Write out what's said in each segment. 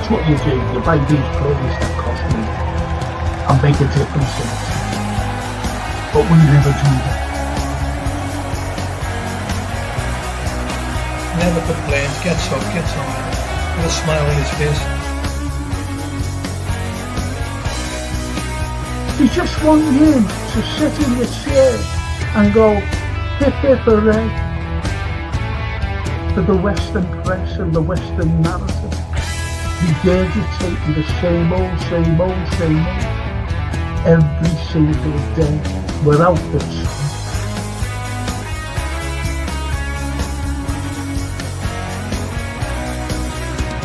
That's what you do. You buy these playlists that cost money and make a difference in it. But we never do that. Never complains, gets up, gets on with a smile on his face. You just want you to sit in your chair and go, hip hip hooray, to the Western press and the Western narrative, regurgitating the same old, same old, same old, every single day, without the truth.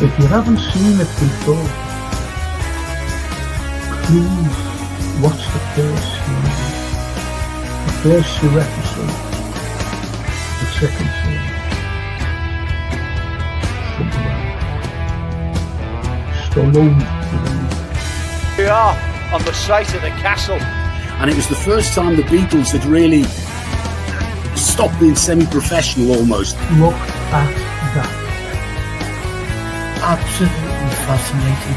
If you haven't seen it before, please watch the first few episodes, the second series, something like Stallone. We are on the site of the castle. And it was the first time the Beatles had really stopped being semi-professional almost. Look at that. Absolutely fascinating.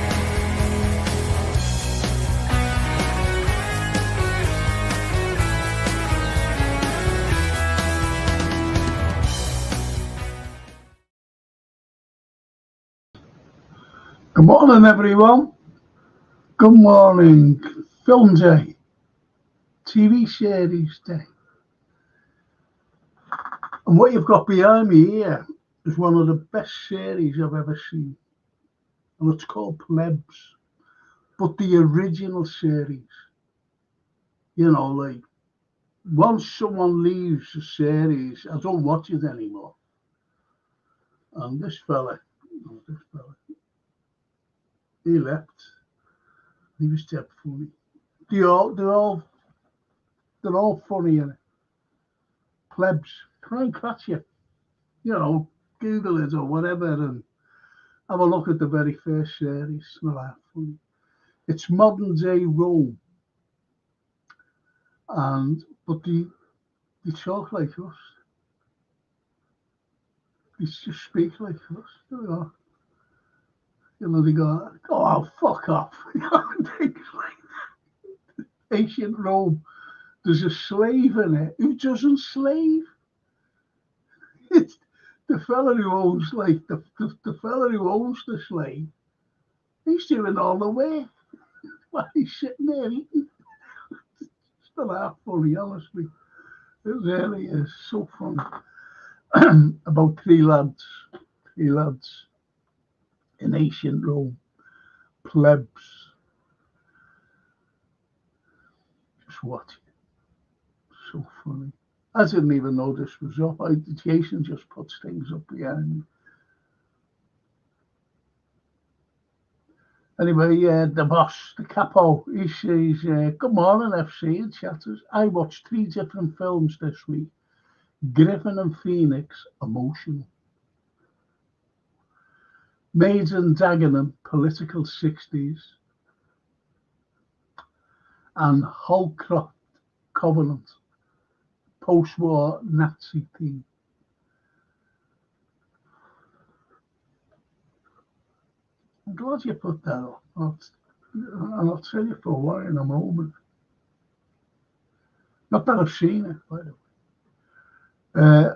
Good morning, everyone. Good morning. Film day. TV series day. And what you've got behind me here is one of the best series I've ever seen. And it's called Plebs. But the original series. You know, like, once someone leaves a series, I don't watch it anymore. And this fella, he left. He was dead funny. They're all funny in it. Plebs. Try and catch it. You know, Google it or whatever and have a look at the very first series. It's not that funny. It's modern day Rome. But they talk like us. They just speak like us. You know, they go, oh, fuck off. Things like that. Ancient Rome. There's a slave in it. Who doesn't slave? It's the fella who owns, like, the fella who owns the slave. He's doing all the work. While he's sitting there eating. It's not that funny, honestly. It really is so funny. About three lads in ancient Rome, plebs. Just watch it. So funny. I didn't even know this was up. Jason just puts things up behind me. Anyway, the boss, the capo, he says, good morning, FC and chatters. I watched 3 different films this week. Griffin and Phoenix, emotional. Maids and Dagenham, political 60s. And Holcroft Covenant, post-war Nazi theme. I'm glad you put that up. I'll tell you for why in a moment. Not that I've seen it, by the way.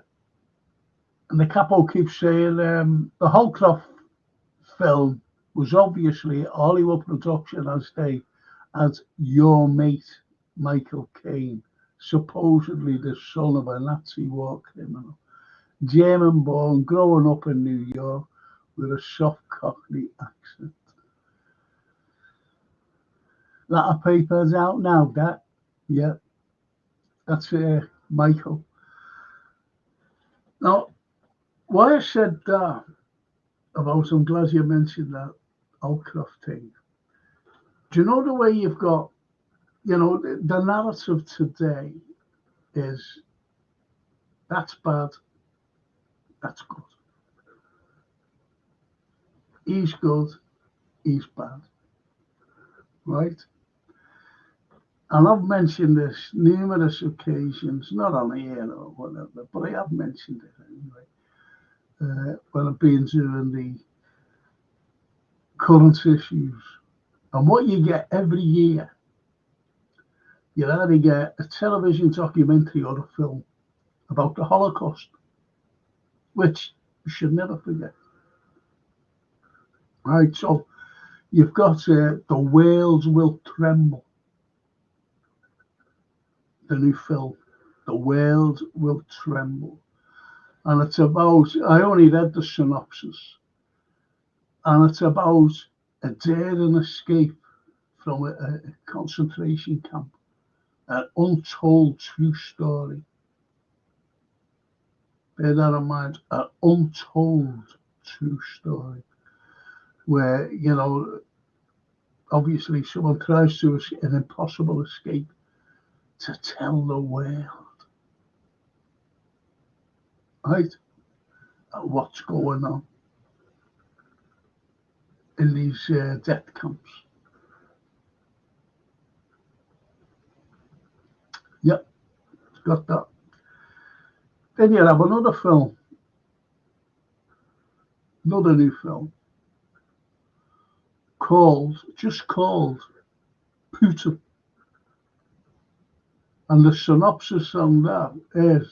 And the capo keeps saying the Holcroft film was obviously a Hollywood production as Your Mate Michael Caine, supposedly the son of a Nazi war criminal, German-born, growing up in New York with a soft Cockney accent. That of paper's out now, that. Yeah, that's Michael. Now, why I said that about, I'm glad you mentioned that Holcroft thing. Do you know the way you've got, you know, the narrative today is that's bad, that's good. He's good, he's bad, right? And I've mentioned this numerous occasions, not on here or whatever, but I have mentioned it anyway. When I've been doing current issues. And what you get every year, you either get a television documentary or a film about the Holocaust, which we should never forget. Right, so you've got The Whales Will Tremble, the new film. The Whales Will Tremble. And it's about, I only read the synopsis, and it's about a daring escape from a concentration camp, an untold true story. Bear that in mind, an untold true story, where, you know, obviously someone tries to an impossible escape to tell the world, right, what's going on in these death camps. Yep, it's got that. Then you have another film, another new film, just called Putin. And the synopsis on that is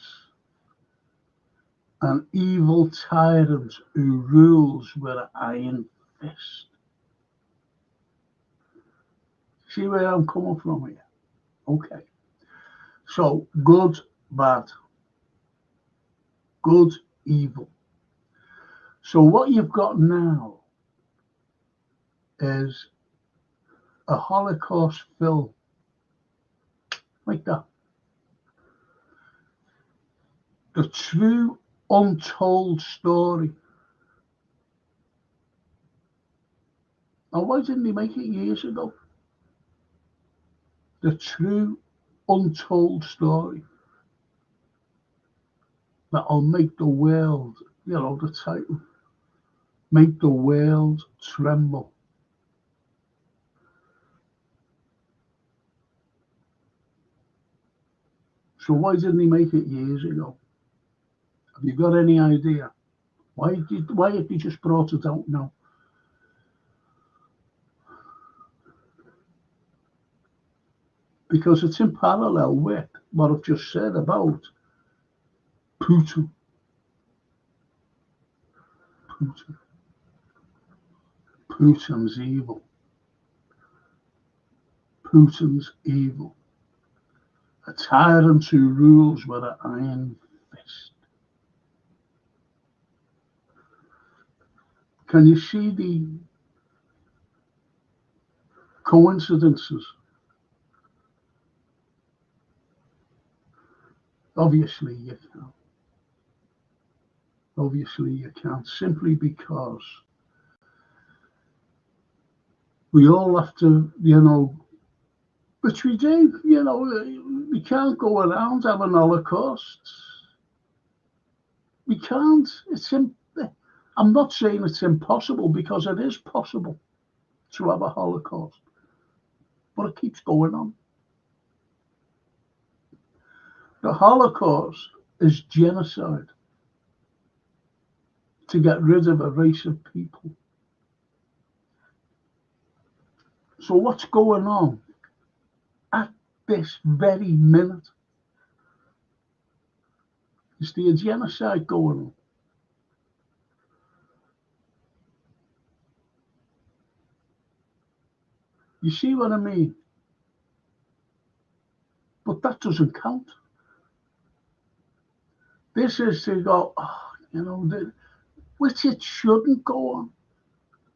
an evil tyrant who rules with an iron fist. See where I'm coming from here? Okay. So, good, bad. Good, evil. So what you've got now is a Holocaust film like that. The true untold story. Now, why didn't they make it years ago? The true untold story that'll make the world, you know, the title, make the world tremble. So why didn't they make it years ago? Have you got any idea? Why have they just brought it out now? Because it's in parallel with what I've just said about Putin. Putin's evil. Putin's evil. A tyrant who rules with an iron fist. Can you see the coincidences? Obviously you can. Obviously you can't, simply because we all have to, you know, which we do, you know, we can't go around having holocausts. We can't. I'm not saying it's impossible, because it is possible to have a Holocaust, but it keeps going on. The Holocaust is genocide to get rid of a race of people. So what's going on at this very minute? Is there a genocide going on? You see what I mean? But that doesn't count. This is to go, you know, which it shouldn't go on.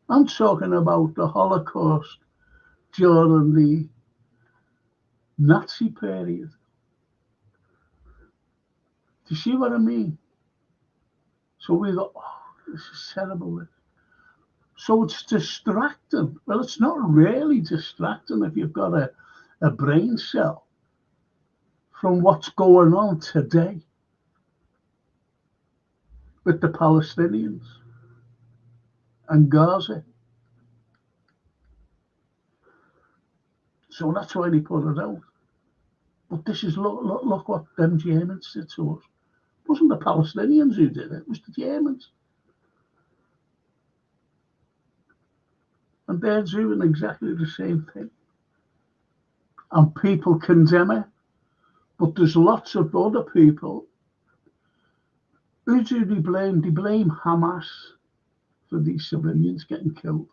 I'm talking about the Holocaust during the Nazi period. Do you see what I mean? So we go, this is terrible. So it's distracting. Well, it's not really distracting if you've got a brain cell from what's going on today with the Palestinians and Gaza. So that's why they put it out. But this is, look what them Germans did to us. It wasn't the Palestinians who did it, it was the Germans. and they're doing exactly the same thing. And people condemn it, but there's lots of other people. Who do they blame? They blame Hamas for these civilians getting killed.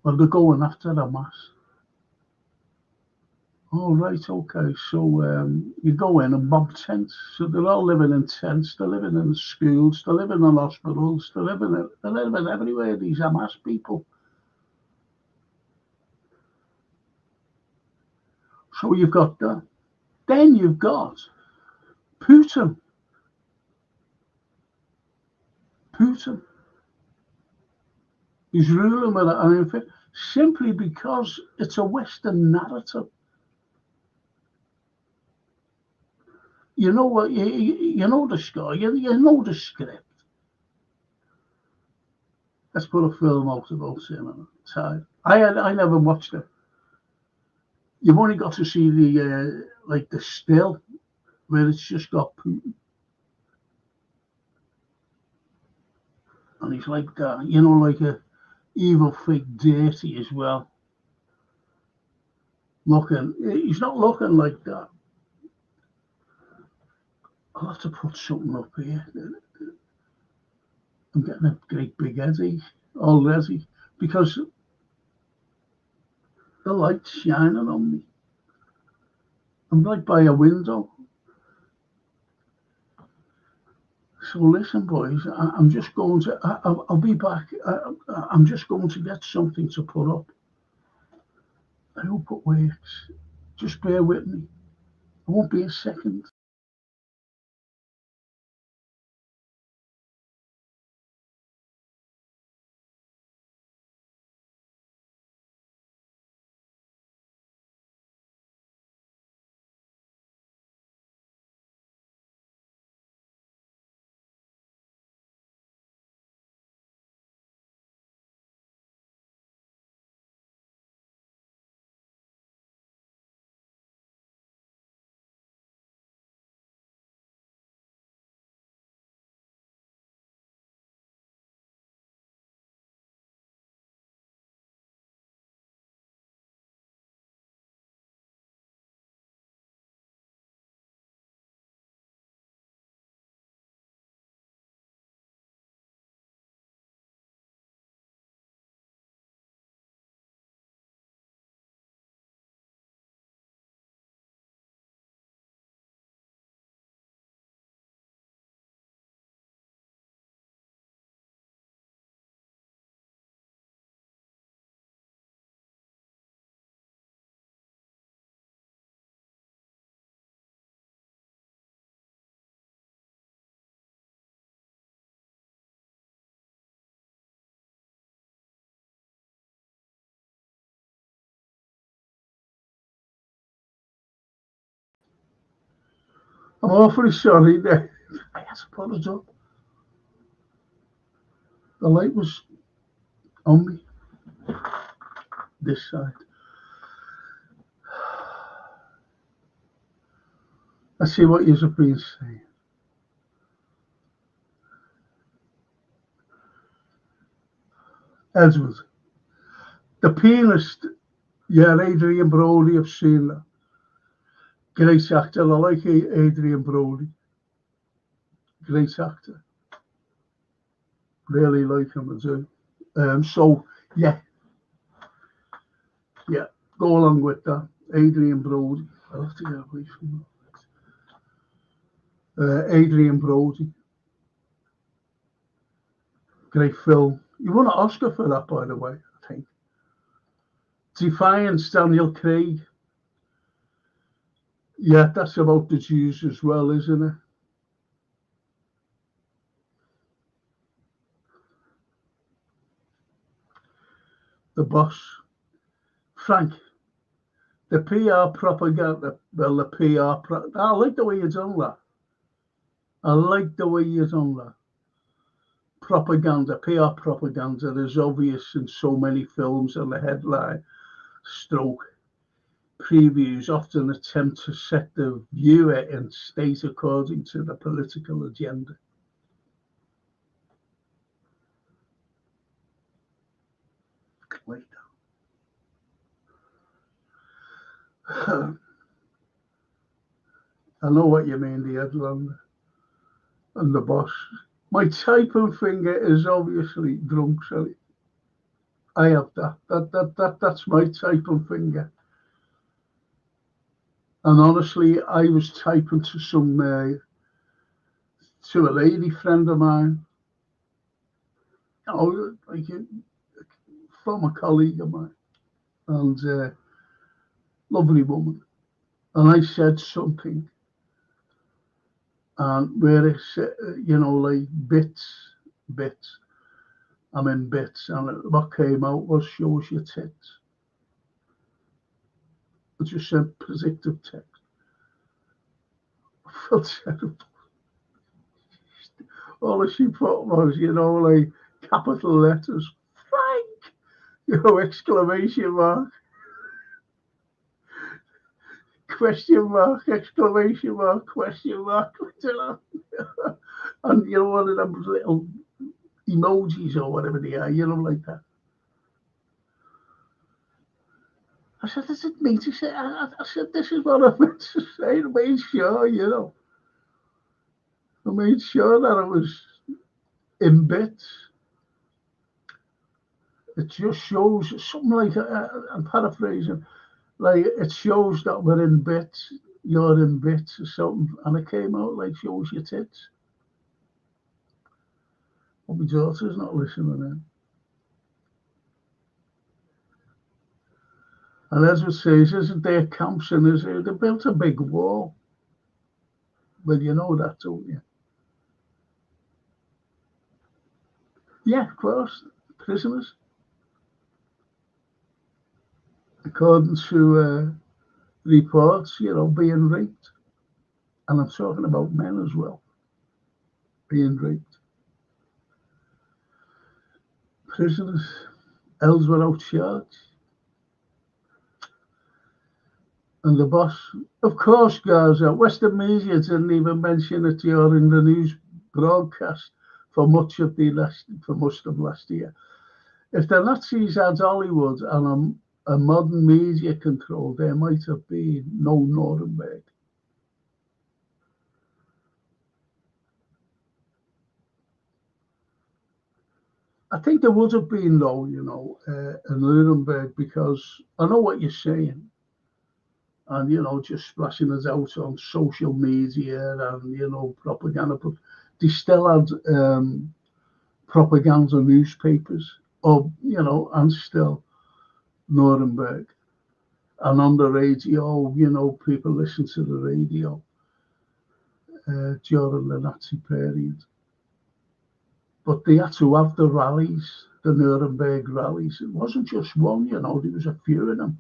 Well, they're going after Hamas. Oh, right, okay. So you go in and mob tents. So they're all living in tents. They're living in schools. They're living in hospitals. They're living everywhere, these Hamas people. So you've got that. Then you've got Putin. He's ruling with it, and in fact, simply because it's a Western narrative. You know what? You know the score. You know the script. Let's put a film out about cinema. I never watched it. You've only got to see the the still where it's just got Putin, and he's like that. You know, like a evil, fake, dirty as well. He's not looking like that. I'll have to put something up here. I'm getting a great big headache already because the light's shining on me. I'm right by a window. So listen, boys, I'm just going to, I'll be back. I'm just going to get something to put up. I hope it works. Just bear with me. It won't be a second. I'm awfully sorry there. I had to put it up. The light was on me. This side. Let's see what you've been saying. Edward. The pianist, yeah, Adrian Brody, I've seen that. Great actor. I like Adrian Brody. Great actor. Really like him as well. So, yeah, go along with that. Adrian Brody. I'll have to get away from that. Adrian Brody. Great film. He won an Oscar for that, by the way, I think. Defiance, Daniel Craig. Yeah, that's about the Jews as well, isn't it? The Boss. Frank. The PR propaganda. Well, the PR. I like the way you've done that. I like the way you've done that. Propaganda, PR propaganda is obvious in so many films, and the headline stroke previews often attempt to set the viewer in state according to the political agenda. Like I know what you mean, the headlander and the boss. My typing finger is obviously drunk, so I have that's my typing finger. And honestly, I was typing to to a lady friend of mine, like a former colleague of mine, and lovely woman. And I said something, and where it's, like bits, I'm in bits, and what came out was shows your tits. I just said predictive text. I felt terrible. All she put was, like capital letters, Frank, exclamation mark, question mark, exclamation mark, question mark, and one of them little emojis or whatever they are, like that. I said, does it mean to say? I said, this is what I meant to say. I made sure, I made sure that it was in bits. It just shows something like, I'm paraphrasing, like it shows that we're in bits, you're in bits or something, and it came out like shows your tits. Well, my daughter's not listening in. And Ezra says, isn't there camps in Israel? They built a big wall. Well, you know that, don't you? Yeah, of course. Prisoners. According to reports, being raped. And I'm talking about men as well, being raped. Prisoners, held without charge. And the boss, of course, Gaza, Western media didn't even mention it during the news broadcast for most of last year. If the Nazis had Hollywood and a modern media control, there might have been no Nuremberg. I think there would have been, though, a Nuremberg, because I know what you're saying. And, just splashing us out on social media and, propaganda. But they still had propaganda newspapers, and still Nuremberg. And on the radio, people listen to the radio during the Nazi period. But they had to have the rallies, the Nuremberg rallies. It wasn't just one, there was a few of them.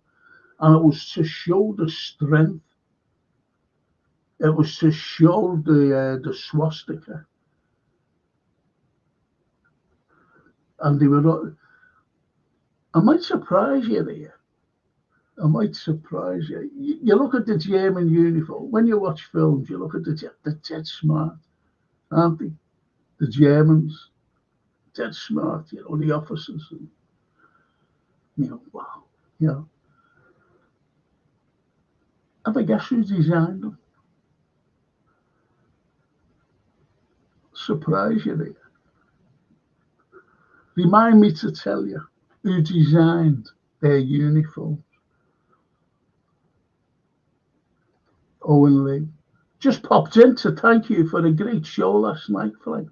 And it was to show the strength. It was to show the swastika. And they were, I might surprise you there. I might surprise you. You look at the German uniform. When you watch films, you look at the dead smart, aren't they? The Germans, dead smart, the officers. And, wow, And I guess who designed them? Surprise you there. Remind me to tell you who designed their uniforms. Owen Lee. Just popped in to thank you for a great show last night, Frank.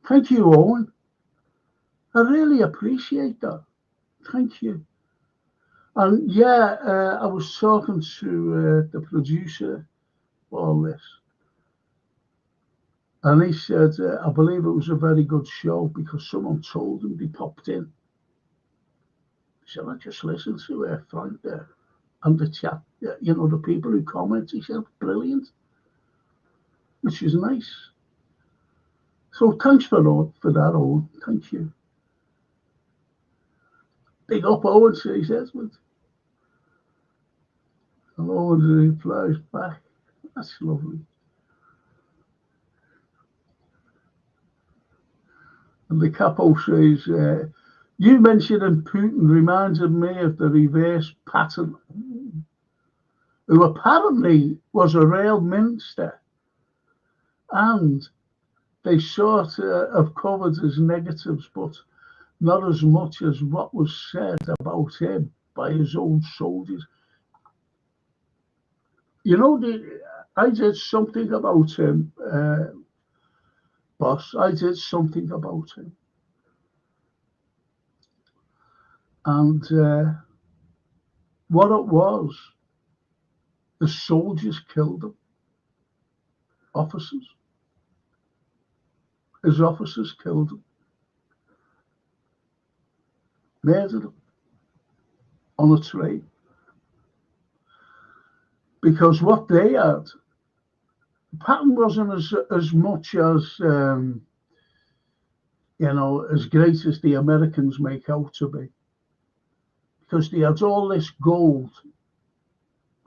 Thank you, Owen. I really appreciate that. Thank you. And yeah, I was talking to the producer for all this. And he said, I believe it was a very good show because someone told him they popped in. So I just listened to Frank there and the chat, the people who comment. He said, brilliant, which is nice. So thanks for that, Owen. Thank you. Big up, Owen, says Edward. And Owen replies back, that's lovely. And the capo says, you mentioning Putin reminded me of the reverse pattern. who apparently was a real minister, and they sort of covered his negatives, but not as much as what was said about him by his own soldiers. You know, I did something about him, boss. I did something about him. And what it was, the soldiers killed him. Officers. His officers killed him. Murdered him on a train. Because what they had, the pattern wasn't as much as, you know, as great as the Americans make out to be. Because they had all this gold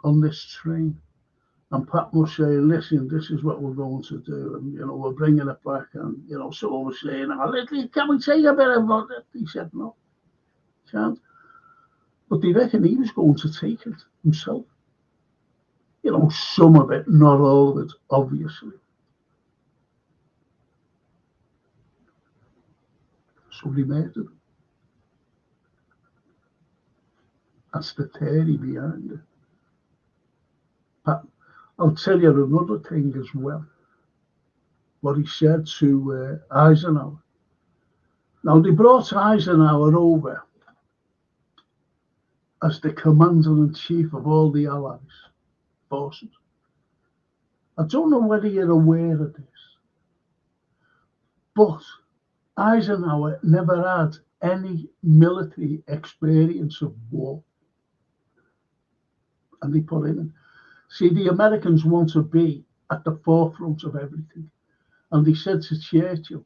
on this train. And Pat was saying, listen, this is what we're going to do. And, you know, we're bringing it back. And, you know, someone was saying, oh, can we take a bit of it? He said, no, can't. But they reckon he was going to take it himself. You know, some of it, not all of it, obviously. So they murdered him. That's the theory behind it. But I'll tell you another thing as well. What he said to Eisenhower. Now, they brought Eisenhower over as the commander-in-chief of all the Allies forces. I don't know whether you're aware of this, but Eisenhower never had any military experience of war. And they put in. See, the Americans want to be at the forefront of everything. And they said to Churchill,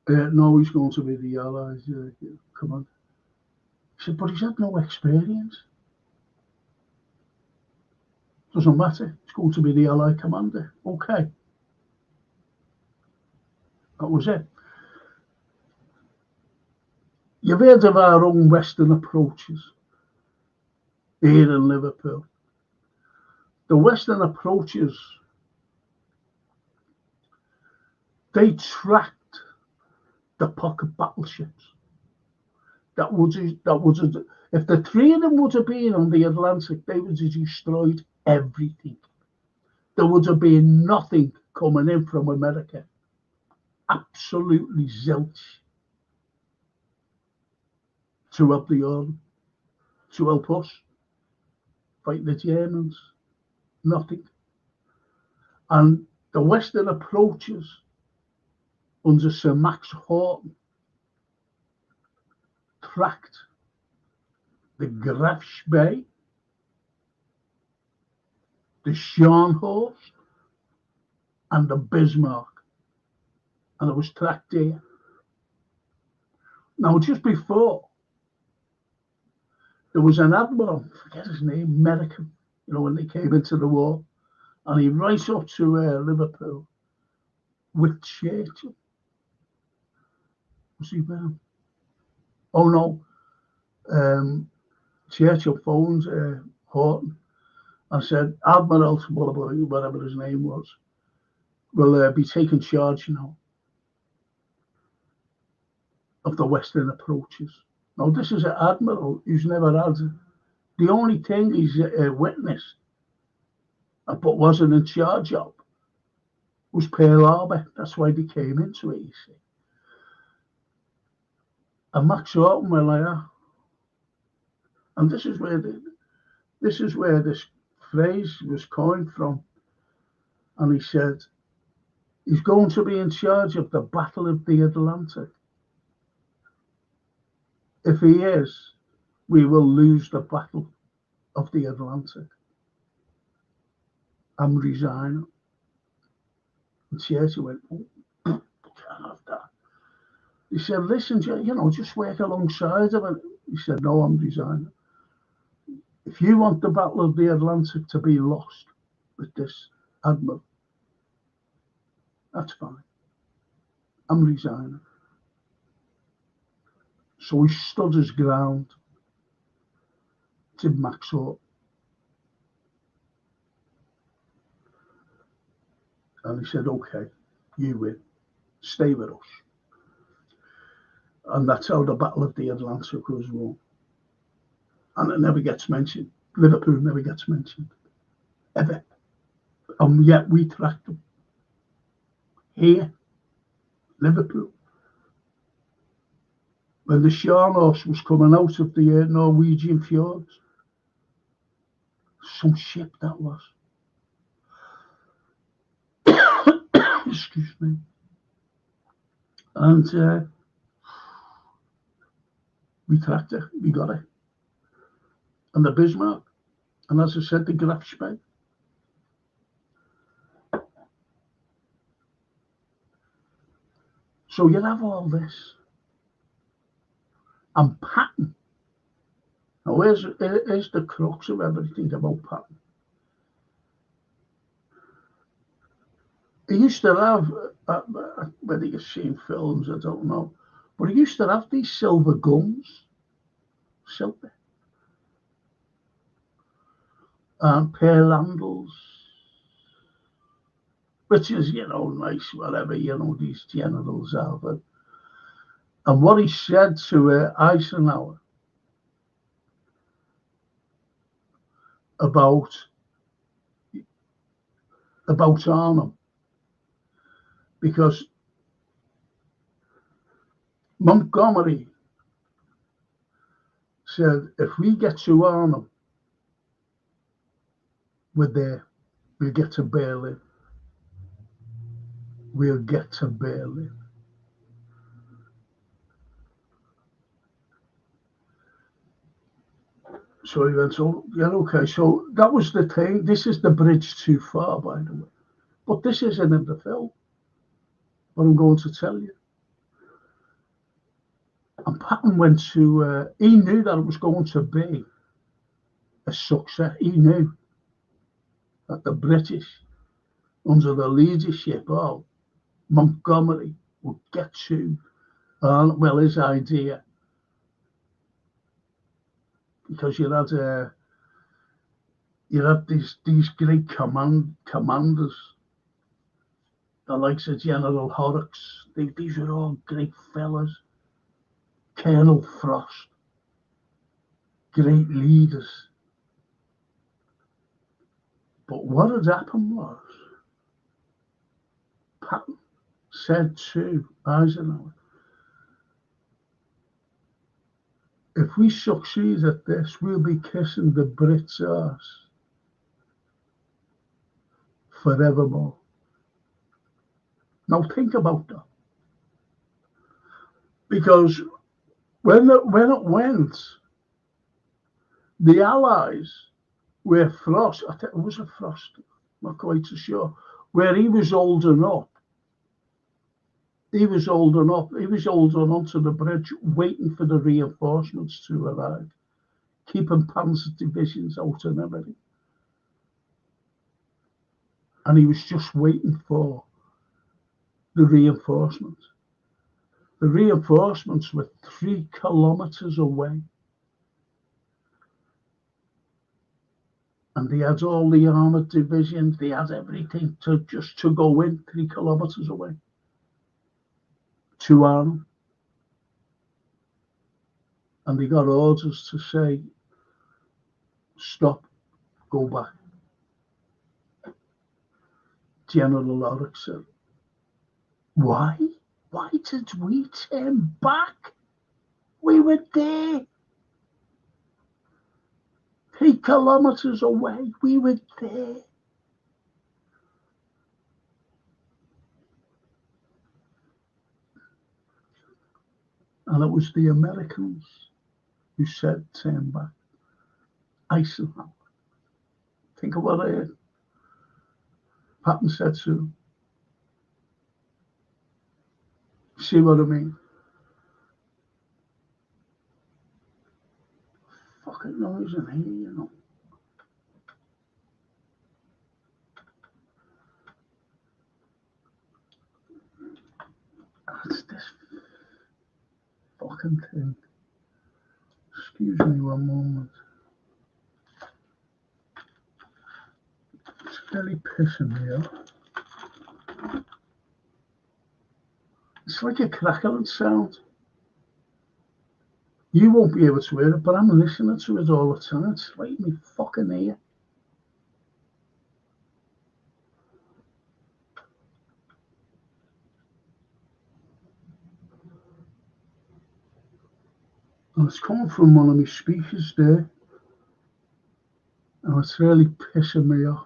no, he's going to be the Allies. Come on. He said, but he's had no experience. Doesn't matter. He's going to be the Allied commander. Okay. That was it. You've heard of our own Western approaches here in Liverpool. The Western approaches, they tracked the pocket battleships. That would if the three of them would have been on the Atlantic, they would have destroyed everything. There would have been nothing coming in from America. Absolutely zilch to help the army, to help us fight the Germans. Nothing. And the Western approaches under Sir Max Horton tracked the Graf Bay, the Scharnhorst, and the Bismarck. And it was tracked there. Now, just before, there was an admiral, I forget his name, American, you know, when they came into the war, and he rides up to Liverpool with Churchill. Was he there? Oh no, Churchill phoned Horton and said, Admiral, whatever his name was, will be taking charge now of the Western approaches. Now, this is an admiral who's never had the only thing he's witnessed, but wasn't in charge of, was Pearl Harbor. That's why they came into it, you see. And Max Horton were like that. And this is where this phrase was coined from. And he said, he's going to be in charge of the Battle of the Atlantic. If he is, we will lose the Battle of the Atlantic. I'm resigning. And Churchill went, oh, can't have that. He said, listen, you know, just work alongside him. And he said, no, I'm resigning. If you want the Battle of the Atlantic to be lost with this admiral, that's fine. I'm resigning. So he stood his ground to Max Horton. And he said, okay, you win. Stay with us. And that's how the Battle of the Atlantic was won. And it never gets mentioned. Liverpool never gets mentioned. Ever. And yet we tracked them. Here, Liverpool. When the Sharnos was coming out of the Norwegian fjords. Some ship that was. Excuse me. And we tracked it. We got it. And the Bismarck. And as I said, the Graf Spee. So you have all this. And Patton. Now, here's the crux of everything about Patton. He used to have, whether you've seen films, I don't know, but he used to have these silver guns. Silver. And pearl handles. Which is, nice, whatever, these generals have. And what he said to Eisenhower about Arnhem, because Montgomery said, if we get to Arnhem, we're there. We'll get to Berlin. We'll get to Berlin. So he went, so, yeah, okay. So that was the thing. This is the bridge too far, by the way. But this isn't in the film. What I'm going to tell you. And Patton went to, he knew that it was going to be a success. He knew that the British, under the leadership of Montgomery, would get to, his idea. Because you had these great commanders, the likes of General Horrocks. These are all great fellas. Colonel Frost, great leaders. But what had happened was, Patton said to Eisenhower, if we succeed at this, we'll be kissing the Brits' arse forevermore. Now think about that. Because when it went, the Allies were Frost, I think it was a Frost, not quite so sure, where he was holding up. He was holding onto the bridge, waiting for the reinforcements to arrive, keeping panzer divisions out and everything. And he was just waiting for the reinforcements. The reinforcements were 3 kilometers away. And they had all the armored divisions, they had everything to go in 3 kilometers away. To Arnhem. And they got orders to say, stop, go back. General Horrocks said, why? Why did we turn back? We were there. 3 kilometers away, we were there. And it was the Americans who said, turn back. Eisenhower. Think of what Patton said to him. See what I mean? Fucking noise in here, It's this fucking thing. Excuse me one moment. It's really pissing me off. It's like a crackling sound. You won't be able to hear it, but I'm listening to it all the time. It's right in my fucking ear. And it's coming from one of my speakers there. And it's really pissing me off.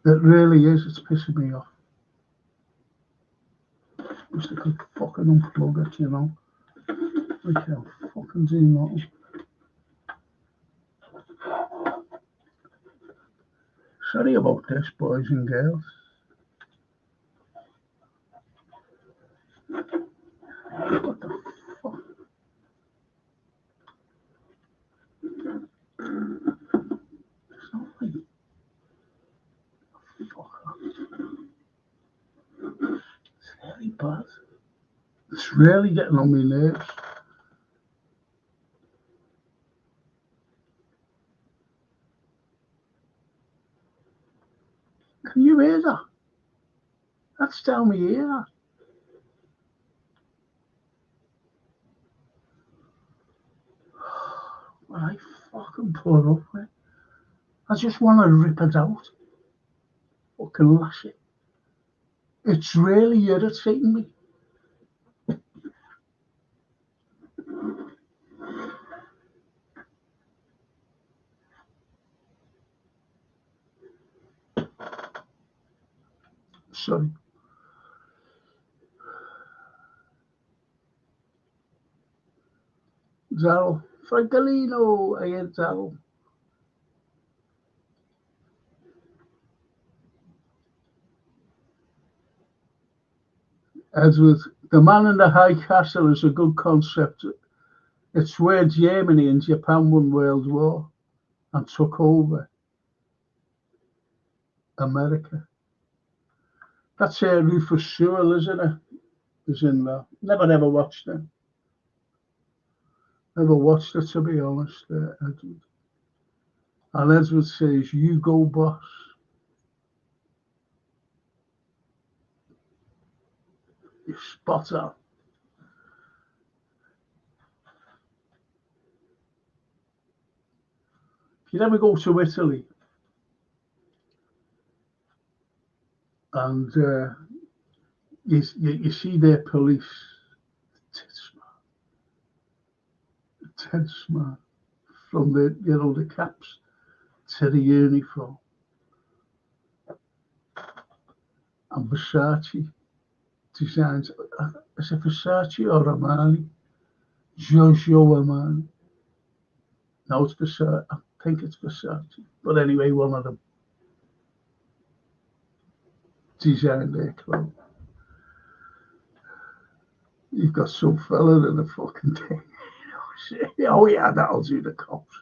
It really is. It's pissing me off. Wish I could fucking unplug it, you know. I can't fucking do nothing. Sorry about this, boys and girls. What the fuck? It's not like... Fuck off. It's really bad. It's really getting on my nerves. Can you hear that? That's down my ear. When I fucking pull up with it, I just want to rip it out. Fucking lash it. It's really irritating me. Sorry. Zalo. Francolino. I had Zalo. Edward, the man in the high castle is a good concept. It's where Germany and Japan won World War and took over America. That's Rufus Sewell, isn't it? Is in there. Never ever watched it. Never watched it, to be honest, Edward. And Edward says, "You go, boss." You're spot on. If you ever go to Italy and you see their police, dead smart, from the the caps to the uniform, and Versace designs. Is it Versace or Armani? Giorgio Armani. No, it's Versace. I think it's Versace. But anyway, one of them designed their clothes. You've got some fella in the fucking thing. Oh yeah, that'll do the cops.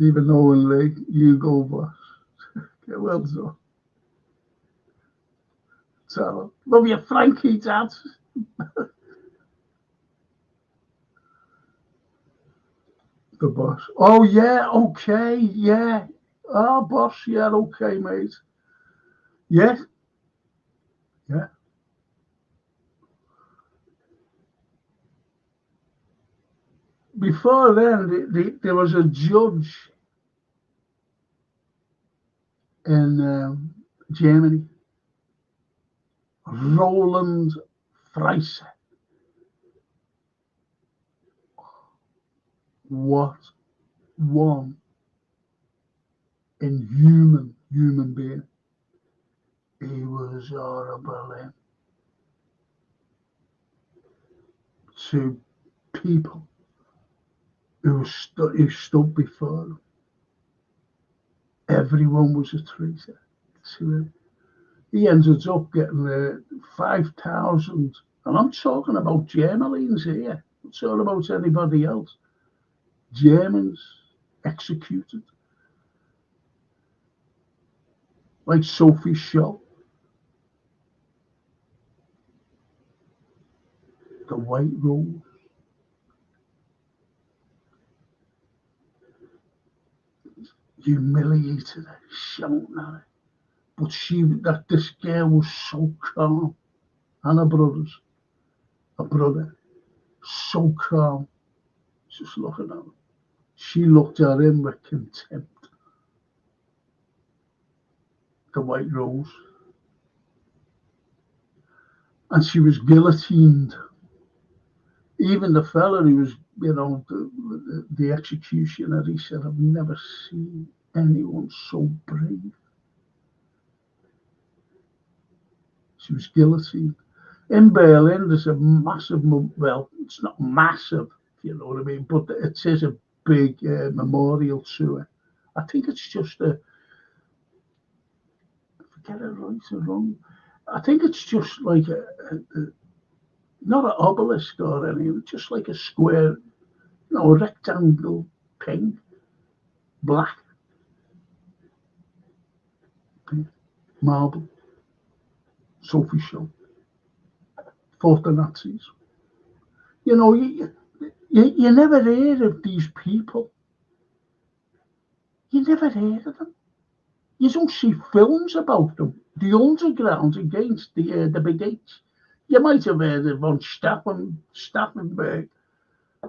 Even knowingly, you go, boss. Get well done. So, love you, Frankie, Dad. The boss. Oh yeah, okay, yeah. Oh, boss, yeah, okay, mate. Yes, yeah. Before then, there was a judge in Germany, Roland Freiser. What one inhuman human being. He was horrible to people who stood before him. Everyone was a traitor to him. He ended up getting 5,000, and I'm talking about Germans here. I'm talking about anybody else. Germans executed, like Sophie Scholl, the White Rose. Humiliated her, shouting at her. But this girl was so calm. And her brother, so calm, just looking at him. She looked at him with contempt. The White Rose. And she was guillotined. Even the fella who was, the executioner, he said, I've never seen anyone so brave. She was guillotined. In Berlin, there's a massive, well, it's not massive, you know what I mean, but it is a big memorial to her. I think it's just I forget it right or wrong. I think it's just like not an obelisk or anything, just like a square, a rectangle, pink, black, marble, Sophie show. Fought the Nazis. You never hear of these people. You never hear of them. You don't see films about them. The underground against the Big H. You might have heard of von Stauffenberg,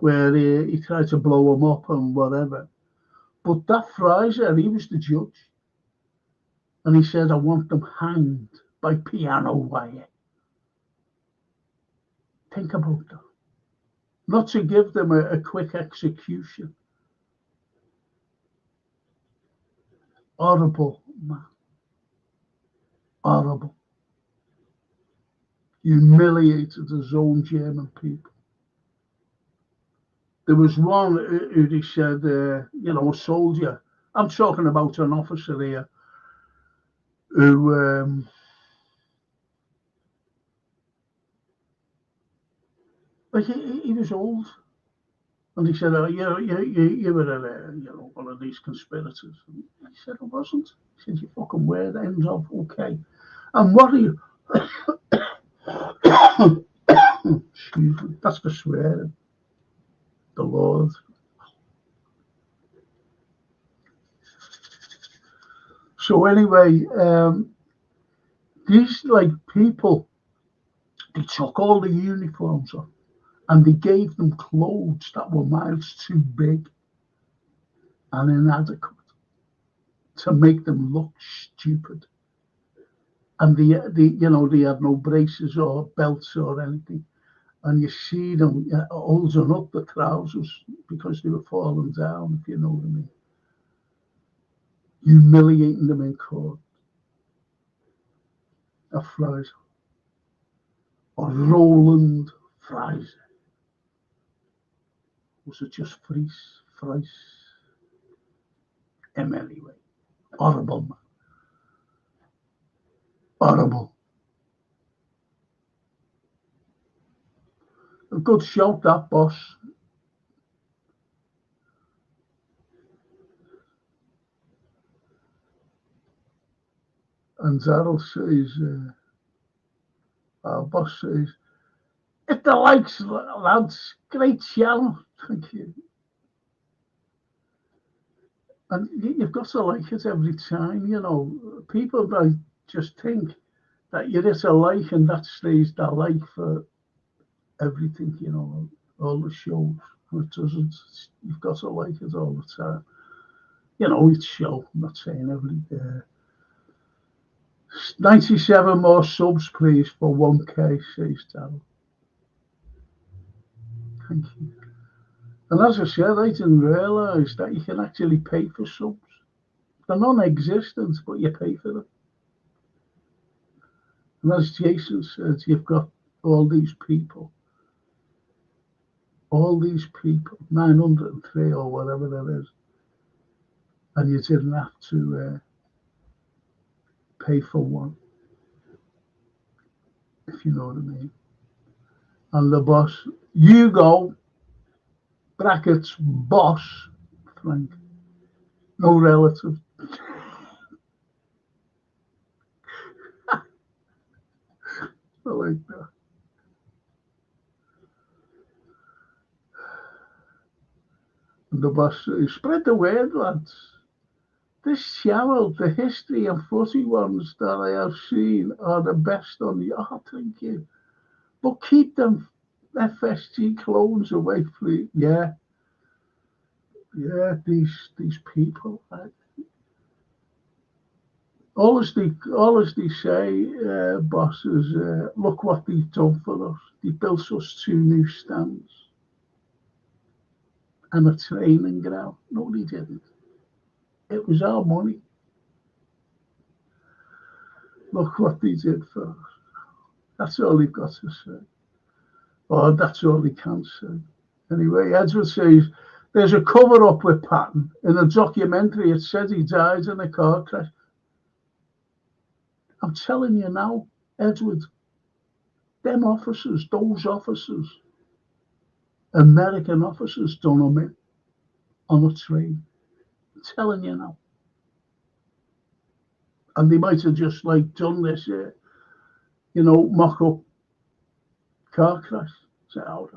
where he tried to blow him up and whatever. But that Fraser, he was the judge. And he said, I want them hanged by piano wire. Think about that. Not to give them a quick execution. Horrible, man. Horrible. Humiliated his own German people. There was one who they said, a soldier. I'm talking about an officer here who he was old, and he said, "Oh, you were one of these conspirators." And he said, "I wasn't." He said, "You fucking were then, okay." And what are you? Excuse me. That's for swearing. The Lord. So anyway, these people, they took all the uniforms off and they gave them clothes that were miles too big and inadequate to make them look stupid. And they had no braces or belts or anything. And you see them holding up the trousers because they were falling down, if you know what I mean. Humiliating them in court. A Fraser. Or Roland Fraser. Was it just Fries? Him anyway. Horrible, man. Horrible. A good shout, that boss. And Zaddle says, our boss says, hit the likes, lads. Great channel. Thank you. And you've got to like it every time, People might just think that you hit a like and that stays that like for everything, all the shows. And it doesn't. You've got to like it all the time. Each show. I'm not saying every day. 97 more subs, please, for 1K, says Darryl. Thank you. And as I said, I didn't realise that you can actually pay for subs. They're non-existent, but you pay for them. And as Jason said, you've got all these people, 903 or whatever that is, and you didn't have to pay for one, if you know what I mean. And the boss, Hugo, brackets, boss, Frank, no relative. I like that. And the boss says, spread the word, lads. This channel, the history and footy ones that I have seen are the best on the art, thank you. But keep them FSG clones away, please. Yeah, these people. All as they say, bosses, look what they've done for us. They built us 2 new stands and a training ground. No, they didn't. It was our money. Look what they did for us. That's all they've got to say. Or that's all they can say. Anyway, Edward says, there's a cover-up with Patton. In a documentary, it says he died in a car crash. I'm telling you now, Edward, those officers, American officers done them in on a train. I'm telling you now. And they might have just done this, mock-up car crash. Say, oh,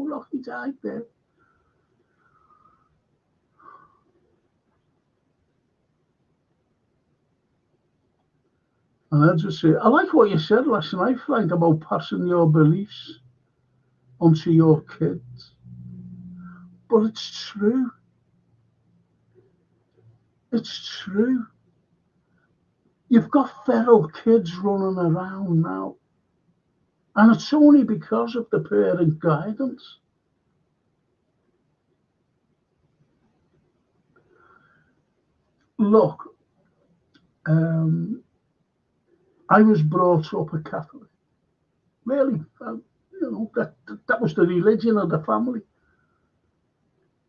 look, he died there. And I just say, I like what you said last night, Frank, about passing your beliefs onto your kids. But it's true. It's true. You've got feral kids running around now. And it's only because of the parent guidance. Look, I was brought up a Catholic. Really, that was the religion of the family.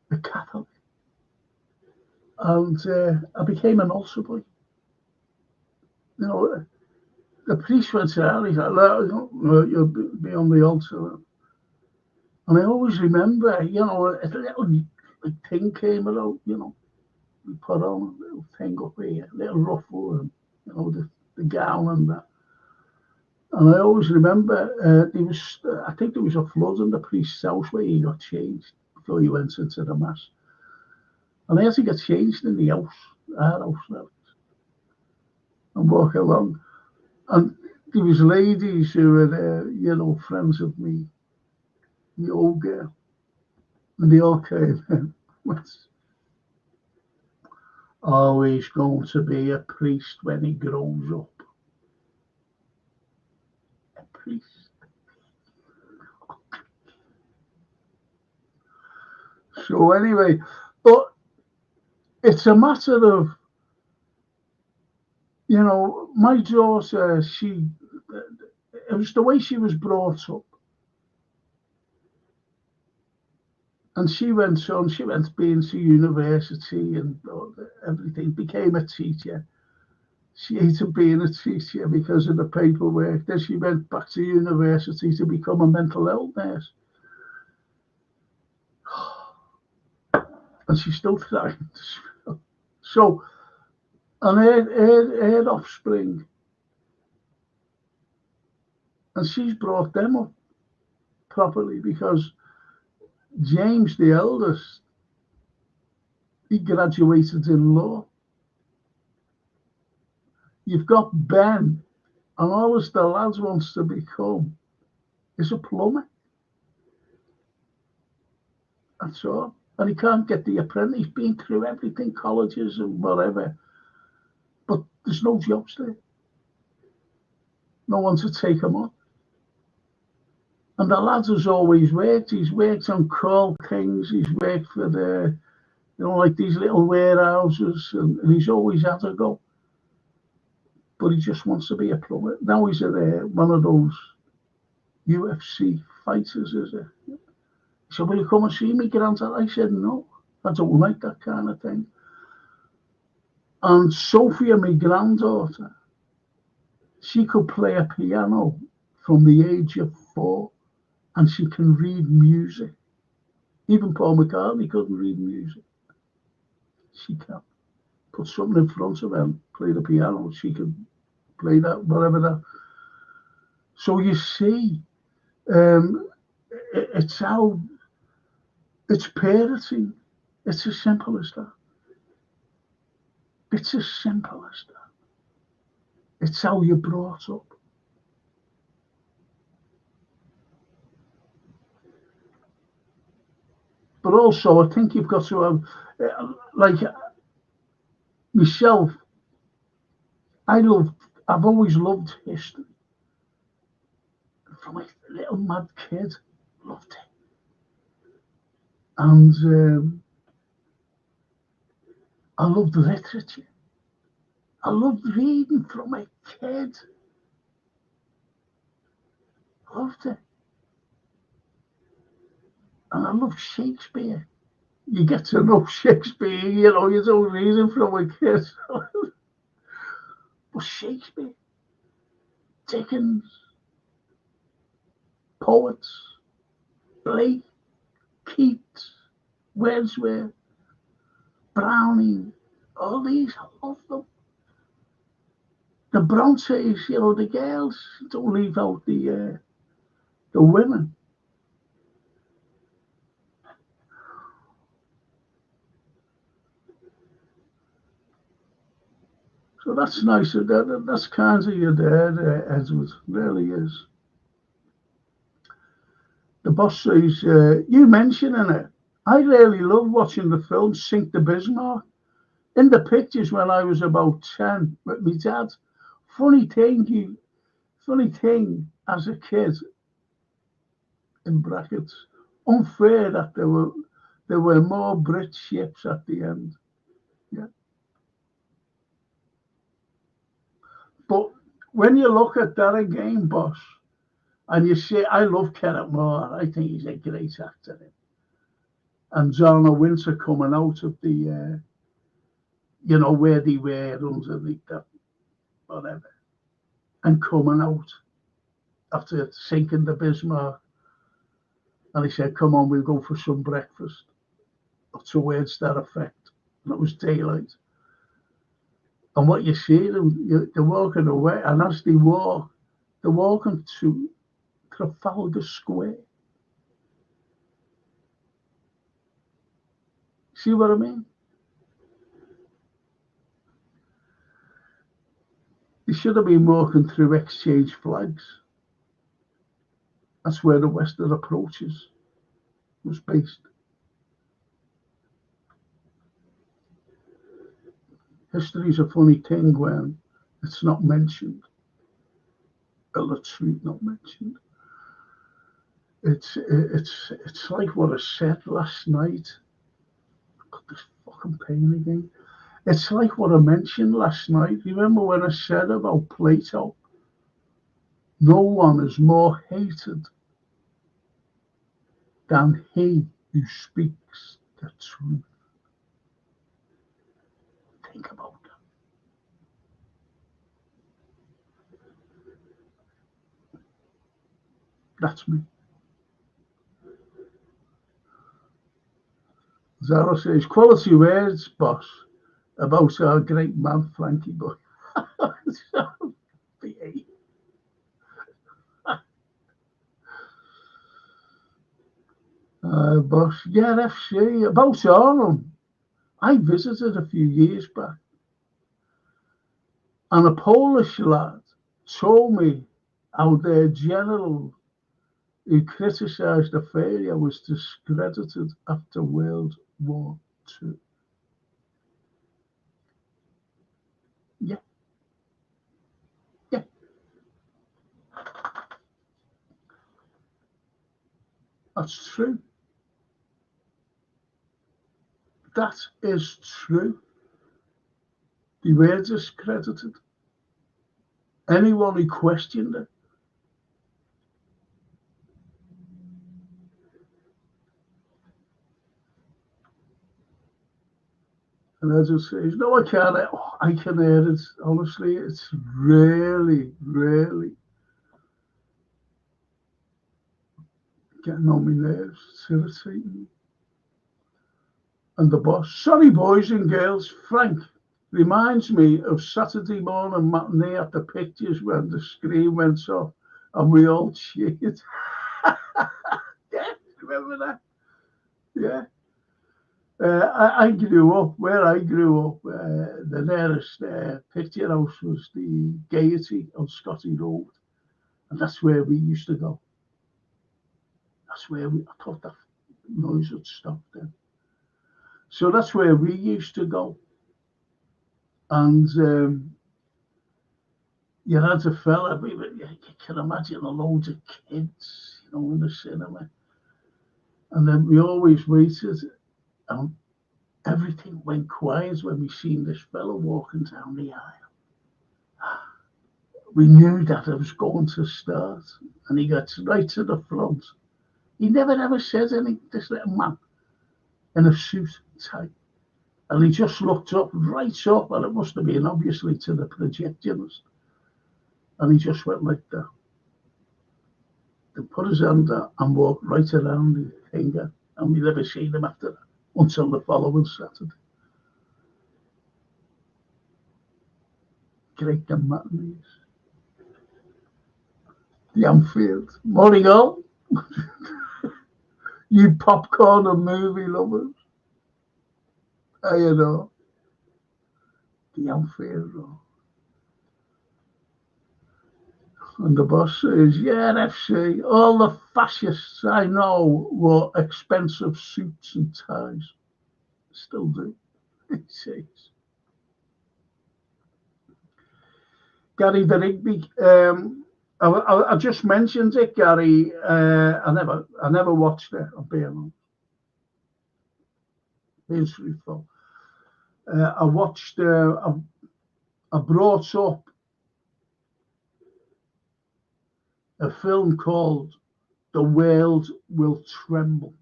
The Catholic. And I became an altar boy. The priest went to he's like, you'll be on the altar. And I always remember, a little thing came out, we put on a little thing up here, a little ruffle, and, the gown and that. And I always remember, I think there was a flood in the priest's house where he got changed before he went into the mass. And I had to get changed in the house, our house now, and walk along. And there was ladies who were there, friends of me, the old girl. And they all came in. Always going to be a priest when he grows up. A priest. So anyway, but it's a matter of, my daughter, it was the way she was brought up. And she went being to university and everything, became a teacher. She hated being a teacher because of the paperwork. Then she went back to university to become a mental health nurse. And she's still trying. So, and her offspring, and she's brought them up properly because James, the eldest, he graduated in law. You've got Ben, and all the lads wants to become is a plumber. That's all. And he can't get the apprentice. He's been through everything, colleges and whatever. But there's no jobs there. No one to take him on. And the lad has always worked. He's worked on coal things. He's worked for these little warehouses. And he's always had a go. But he just wants to be a plumber. Now he's one of those UFC fighters, is it? He said, will you come and see me, granddad? I said, no, I don't like that kind of thing. And Sophia, my granddaughter, she could play a piano from the age of 4, and she can read music. Even Paul McCartney couldn't read music. She can. Put something in front of her and play the piano. She can play that, whatever that. So you see, it's parenting. It's as simple as that. It's as simple as that. It's how you're brought up. But also, I think you've got to have, like myself, I've always loved history. From a little mad kid, loved it. And I loved literature. I loved reading from a kid. Loved it. And I loved Shakespeare. You get to know Shakespeare, you don't read him from a kid. But Shakespeare, Dickens, poets, Blake, Keats, Wordsworth, Browning, all these, I love them. The Brontes, the girls, don't leave out the women. So that's nice. That's kind of your dad, Edward. Really is. The boss says, you mentioning it. I really love watching the film Sink the Bismarck. In the pictures when I was about 10 with my dad. Funny thing as a kid, in brackets, unfair that there were more Brit ships at the end. Yeah. But when you look at that again, boss, and you see, I love Kenneth Moore. I think he's a great actor. And Zona Winter coming out of the, where they were underneath that, whatever, and coming out after sinking the Bismarck. And he said, come on, we'll go for some breakfast. Or towards that effect. And it was daylight. And what you see, they're walking away. And as they walk, they're walking to Trafalgar Square. See what I mean? They should have been walking through Exchange Flags. That's where the Western Approaches was based. History's a funny thing when it's not mentioned. The truth not mentioned. It's like what I said last night. I've got this fucking pain again. It's like what I mentioned last night. Remember when I said about Plato? No one is more hated than he who speaks the truth. Think about that. That's me. Zara says, quality words, boss, about our great man, Frankie Boy. Boss, yeah, FC, about Arnhem. I visited a few years back, and a Polish lad told me how their general who criticised the failure was discredited after World War II. Yeah. Yeah. That's true. That is true. They were discredited. Anyone who questioned it. And as it says, no, I can't. I can hear it. Honestly, it's really, really getting on my nerves. It's irritating me. And the boss, sorry, boys and girls, Frank reminds me of Saturday morning matinee at the pictures when the screen went off and we all cheered. Yeah, remember that? Yeah. I grew up, where I grew up, the nearest picture house was the Gaiety on Scotty Road. And that's where we used to go. That's where I thought that noise had stopped then. So that's where we used to go. And you had a fella, you can imagine a load of kids, in the cinema. And then we always waited, and everything went quiet when we seen this fella walking down the aisle. We knew that it was going to start, and he got right to the front. He never ever said anything, this little man in a suit and tie. And he just looked up, right up, and it must have been obviously to the projectionist. And he just went like that. Then put his hand out and walked right around the finger. And we never seen him after that until the following Saturday. Great the matinees. The Anfield. Morning all. You popcorn and movie lovers. The Anfield. And the boss says, yeah, FC, all the fascists I know wore expensive suits and ties. Still do, he says. Gary the Rigby, I just mentioned it, Gary. I never watched it, I'll be honest. Being truthful. I watched, I brought up a film called The World Will Tremble.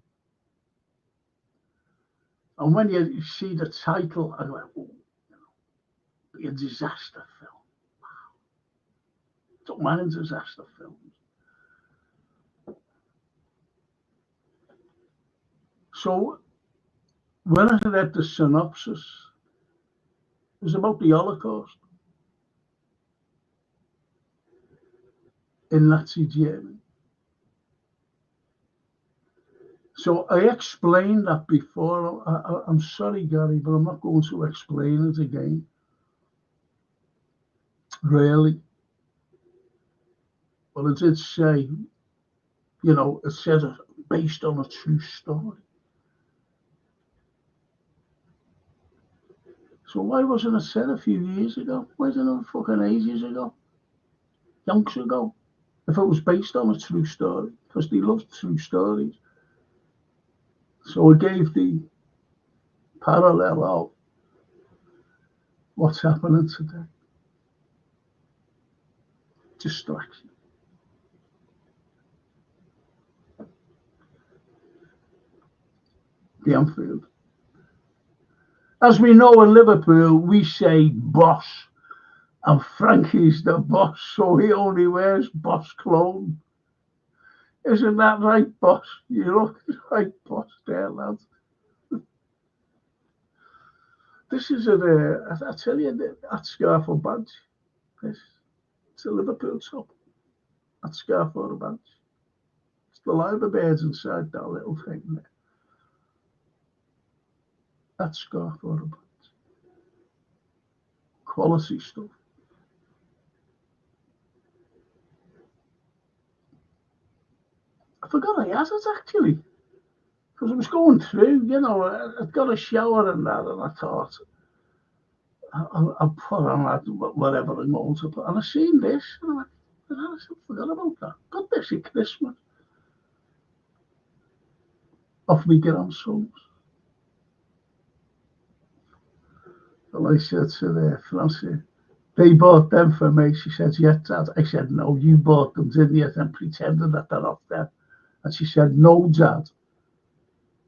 And when you see the title, I went, oh, a disaster film. Wow. Don't mind disaster films. So when I read the synopsis, it was about the Holocaust in Nazi Germany. So I explained that before. I'm sorry, Gary, but I'm not going to explain it again. Really. But I did say, it says based on a true story. So why wasn't it said a few years ago? Why wasn't it fucking ages ago? Yonks ago? If it was based on a true story. Because they love true stories. So I gave the parallel of what's happening today. Distraction. The Anfield. As we know in Liverpool, we say boss. And Frankie's the boss, so he only wears boss clothes. Isn't that right, boss? You look like boss there, lads. This is I tell you, that scarf or badge. It's a Liverpool top. That scarf or a badge. It's the liver birds inside that little thing there. That scarf or a badge. Quality stuff. I forgot I had it actually. Because I was going through, I'd got a shower and that, and I thought, I'll put on that, whatever I'm going to put. And I seen this, and I forgot about that. Got this at Christmas. Off my grandsons. Well, I said to Francie, they bought them for me. She said, yeah, Dad. I said, no, you bought them, didn't you? And pretended that they're off there. And she said, no, Dad.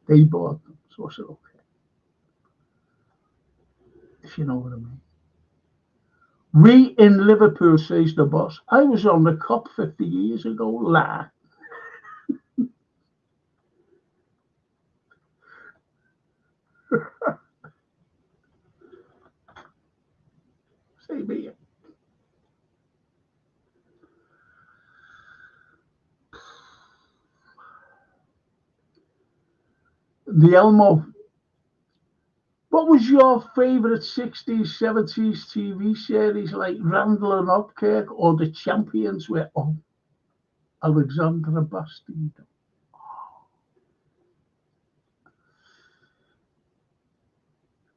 They bought them. So I said, okay. If you know what I mean. We in Liverpool, says the boss. I was on the cop 50 years ago, la. Say me. The Elmo What was your favourite 60s, 70s TV series like Randall and Hopkirk or The Champions with Alexandra Bastide?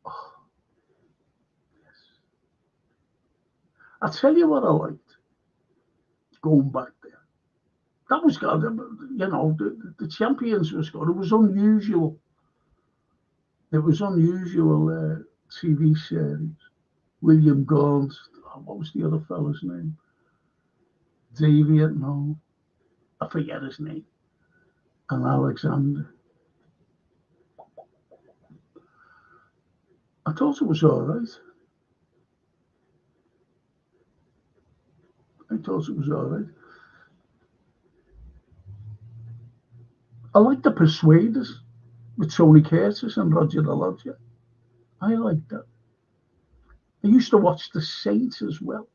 Oh, I'll tell you what I liked, going back there. That was good. The Champions was good. It was unusual. It was unusual TV series. William Gaunt. What was the other fella's name? David, no. I forget his name. And Alexander. I thought it was all right. I thought it was all right. I like The Persuaders with Tony Curtis and Roger the Lodger. I like that. I used to watch The Saint as well.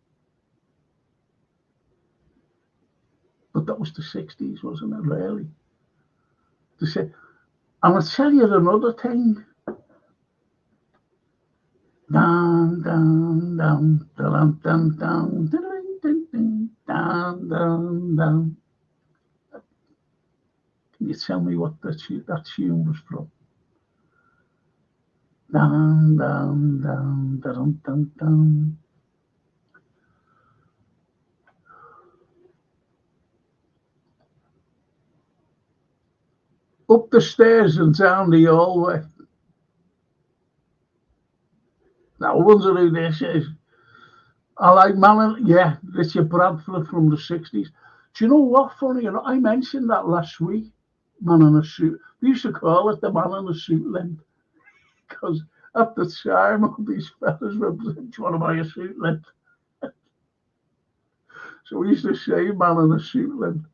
But that was the 60s, wasn't it, really? And I'll tell you another thing. Down, down, down, down, down, down, down, down, down. Can you tell me what that tune was from? Down, down, down, down, down, down. Up the stairs and down the hallway. Now, I wonder who this is. I like Richard Bradford from the 60s. Do you know what, funny? I mentioned that last week, Man in a Suit. We used to call it the Man in a Suit length. Because at the time, all these fellas were trying to buy a suit length. So we used to say Man in a Suit length.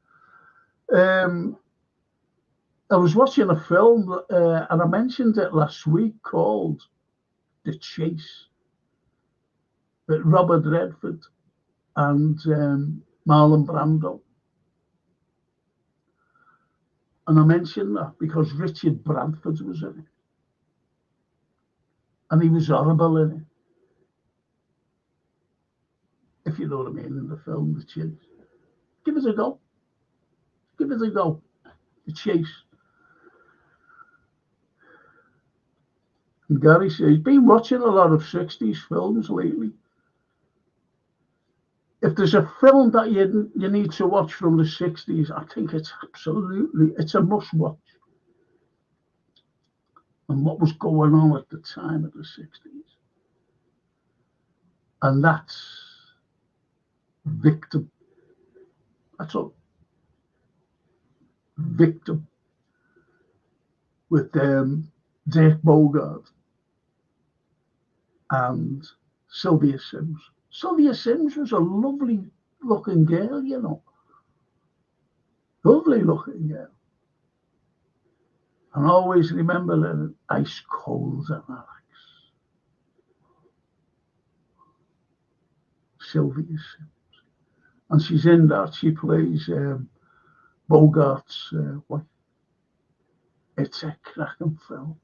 I was watching a film, and I mentioned it last week, called The Chase, with Robert Redford and Marlon Brando. And I mentioned that because Richard Bradford was in it. And he was horrible in it. If you know what I mean, in the film, The Chase. Give it a go. Give it a go. The Chase. And Gary says he's been watching a lot of 60s films lately. If there's a film that you need to watch from the 60s, I think it's a must watch. And what was going on at the time of the 60s. And that's Victim. That's all. Victim. With Dirk Bogarde and Sylvia Sims. Sylvia Sims was a lovely looking girl, you know. Lovely looking girl. And I always remember her ice cold and Alex. Sylvia Sims. And she's in that. She plays Bogart's wife. It's a cracking film.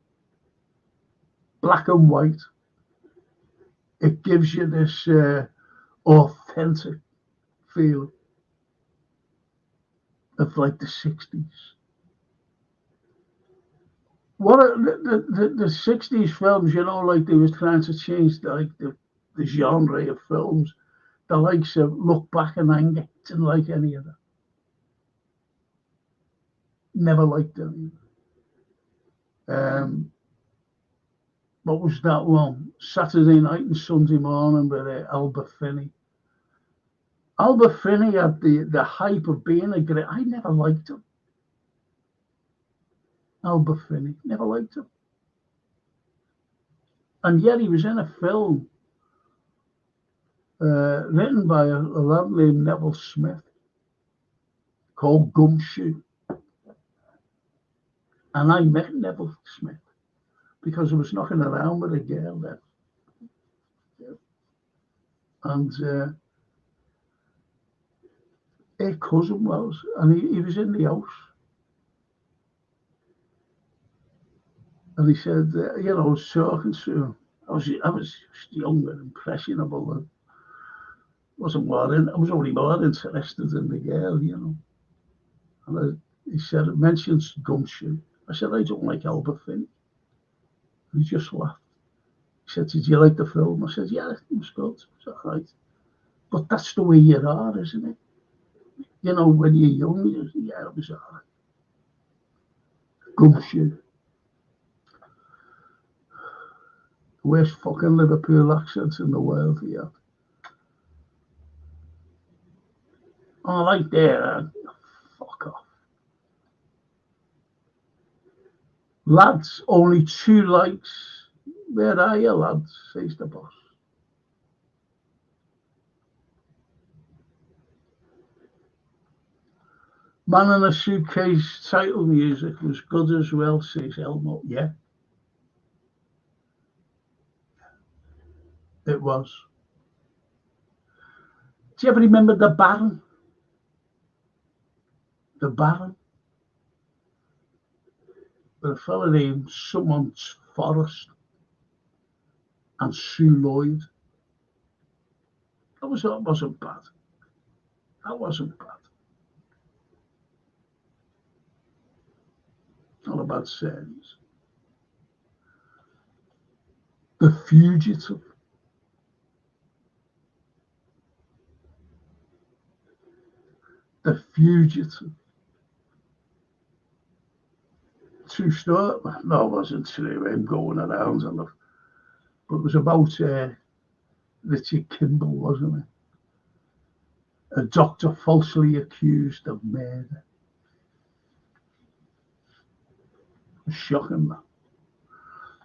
Black and white. It gives you this authentic feeling of like the 60s. What the 60s films, you know, like they was trying to change the genre of films. The likes of Look Back in Anger, didn't like any of that. Never liked any of that. What was that one? Saturday Night and Sunday Morning with Albert Finney. Albert Finney had the hype of being a great. I never liked him. Albert Finney, never liked him. And yet he was in a film written by a lad named Neville Smith called Gumshoe. And I met Neville Smith because I was knocking around with a girl there. And her cousin was, and he was in the house. And he said, I was talking to him. I was just young and impressionable, and I was only more interested in the girl. And he said, it mentions Gumshoe. I said, I don't like Albert Finn. And he just laughed. He said, did you like the film? I said, yeah, it was good. It's all right. But that's the way you are, isn't it? When you're young, yeah, it was all right. Gumshoe. The worst fucking Liverpool accent in the world, yeah. Oh, like there, fuck off. Lads, only 2 likes. Where are you, lads? Says the boss. Man in a Suitcase title music was good as well, says Elmo. Yeah, it was. Do you ever remember the Baron? The Baron? With a fella named Someone's Forrest and Sue Lloyd. That wasn't bad. That wasn't bad. Not a bad series. The Fugitive. The Fugitive. True story. No, it wasn't true. Him going around and but it was about Richard Kimball, wasn't it? A doctor falsely accused of murder. It was shocking, that.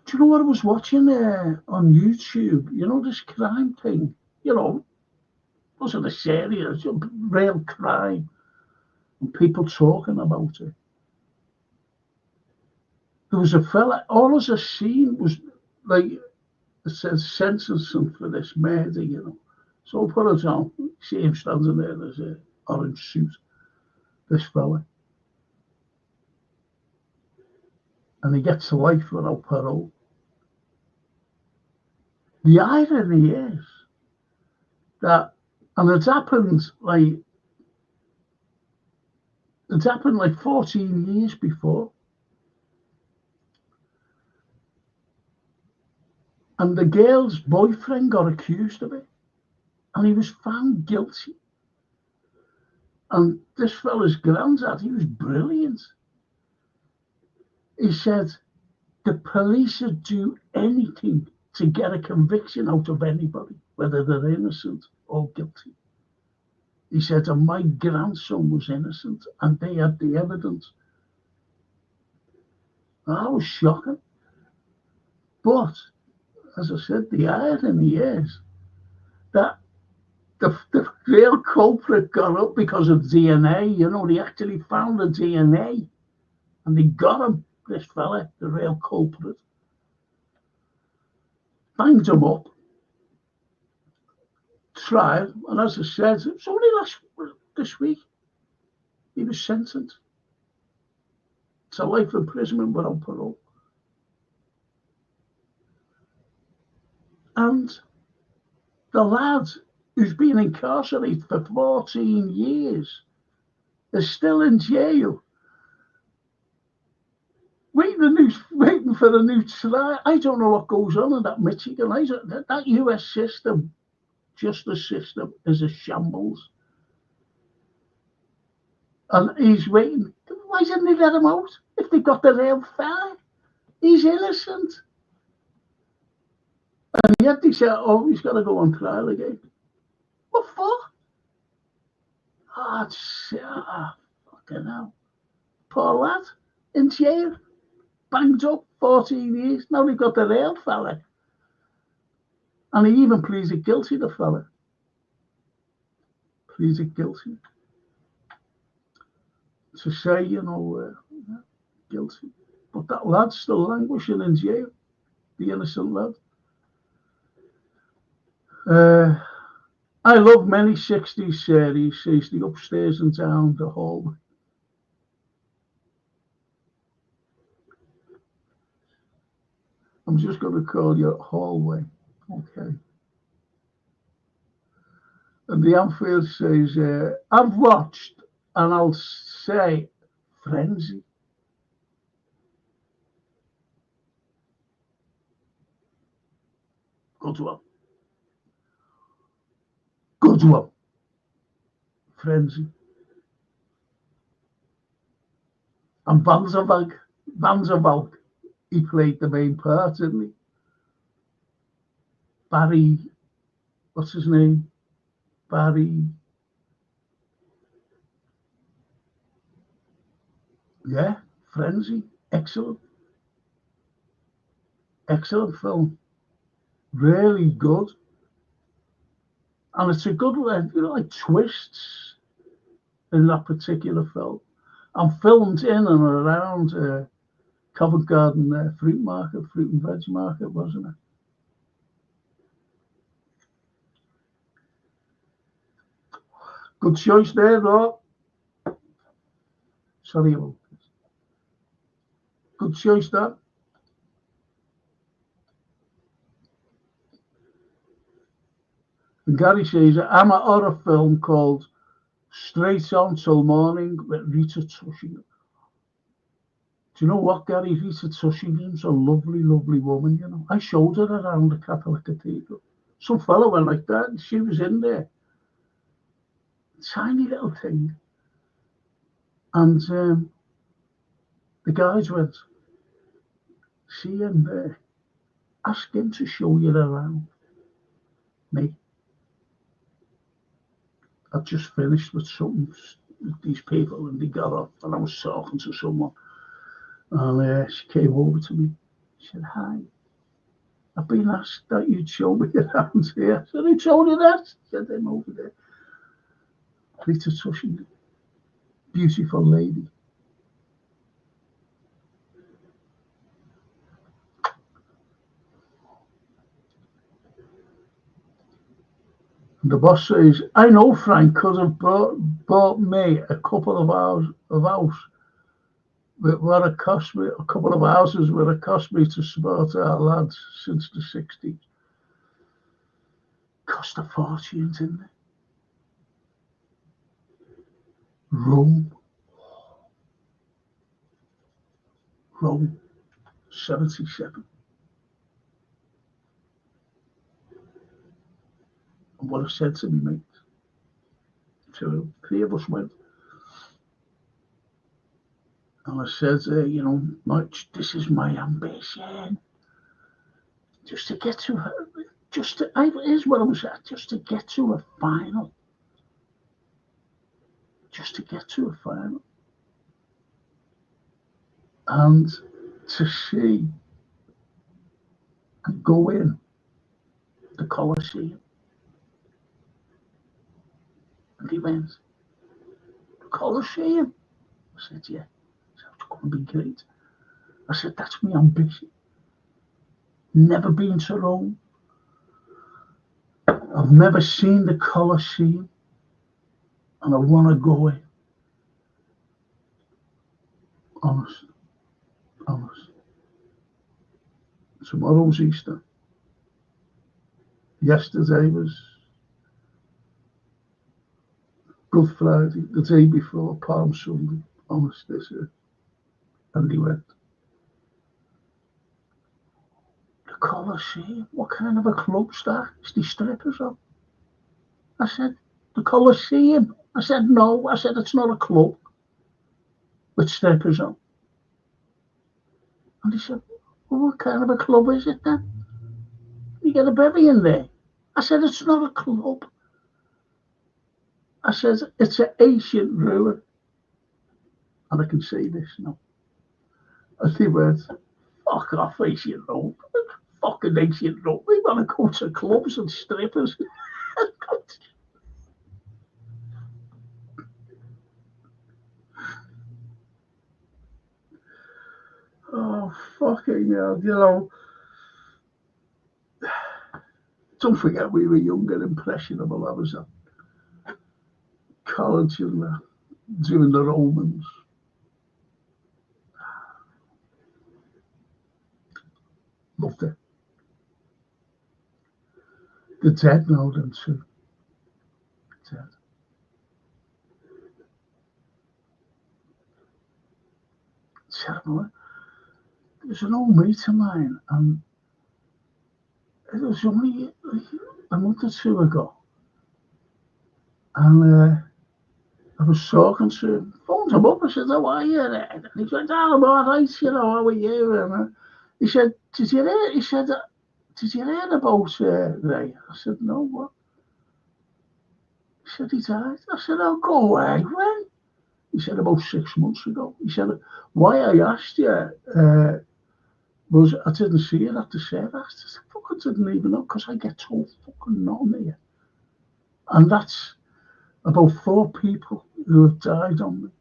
Do you know what I was watching on YouTube? This crime thing. Wasn't a series, it was real crime, and people talking about it. There was a fella. All I was seen was like it says sentencing for this murder. So I put it on. See him standing there in his orange suit. This fella, and he gets to life without parole. The irony is that, and it's happened like 14 years before. And the girl's boyfriend got accused of it, and he was found guilty. And this fella's granddad, he was brilliant. He said, the police would do anything to get a conviction out of anybody, whether they're innocent or guilty. He said, and my grandson was innocent, and they had the evidence. That was shocking. But, as I said, the irony is that the real culprit got up because of DNA. They actually found the DNA, and they got him, this fella, the real culprit. Banged him up. Trial, and as I said, it was only this week, he was sentenced to life imprisonment without parole. And the lad who's been incarcerated for 14 years is still in jail, waiting for the new trial. I don't know what goes on in that Michigan. That US system, justice system, is a shambles. And he's waiting. Why didn't they let him out if they got the real fella? He's innocent. And yet they said, oh, he's got to go on trial again. What for? Fucking hell. Poor lad, in jail, banged up 14 years. Now they've got the real fella. And he even pleaded guilty, the fella. Pleaded guilty. To say, guilty. But that lad's still languishing in jail, the innocent lad. I love many 60s series, says the upstairs and down the hallway. I'm just going to call you hallway. Okay. And the Anfield says, I've watched, and I'll say, Frenzy. Good one. Good one. Frenzy. And Van der Valk, he played the main part, didn't he? Barry, what's his name? Barry. Yeah, Frenzy. Excellent. Excellent film. Really good. And it's a good one, like twists in that particular film. And filmed in and around Covent Garden fruit and veg market, wasn't it? Good choice there, though. Sorry about this. Good choice, that. And Gary says, I'm a horror film called Straight On Till Morning with Rita Tushingham. Do you know what, Gary? Rita Tushingham's a lovely, lovely woman, you know. I showed her around the Catholic Cathedral. Some fellow went like that, and she was in there. Tiny little thing. And the guys went, see him there. Ask him to show you around. Me. I'd just finished with something with these people, and they got up, and I was talking to someone. And she came over to me. She said, hi. I've been asked that you'd show me around here. I said, who told you that? She said, I'm over there. Rita Tushingham. Beautiful lady. And the boss says, I know Frank could have bought me a couple of hours of house. What it cost me, a couple of houses where it cost me to support our lads since the 60s. Cost a fortune, didn't it? Rome, 77. And what I said to me, mate, three of us went. And I said, much, this is my ambition. Just to get to her, here's what I was at, just to get to a final. Just to get to a final. And to see and go in the Colosseum. And he went, the Colosseum? I said, yeah. I said, it's going to be great. I said, that's my ambition. Never been to Rome. I've never seen the Colosseum. And I want to go in. Honest. Tomorrow's Easter. Yesterday was Good Friday, the day before Palm Sunday. Honest, this is. And he went, the Colosseum? What kind of a club's that? Is the strippers on? I said, the Colosseum? I said, no. I said, it's not a club with strippers on. And he said, well, what kind of a club is it then? You get a bevy in there. I said, it's not a club. I said, it's an ancient ruin. And I can say this now. And he went, fuck off, ancient Rome. Fucking ancient Rome. We want to go to clubs and strippers. Oh, fucking hell, don't forget we were young and impressionable. I was at college and doing the Romans. Loved it. The dead know them too. Dead. Terrible. There's an old mate of mine, and it was only like a month or two ago, and I was talking to him, phoned him up. I said, "How are you?" And he went, "Oh, I'm all right, you know, how are you?" And he said, "Did you hear?" He said, "Did you hear about Ray?" I said, "No, what?" He said, "He died." I said, "Oh, go away. When?" He said, "About 6 months ago." He said, "Why I asked you was I didn't see you at the service." I said, "Fuck, I didn't even know, because I get told fucking none here." And that's about 4 people who have died on me.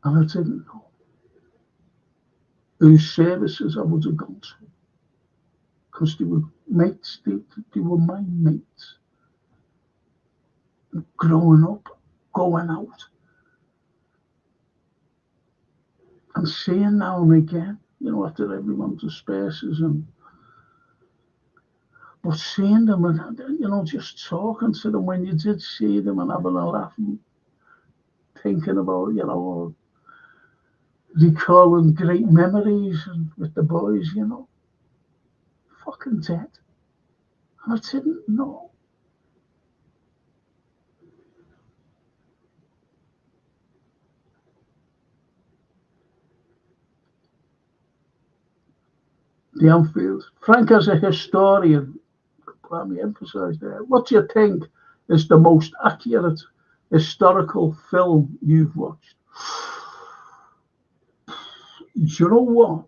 And I didn't know whose services I would have gone to, because they were mates, they were my mates. Growing up, going out, and seeing now and again, you know, after everyone disperses, but seeing them and, you know, just talking to them when you did see them and having a laugh and thinking about, you know, recalling great memories and with the boys, you know, fucking dead. And I didn't know. The Anfield. Frank, as a historian, let me emphasise there, what do you think is the most accurate historical film you've watched? Do you know what?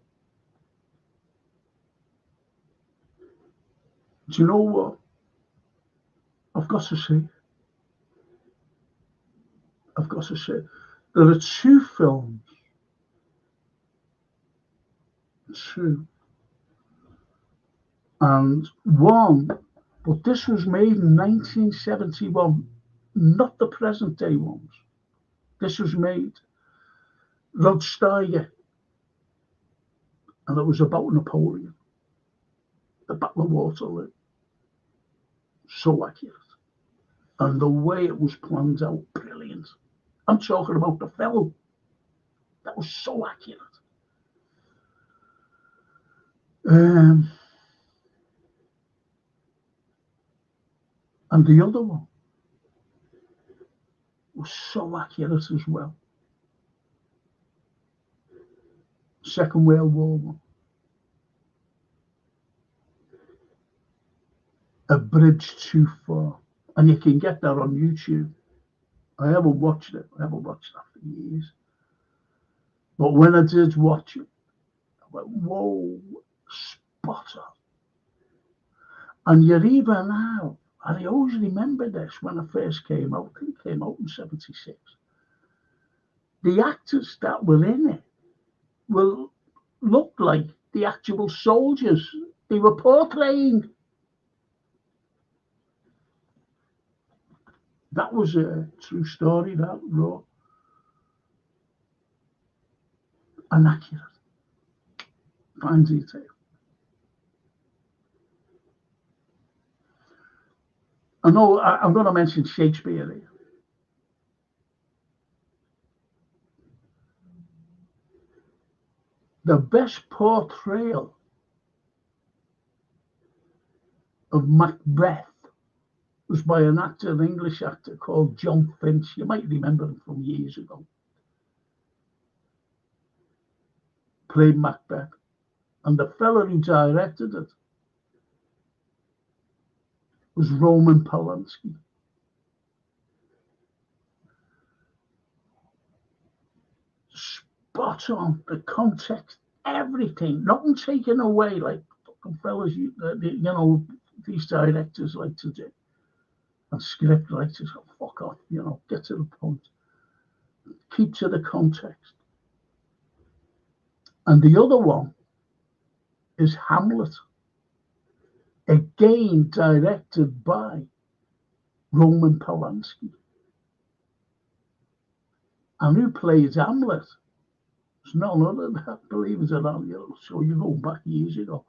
Do you know what? I've got to say. I've got to say. There are 2 films. 2. And one, but this was made in 1971, not the present day ones. This was made Rod Steiger, and it was about Napoleon, the Battle of Waterloo. So accurate. And the way it was planned out, brilliant. I'm talking about the film. That was so accurate. And the other one was so accurate as well. Second World War one. A Bridge Too Far. And you can get that on YouTube. I haven't watched it. I haven't watched that for years. But when I did watch it, I went, whoa, spot on. And yet even now, and I always remember this when I first came out, I think it came out in 76. The actors that were in it will look like the actual soldiers they were portraying. That was a true story, that raw and accurate. Fine detail. I know I'm going to mention Shakespeare here. The best portrayal of Macbeth was by an actor, an English actor called John Finch. You might remember him from years ago. Played Macbeth. And the fella who directed it was Roman Polanski. Spot on, the context, everything, nothing taken away like fucking fellas, you know, these directors like to do. And script writers go, fuck off, you know, get to the point. Keep to the context. And the other one is Hamlet. Again, directed by Roman Polanski. And who plays Hamlet? There's none other that, believe it or not, so you go back years ago,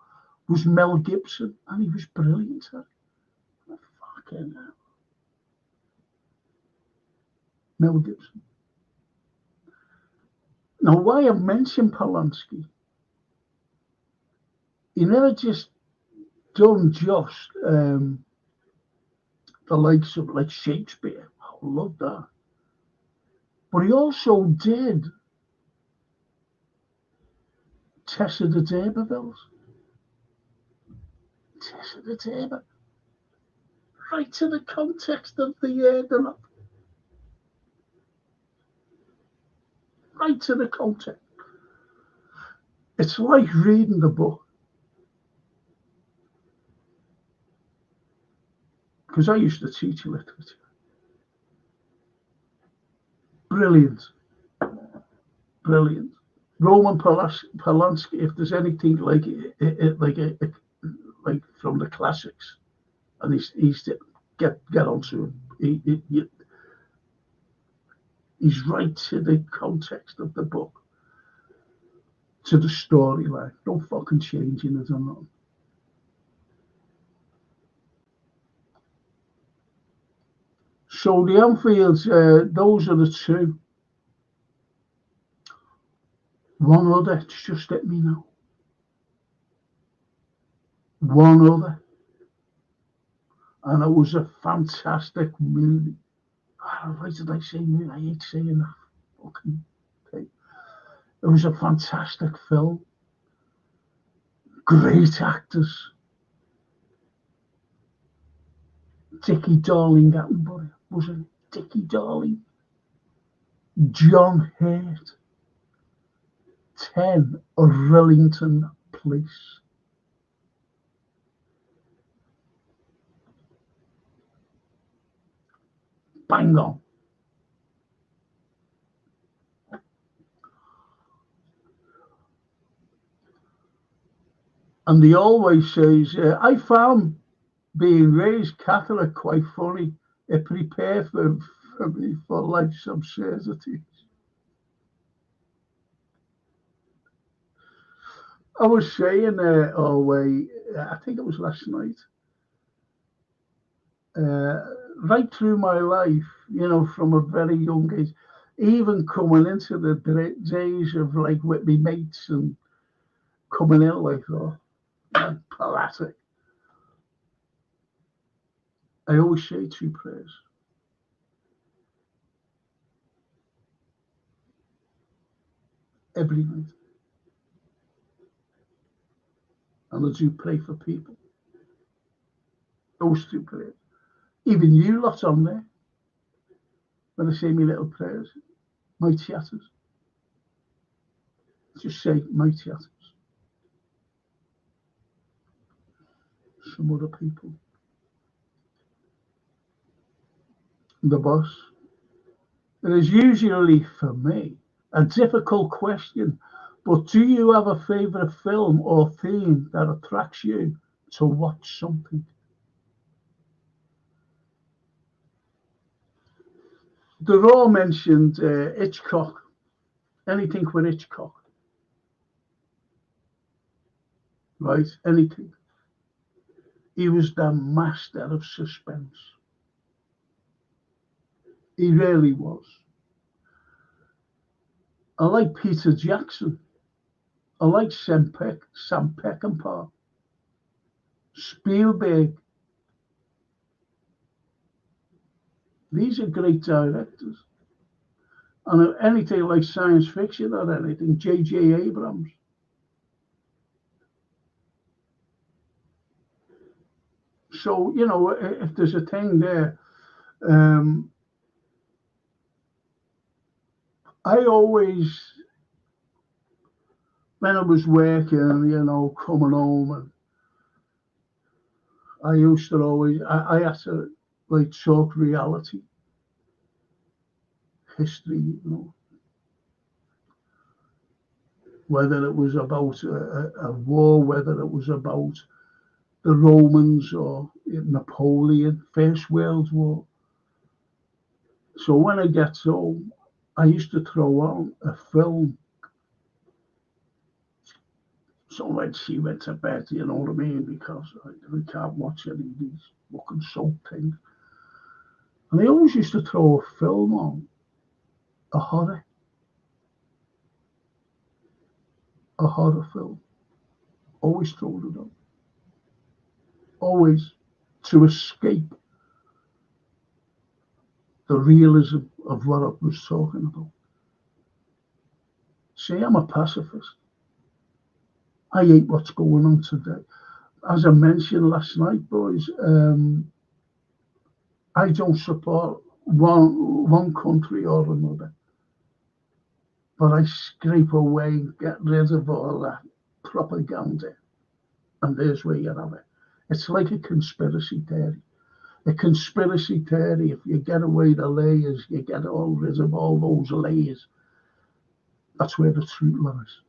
was Mel Gibson, and he was brilliant at it. Fucking hell. Mel Gibson. Now, why I've mentioned Polanski, he never just done just the likes of like Shakespeare. I love that. But he also did Tessa de D'Urbervilles. Tessa de D'Urbervilles. Right to the context of the right to the context. It's like reading the book. Because I used to teach literature. Brilliant. Brilliant. Roman Polanski, if there's anything like like from the classics, and he's get onto him. He's right to the context of the book, to the storyline. No fucking changing it or nothing. So the Anfields, those are the two. One other, it's just let me know. One other. And it was a fantastic movie. Why did I say movie? I hate saying that fucking thing. It was a fantastic film. Great actors. Dickie Darling Attenborough, was it? Dickie Darling. John Hurt. 10 of Rillington Police. Bang on. And he always says, I found being raised Catholic quite funny. It prepared for me for life's absurdities. I was saying I think it was last night, right through my life, from a very young age, even coming into the days of like with me mates and coming in like that, classic. I always say 2 prayers. Every night. And I do pray for people. Those 2 prayers. Even you lot on there. When I say my little prayers, my chatters. Just say my chatters. Some other people. The boss. It is usually, for me, a difficult question, but do you have a favourite film or theme that attracts you to watch something? The Raw mentioned Hitchcock. Anything with Hitchcock. Right? Anything. He was the master of suspense. He really was. I like Peter Jackson. I like Sam Peckinpah. Spielberg. These are great directors. And anything like science fiction or anything, J.J. Abrams. So, if there's a thing there, I always, when I was working, coming home, and I used to always, I had to like talk reality, history, whether it was about a war, whether it was about the Romans or Napoleon, First World War. So when I get home, I used to throw on a film So when she went to bed, you know what I mean? Because we can't watch any of these fucking soap things. And they always used to throw a film on, a horror film. Always throwed it on. Always to escape the realism of what I was talking about. See, I'm a pacifist. I hate what's going on today. As I mentioned last night, boys, I don't support one country or another, but I scrape away and get rid of all that propaganda. And there's where you have it. It's like a conspiracy theory. A conspiracy theory, if you get away the layers, you get all rid of all those layers. That's where the truth lies.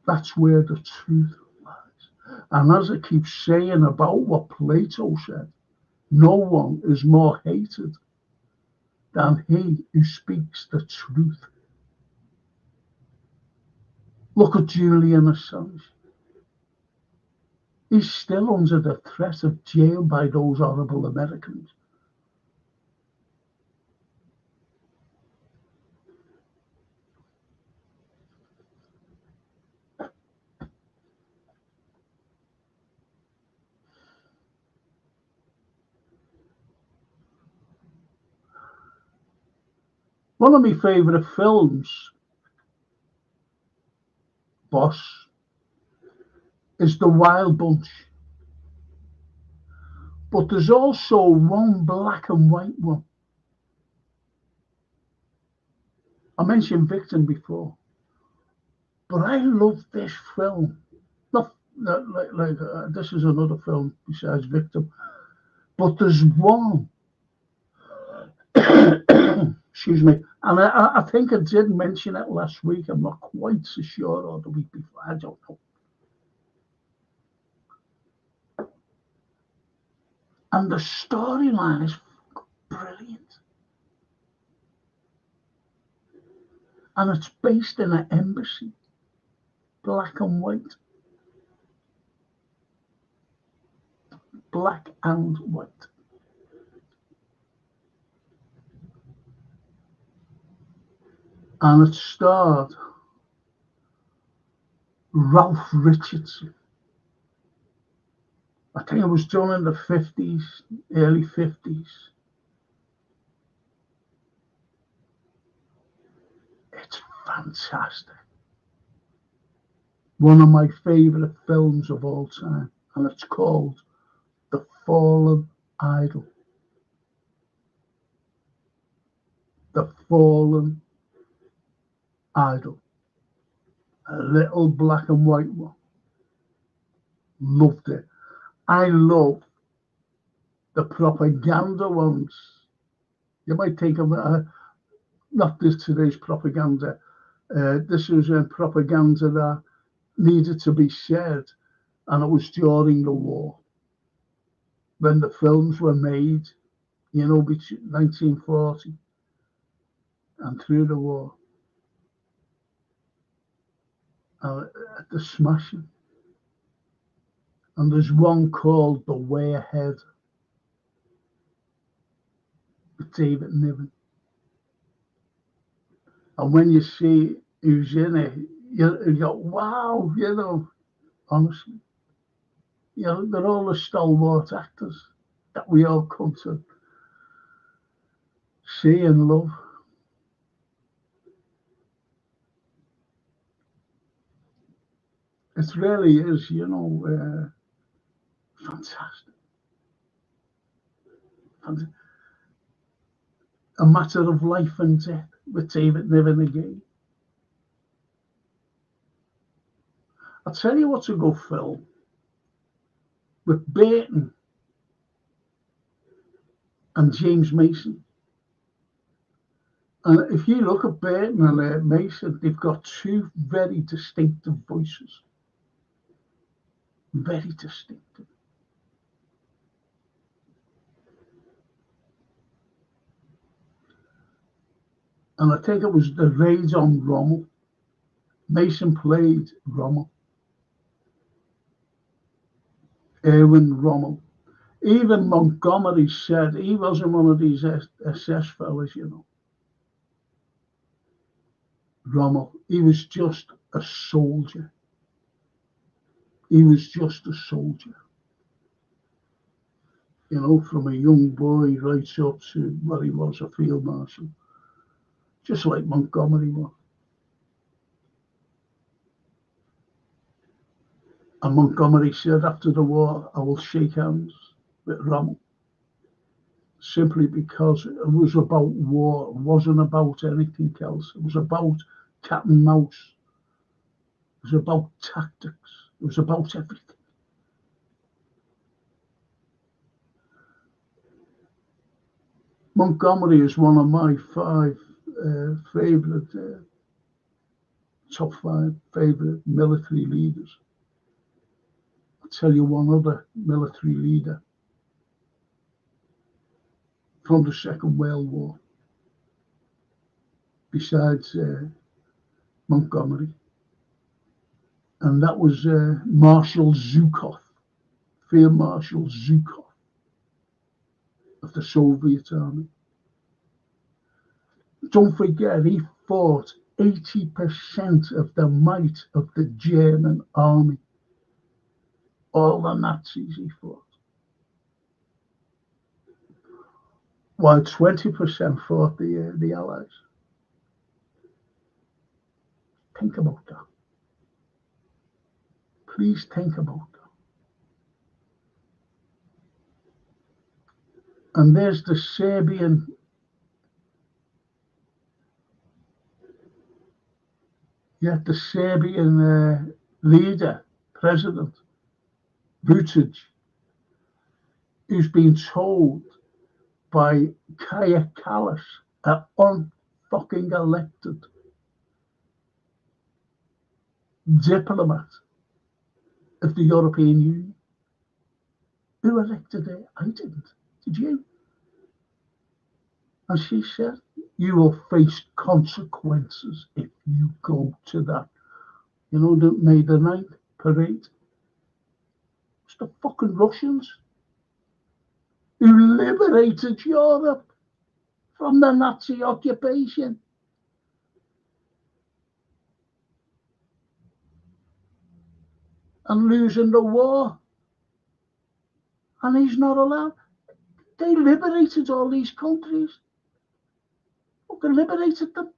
That's where the truth lies. And as I keep saying about what Plato said, no one is more hated than he who speaks the truth. Look at Julian Assange. He's still under the threat of jail by those horrible Americans. One of my favourite films, boss, is The Wild Bunch. But there's also one black and white one. I mentioned Victim before, but I love this film. Not like this is another film besides Victim, but there's one. Excuse me, and I think I did mention it last week. I'm not quite so sure, or the week before. I don't know. And the storyline is brilliant. And it's based in an embassy, black and white. Black and white. And it starred Ralph Richardson. I think it was done in the 50s, early 50s. It's fantastic. One of my favourite films of all time. And it's called The Fallen Idol. The Fallen Idol. A little black and white one. Loved it. I love the propaganda ones. You might think of not this today's propaganda. This was propaganda that needed to be shared, and it was during the war when the films were made. You know, between 1940 and through the war. The smashing. And there's one called The Way Ahead with David Niven. And when you see who's in it, you go, wow, you know, honestly. You know, they're all the stalwart actors that we all come to see and love. It really is, you know, fantastic. A Matter of Life and Death with David Niven again. I'll tell you what's a good film. With Burton and James Mason. And if you look at Burton and Mason, they've got two very distinctive voices. Very distinctive. And I think it was The Raid on Rommel Mason played Rommel. Erwin Rommel. Even Montgomery said he wasn't one of these SS fellas, you know. Rommel, he was just a soldier. He was just a soldier. You know, from a young boy right up to what he was, a field marshal. Just like Montgomery was. And Montgomery said after the war, I will shake hands with Rommel. Simply because it was about war. It wasn't about anything else. It was about cat and mouse. It was about tactics. It was about everything. Montgomery is one of my top five favorite military leaders. I'll tell you one other military leader from the Second World War, besides Montgomery, and that was Marshal Zhukov, Field Marshal Zhukov of the Soviet Army. Don't forget, he fought 80% of the might of the German army. All the Nazis he fought. While 20% fought the Allies. Think about that. Please think about that. And there's the Serbian leader, president, Vučić, who's been told by Kaja Kallas, an unfucking elected diplomat of the European Union. Who elected her? I didn't. Did you? And she said, you will face consequences if you go to that. You know, the May the 9th parade. It's the fucking Russians who liberated Europe from the Nazi occupation. And losing the war. And he's not allowed. They liberated all these countries. Fucking liberated them.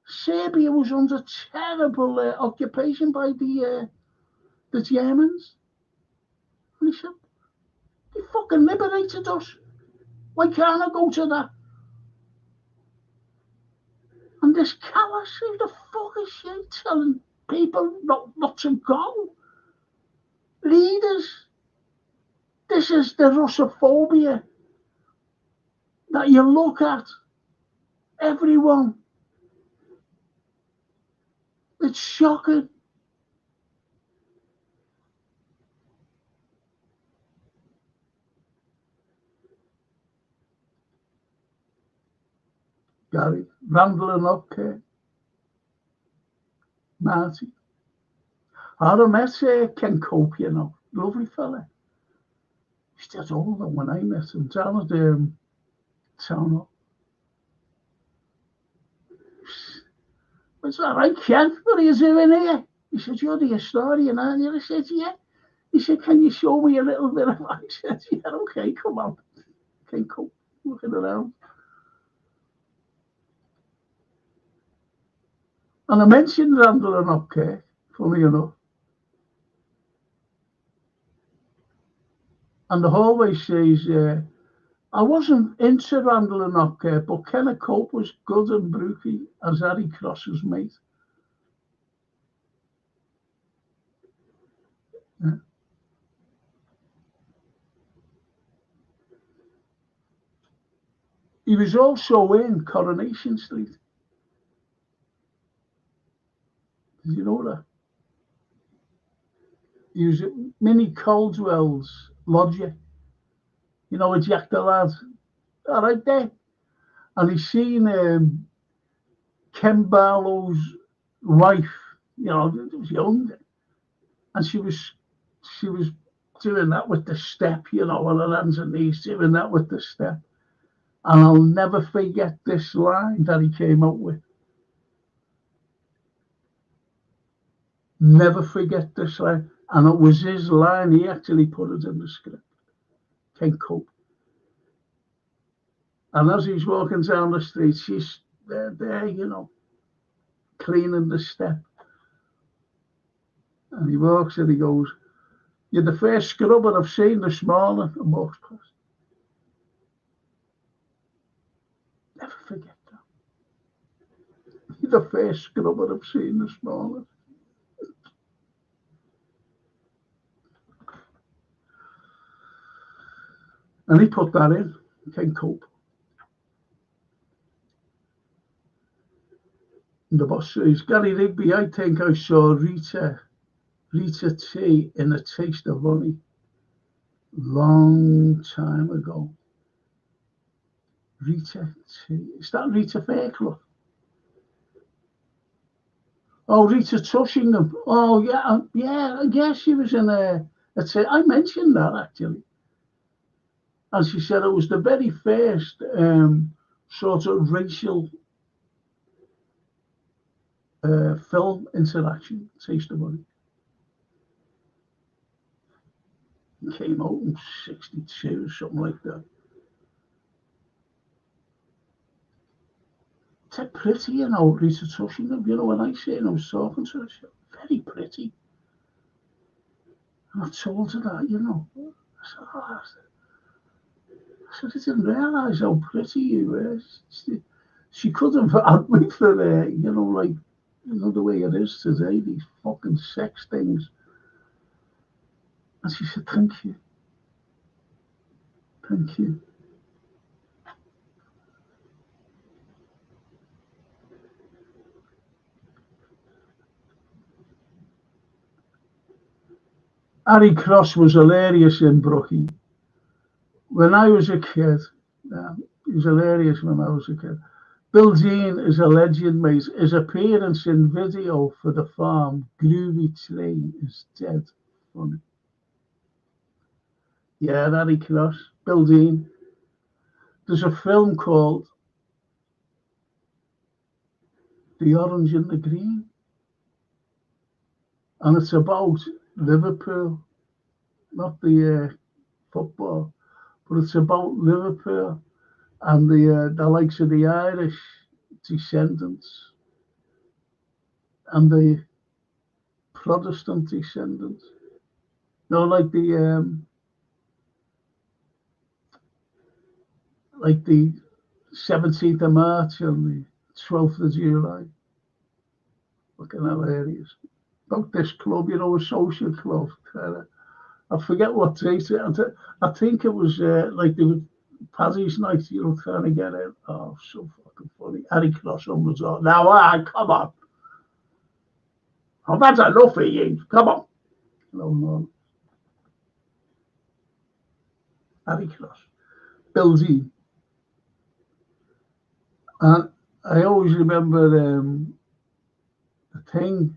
Serbia was under terrible occupation by the Germans. And he said, they fucking liberated us. Why can't I go to that? And this Kallas, who the fuck is she telling people not to go? Leaders. This is the Russophobia that you look at. Everyone. It's shocking. Gary, rambling up here. Marty. I met Ken Cope, you know, lovely fella. He's just older when I met him down at the town hall. It's all right, Ken, what are you doing here? He said, you're the historian, aren't you? I said, yeah. He said, can you show me a little bit of it? I said, yeah, okay, come on. Ken Cope, looking around. And I mentioned Randall and Upkirk, funny enough. And the hallway says, I wasn't into Randall and Upkirk, but Kenneth Cope was good and brooky as Harry Cross's mate. Yeah. He was also in Coronation Street. Did you know that? He was at Minnie Caldwell's lodger. You know, with Jack the Lad. All right there. And he's seen Ken Barlow's wife, was young, and she was doing that with the step, on her hands and knees, doing that with the step. And I'll never forget this line that he came up with. Never forget this line. And it was his line. He actually put it in the script. Can't cope. And as he's walking down the street, she's there, cleaning the step. And he walks and he goes, "You're the first scrubber I've seen this morning," and walks past. Never forget that. You're the first scrubber I've seen this morning. And he put that in. Can't cope. And the boss says, "Gary Rigby, I think I saw Rita T in A Taste of Honey long time ago." Rita T. Is that Rita Fairclough? Oh, Rita Tushingham. Oh, yeah, she was in I mentioned that actually. And she said it was the very first sort of racial film interaction, Taste of Honey. It came out in 62, something like that. It's pretty, Rita Tushingham. When I say I was talking to her, she was very pretty. And I told her that, I said, I didn't realise how pretty you were. She could have had me for, the way it is today, these fucking sex things. And she said, "Thank you. Thank you." Harry Cross was hilarious in Brookie. When I was a kid, he was hilarious when I was a kid. Bill Dean is a legend, mate. His appearance in video for The Farm, Groovy Train, is dead funny. Yeah, Harry Cross, Bill Dean. There's a film called The Orange and the Green, and it's about Liverpool, not the football, but it's about Liverpool and the likes of the Irish descendants and the Protestant descendants. Like the 17th of March and the 12th of July. Looking hilarious. About this club, a social club. I forget what date. I think it was like the Paddy's night, trying to get it. Oh, so fucking funny. Harry Cross on the door. Now, come on. Oh, that's enough for you. Come on. No. Harry Cross. Bill Z. And I always remember a thing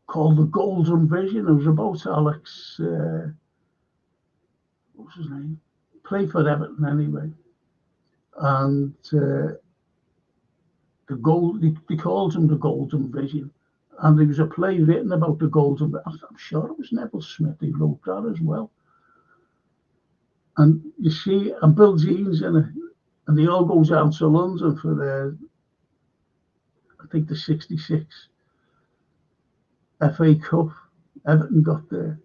called The Golden Vision. It was about Alex, what was his name? Played for Everton anyway. And they called him The Golden Vision. And there was a play written about the Golden Vision. I'm sure it was Neville Smith who wrote that as well. And you see, and Bill Jean's in it. And they all go down to London for I think the 66 FA Cup. Everton got there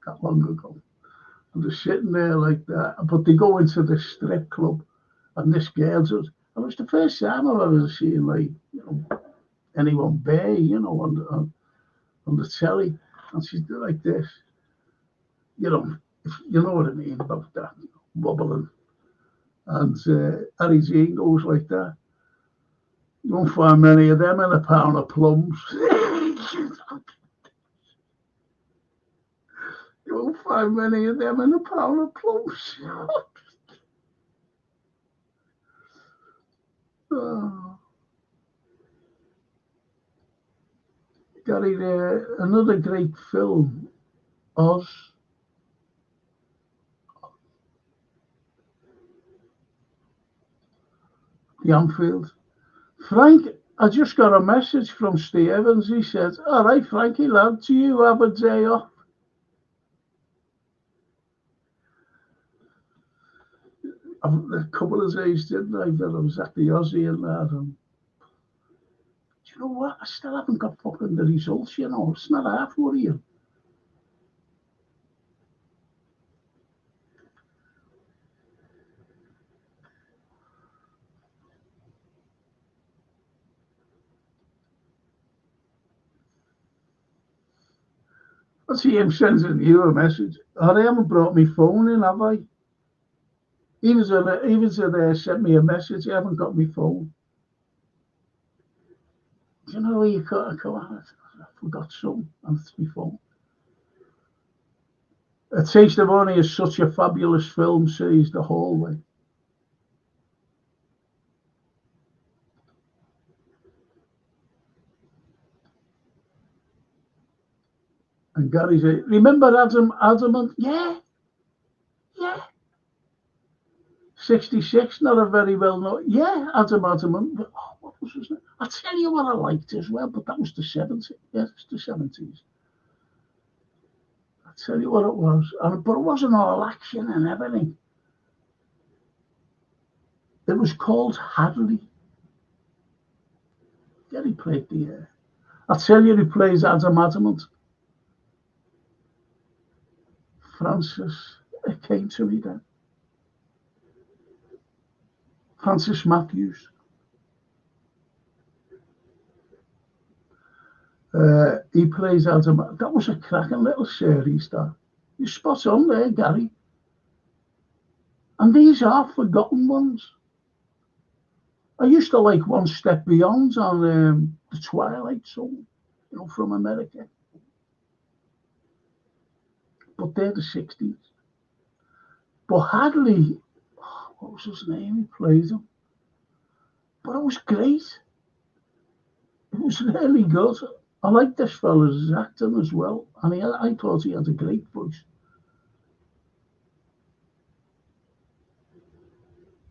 that long ago. And they're sitting there like that. But they go into the strip club and this girl does. It was the first time I've ever seen anyone bare, on the telly. And she's like this. You know what I mean about that, wobbling. And Harry Jean goes like that. You won't find many of them in a pound of plums. You won't find many of them in a pound of plums. Oh. Gary, another great film, Oz. The Anfield. Frank, I just got a message from Steve Evans. He said, all right, Frankie, lad, do you have a day off? A couple of days, didn't I? That I was at the Aussie and that. And do you know what? I still haven't got fucking the results, you know. It's not half worrying. I see him sending you a message. I haven't brought my phone in, have I? He was there, sent me a message. I haven't got my phone. Do you know you got to go on? I forgot something, and it's my phone. A Taste of Honey is such a fabulous film series, The Hallway. And Gary said, remember Adam Adamant? Yeah. 66, not a very well known. Yeah, Adam Adamant. Oh, what was his name? I'll tell you what I liked as well, but that was the 70s. Yes, it's the 70s. I'll tell you what it was. But it wasn't all action and everything. It was called Hadley. Gary played the. I'll tell you who plays Adam Adamant. Francis. It came to me then. Francis Matthews. He plays Adam. That was a cracking little series, that. You're spot on there, Gary. And these are forgotten ones. I used to like One Step Beyond on the Twilight Zone, you know, from America. But they're the 60s. But Hadley, what was his name? He played him. But it was great. It was really good. I liked this fella's acting as well. And I thought he had a great voice.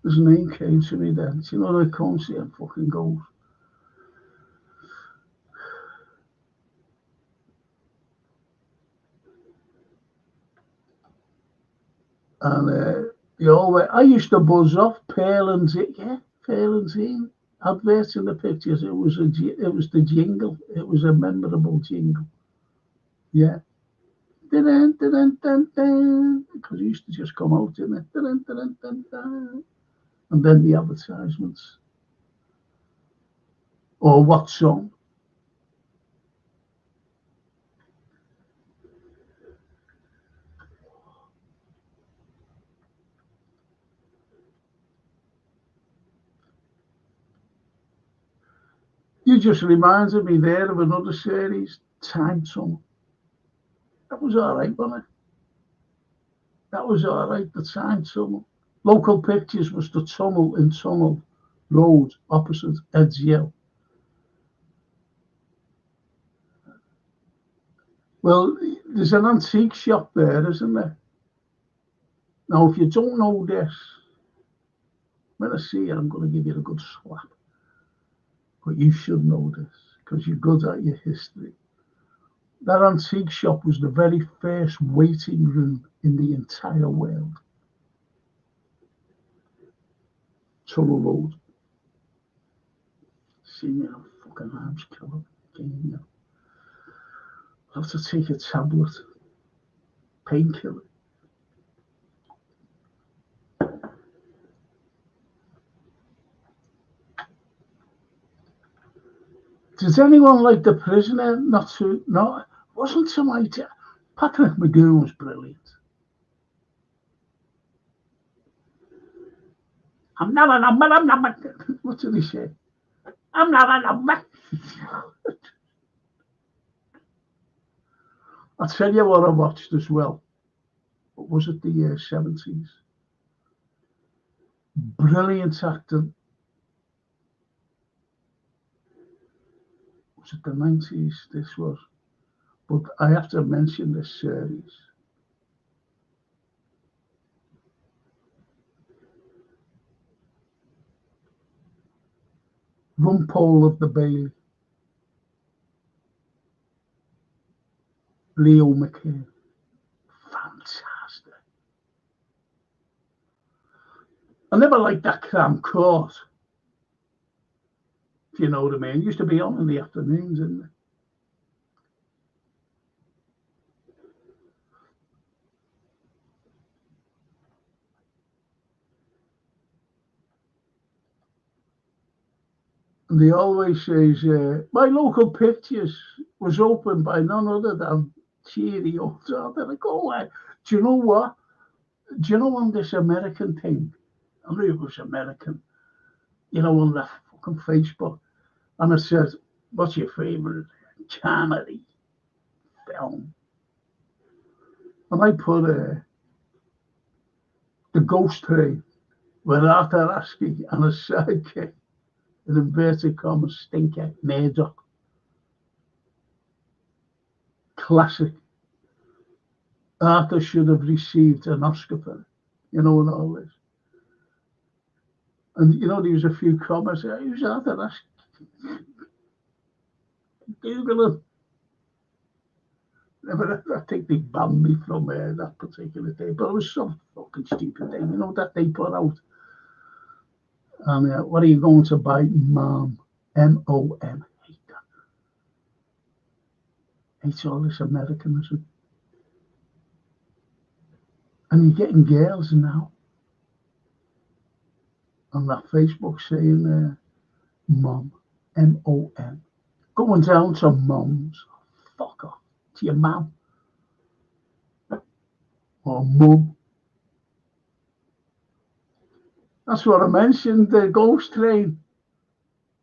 His name came to me then. You know, I can't see him fucking goes. And I used to buzz off Pearl and Teen adverts in the pictures. It was the jingle. It was a memorable jingle. Yeah. Because it used to just come out, didn't it? And then the advertisements. Or what song? You just reminded me there of another series, Time Tunnel. That was all right, wasn't it? That was all right, the Time Tunnel. Local Pictures was the tunnel in Tunnel Road opposite Ed's Yell. Well, there's an antique shop there, isn't there? Now, if you don't know this, when I see you, I'm going to give you a good slap. But you should know this, because you're good at your history. That antique shop was the very first waiting room in the entire world. Tunnel Road. See me, I'm fucking arms killer. I'll have to take a tablet. Painkiller. Does anyone like The Prisoner? Wasn't to my Patrick McGowan was brilliant. I'm not a number. What did he say? I'm not a number. I'll tell you what I watched as well. What was it, the 70s? Brilliant acting. was it the 90s? This was, but I have to mention this series. Rumpole of the Bailey. Leo McKay. Fantastic. I never liked that Cram Court. If you know what I mean. It used to be on in the afternoons, didn't it? And he always says, my local pictures was opened by none other than Cheerio. So then I go, do you know what? Do you know on this American thing? I knew it was American. You know, on that fucking Facebook. And it says, what's your favourite comedy film? And I put The Ghost Train with Arthur Askey and his sidekick, in inverted commas, Stinker Murdoch. Classic. Arthur should have received an Oscar for it, you know, and all this. And, you know, there was a few comments, who's Arthur Askey? Google him. I think they banned me from that particular day, but it was some fucking stupid thing, you know, that they put out. And what are you going to buy, Mom? M-O-M. Hate that. Hates all this Americanism. And you're getting girls now on that Facebook saying, Mom, M-O-M. Going down to mums. Fuck off. To your mum. Or mum. That's what I mentioned, the Ghost Train.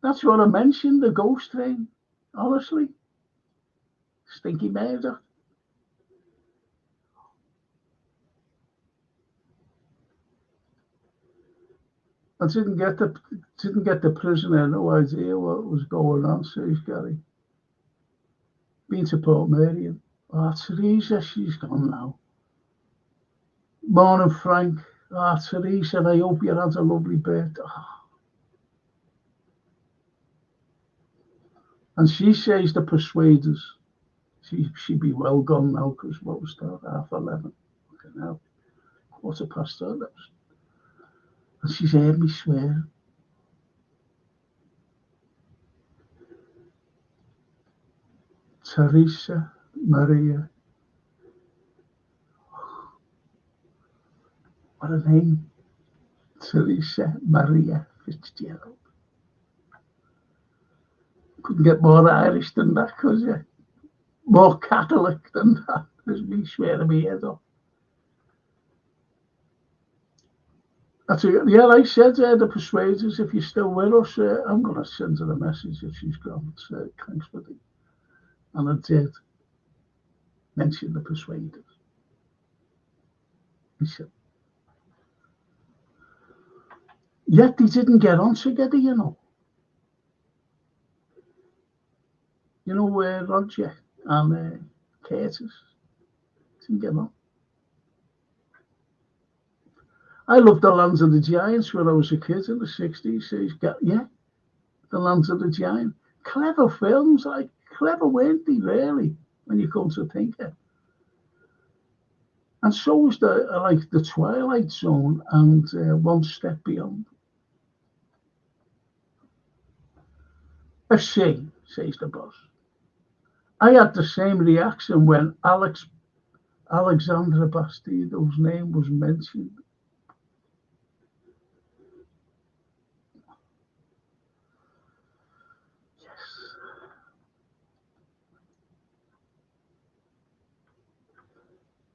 That's what I mentioned, the Ghost Train. Honestly. Stinky Murdoch. I didn't get the prisoner, no idea what was going on, says Gary. Been to Port Marion. Oh, Teresa, she's gone now. Morning, Frank. Oh, Teresa, I hope you had a lovely birthday. Oh. And she says the Persuaders. She'd be well gone now, because what was that? 11:30. Okay, now 11:15. And she's heard me swear. Teresa Maria. What a name. Teresa Maria Fitzgerald. Couldn't get more Irish than that, could you? More Catholic than that. There's me swearing my head off. That's it. Yeah, I said the Persuaders, if you're still with us, I'm going to send her a message if she's gone. Thanks for the. And I did mention the Persuaders. He said, yet they didn't get on together, you know. You know where Roger and Curtis didn't get on. I loved The Lands of the Giants when I was a kid in the 60s. So yeah, The Lands of the Giants. Clever films, like clever, weren't they, really, when you come to think it. And so was the Twilight Zone and One Step Beyond. A shame, says the boss. I had the same reaction when Alexandra Bastido's name was mentioned. Yes.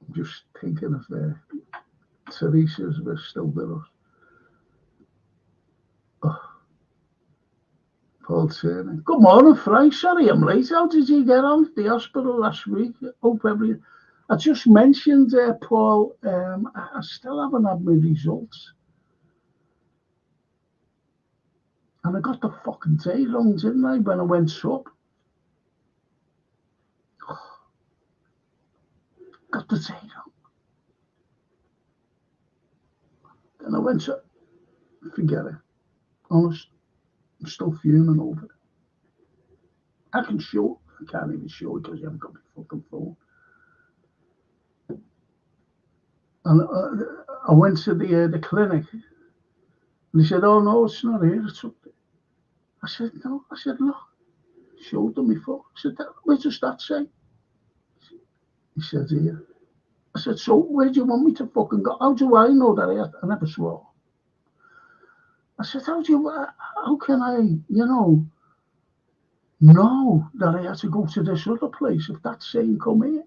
I'm just thinking of Teresa's was still with us. Oh. Paul Turner. Good morning, Frank. Sorry I'm late. How did you get on at the hospital last week? Hope everything. I just mentioned, Paul, I still haven't had my results. And I got the fucking day wrong, didn't I, when I went up? got the tape out. Then I went to, forget it. Honest, I'm still fuming over it. I can show it. I can't even show it because you haven't got my fucking phone. And I went to the clinic, and he said, "Oh no, it's not here. It's up there." I said, "No." I said, "Look." Showed them my phone. I said, "Where does that say?" He said, "Here." I said, "So where do you want me to fucking go? How do I know that I never swore?" I said, how can I, know that I had to go to this other place if that saying come here,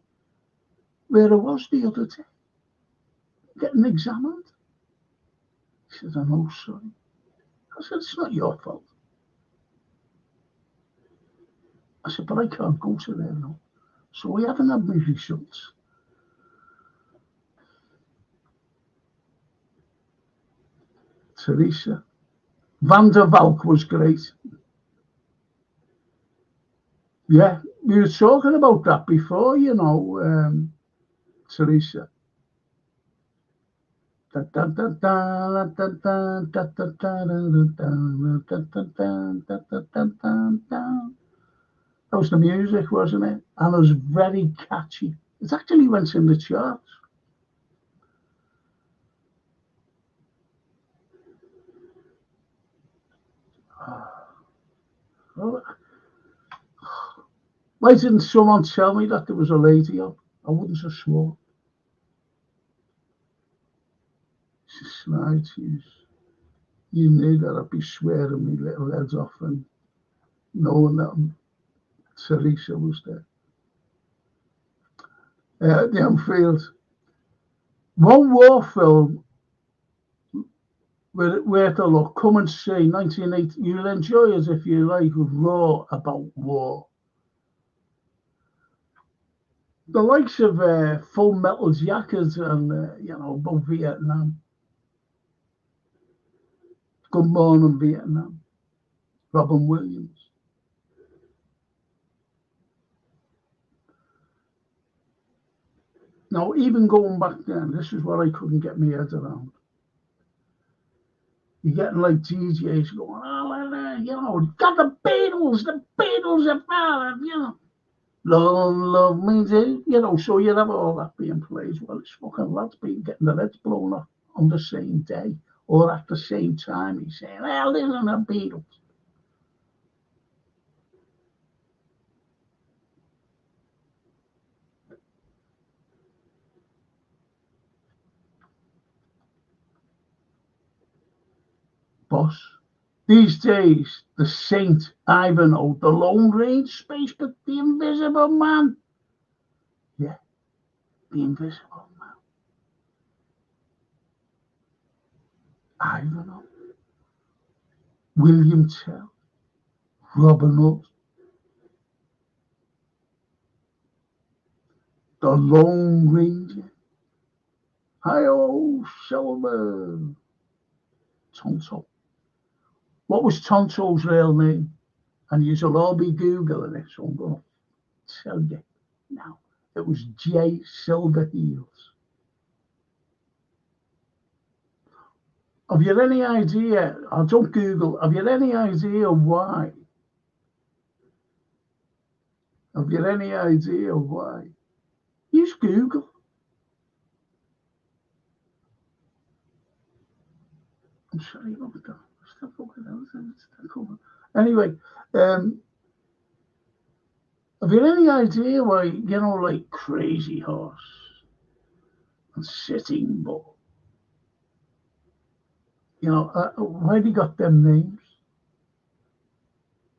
where I was the other day, getting examined? He said, "I know, sorry." I said, "It's not your fault." I said, "But I can't go to there now. So we haven't had my results." Teresa. Van der Valk was great. Yeah, we were talking about that before, Teresa. That was the music, wasn't it? And it was very catchy. It actually went in the charts. Why didn't someone tell me that there was a lady on? I wouldn't have sworn. Snidesies. You knew that I'd be swearing me little heads off and knowing that Teresa was there. The Anfield. One war film where to look. Come and see 1980. You'll enjoy it if you like raw about war. The likes of Full Metal Jacket and about Vietnam. Good Morning Vietnam. Robin Williams. Now, even going back then, this is what I couldn't get my head around. You're getting like DJs going, got the Beatles are bad, Love me too, so you'd have all that being played. Well, it's fucking lads being getting their heads blown off on the same day or at the same time. He's saying, "Well, listen to the Beatles." Boss. These days, the Saint Ivanhoe, the Lone Range Space, but the Invisible Man. Yeah, the Invisible Man. Ivanhoe. William Tell. Robin Hood. The Lone Ranger. Hi-oh, Silver. Tonto. What was Tonto's real name? And you'll all be Googling it, so I'm going to tell you now. It was J. Silverheels. Have you any idea? I don't Google. Have you any idea why? Have you any idea why? Use Google. I'm sorry about that. Anyway, have you any idea why, like Crazy Horse and Sitting Bull, why they got them names?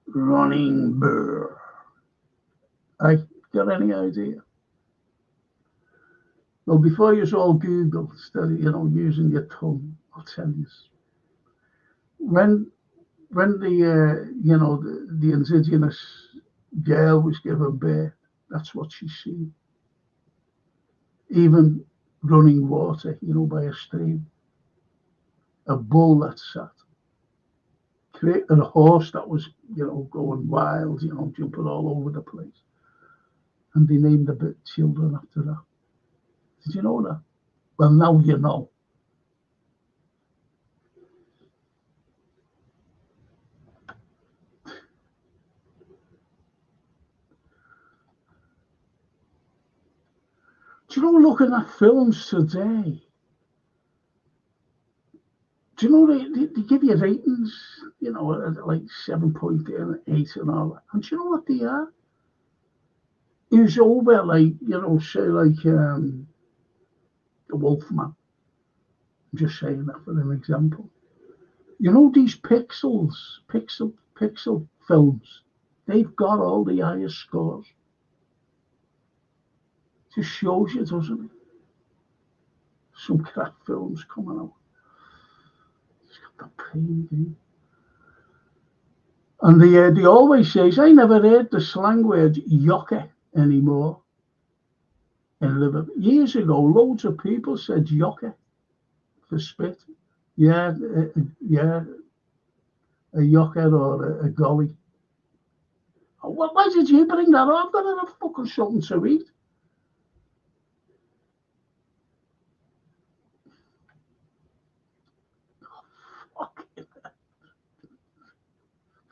Running Burr. I got any idea? Well, before you all Google, instead of, using your tongue, I'll tell you. When the indigenous girl was given birth, that's what she seen. Even running water, by a stream. A bull that sat. And a horse that was, going wild, jumping all over the place. And they named the children after that. Did you know that? Well, now you know. Do you know, looking at films today, do you know they give you ratings, you know, like 7.8 and all that. And do you know what they are? It's over, like, you know, say, like, The Wolfman. I'm just saying that for an example. You know, these pixel films, they've got all the highest scores. Just shows you, doesn't it? Some crap films coming out. It's got the pain. And they always say, I never heard the slang word yocker anymore in Liverpool. Years ago, loads of people said yocker for spit. Yeah, yeah, a yocker or a golly. Oh, well, why did you bring that up? I've got to have fucking something to eat.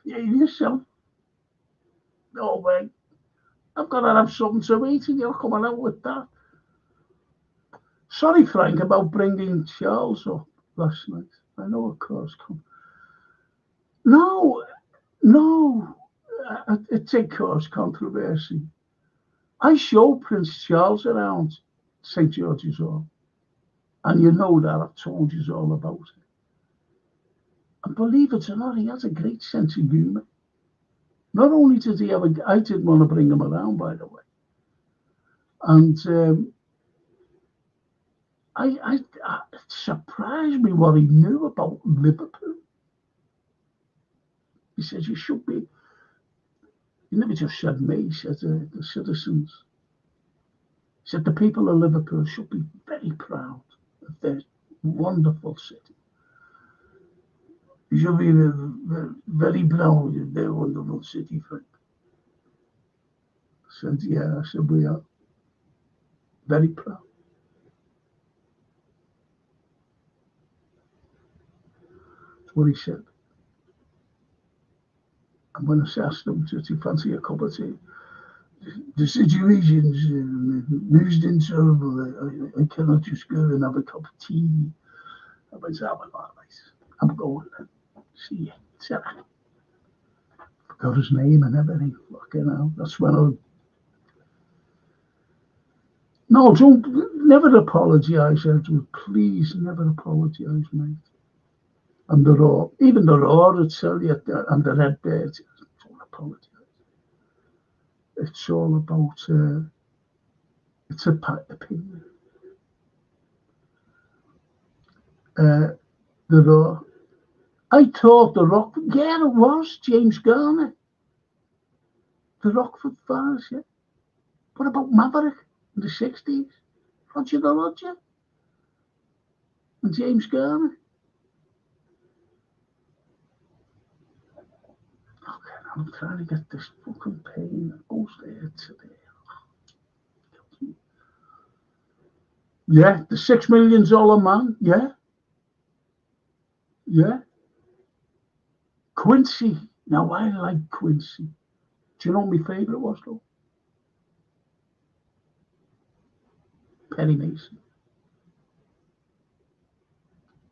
Yeah, yourself. No way. I've got to have something to eat, and you're coming out with that. Sorry, Frank, about bringing Charles up last night. I know, of course. No, it's a cause controversy. I show Prince Charles around St. George's Hall, and you know that. I've told you all about it. And believe it or not, he has a great sense of humour. Not only did he have I didn't want to bring him around, by the way. And it surprised me what he knew about Liverpool. He says, you should be, he never just said me, he said the citizens. He said the people of Liverpool should be very proud of their wonderful city. You should be very proud of their wonderful city, Frank. I said, yeah, I said, we are very proud. That's what he said. And when I asked him, did he fancy a cup of tea? The situation's most intolerable. I cannot just go and have a cup of tea. I went, all right, I'm going then. See ya. Said I forgot his name and everything. Fucking hell. That's when I. No, never apologise, Edward. Please, never apologise, mate. And the Raw, even the Raw would tell you, and the Red Birds, don't apologise. It's all about, it's a opinion. The Raw. I thought The Rock, yeah, it was James Garner. The Rockford Files, yeah. What about Maverick in the 60s? Roger the Roger and James Garner. Okay, I'm trying to get this fucking pain that goes there today. Yeah, the $6 million man, yeah. Yeah. Quincy. Now, I like Quincy. Do you know what my favourite was, though? Perry Mason.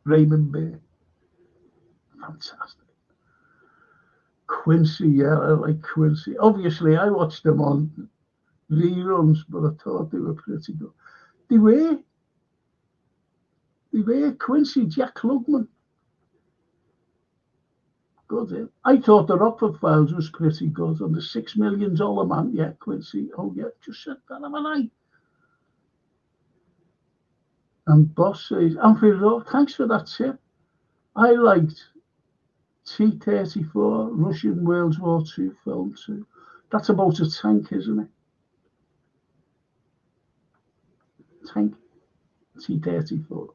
Raymond Burr. Fantastic. Quincy, yeah, I like Quincy. Obviously, I watched them on reruns, but I thought they were pretty good. They were Quincy, Jack Klugman. Good, eh? I thought the Rockford Files was pretty good. And the $6 million man, yeah, Quincy. Oh, yeah, just said that, haven't I? And Boss says, Anfield, thanks for that tip. I liked T-34, Russian World War II film too. That's about a tank, isn't it? Tank. T-34.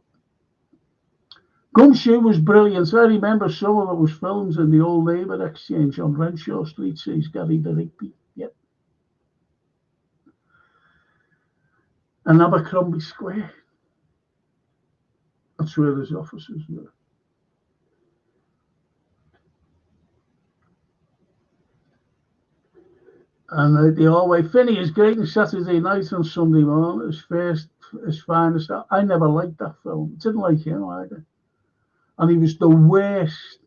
Gumshoe was brilliant. I remember some of it was filmed in the old Labour Exchange on Renshaw Street, says Gary the Rigby. Yep. and Abercrombie Square. That's where his offices were. And they always, Finney is great on Saturday night and Sunday morning. His finest. I never liked that film. Didn't like him either. And he was the worst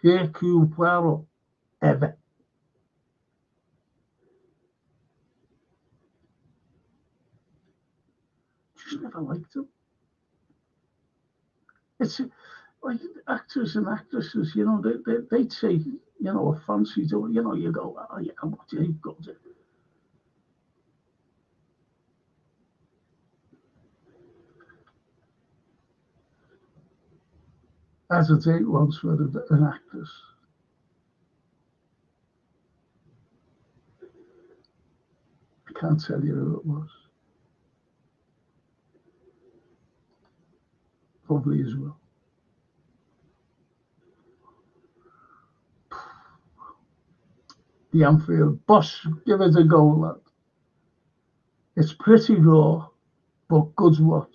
Hercule Poirot ever. Just never liked him. It's like actors and actresses, they'd say, a fancy do, you go, oh yeah, what you've got it. As a date once for an actress. I can't tell you who it was. Probably as well. The Anfield. Boss, give it a go, lad. It's pretty raw, but good watch.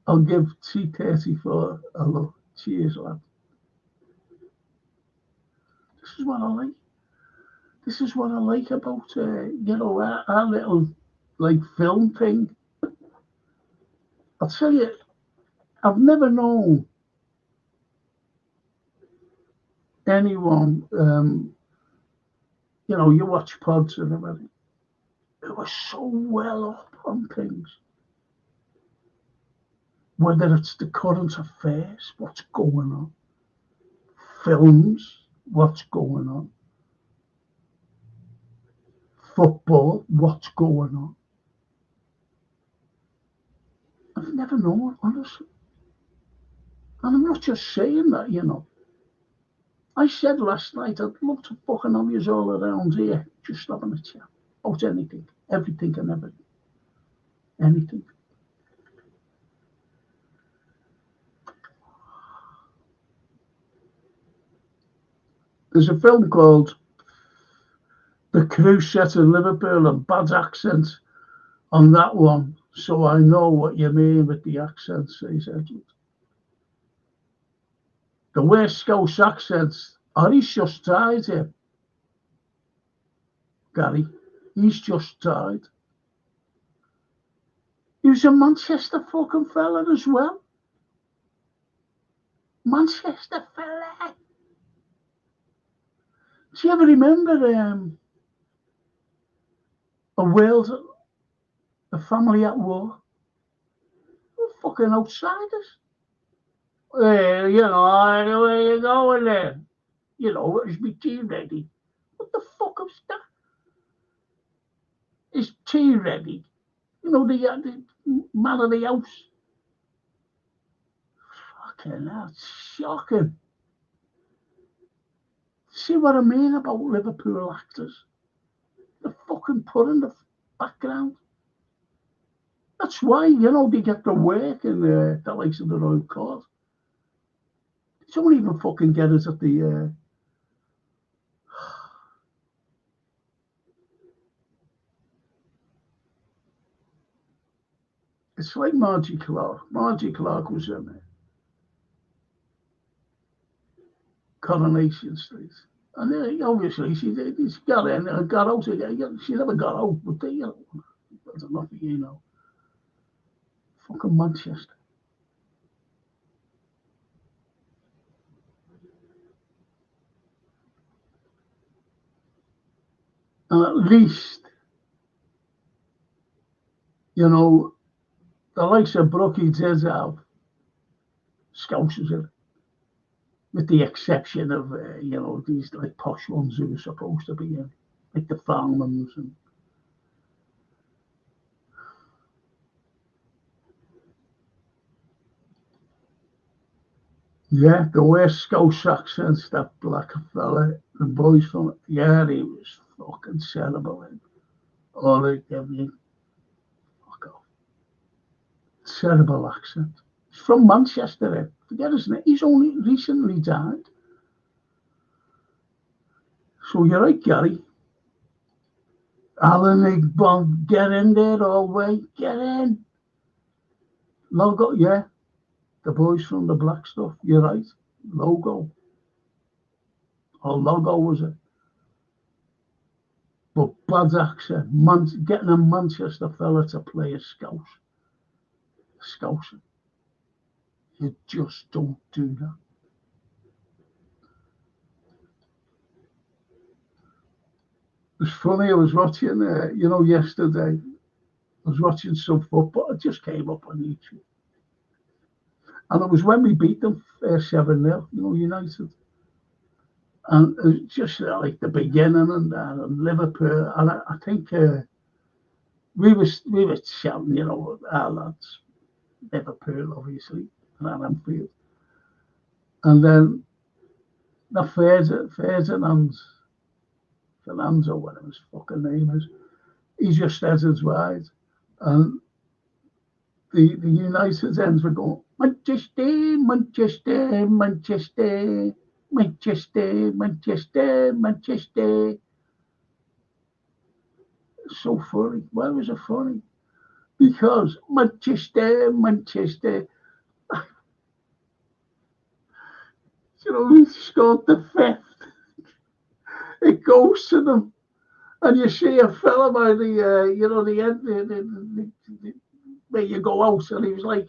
I'll give T34 a look. Cheers, lad. This is what I like. This is what I like about, our little, film thing. I'll tell you, I've never known anyone, you watch pods and everything, who are so well up on things. Whether it's the current affairs, what's going on, films, what's going on, football, what's going on. I've never known, honestly. And I'm not just saying that, I said last night, I'd love to fucking have you all around here, just having a chat about anything, everything and everything. Anything. There's a film called The Crew Set in Liverpool, a bad accent on that one, so I know what you mean with the accent, says Edward. The worst Scouse accents, he's just died here. Gary, he's just died. He was a Manchester fucking fella as well. Manchester fella. Do you ever remember a family at war? They're fucking outsiders. Where you going there? Is my tea ready? What the fuck is that? Is tea ready? The man of the house. Fucking hell, it's shocking. See what I mean about Liverpool actors? They're fucking put in the background. That's why, they get the work in the likes of the Royal Court. They don't even fucking get it at the... It's like Margie Clark. Margie Clark was in Coronation Street. And obviously she got in and got out again. She never got out, but I don't know if you know. Fucking Manchester. And at least, the likes of Brookie did have Scousers in it. With the exception of, these posh ones who were supposed to be in, like the Farmans and yeah, the worst Scouse accents, that black fella, the boys from it, yeah, he was fucking terrible. All they give me, fuck off. Terrible accent. He's from Manchester, forget his name. He's only recently died. So you're right, Gary. Alan Igbo, get in there all the way, get in. Logo, yeah, the boys from the black stuff, you're right. Logo. Or logo was it? But bad accent. Getting a Manchester fella to play a Scouser. You just don't do that. It's funny, I was watching, yesterday, I was watching some football. It just came up on YouTube. And it was when we beat them 7-0, United. And it was just like the beginning and Liverpool. And I think we were shouting, our lads, Liverpool, obviously, and Anfield. And then the Fernando, whatever his fucking name is, he just headed wide. And the United ends were going, Manchester, Manchester, Manchester, Manchester, Manchester, Manchester. So funny. Why was it funny? Because Manchester, Manchester. We scored the 5th. It goes to them. And you see a fella by the end, where you go out, and he was like,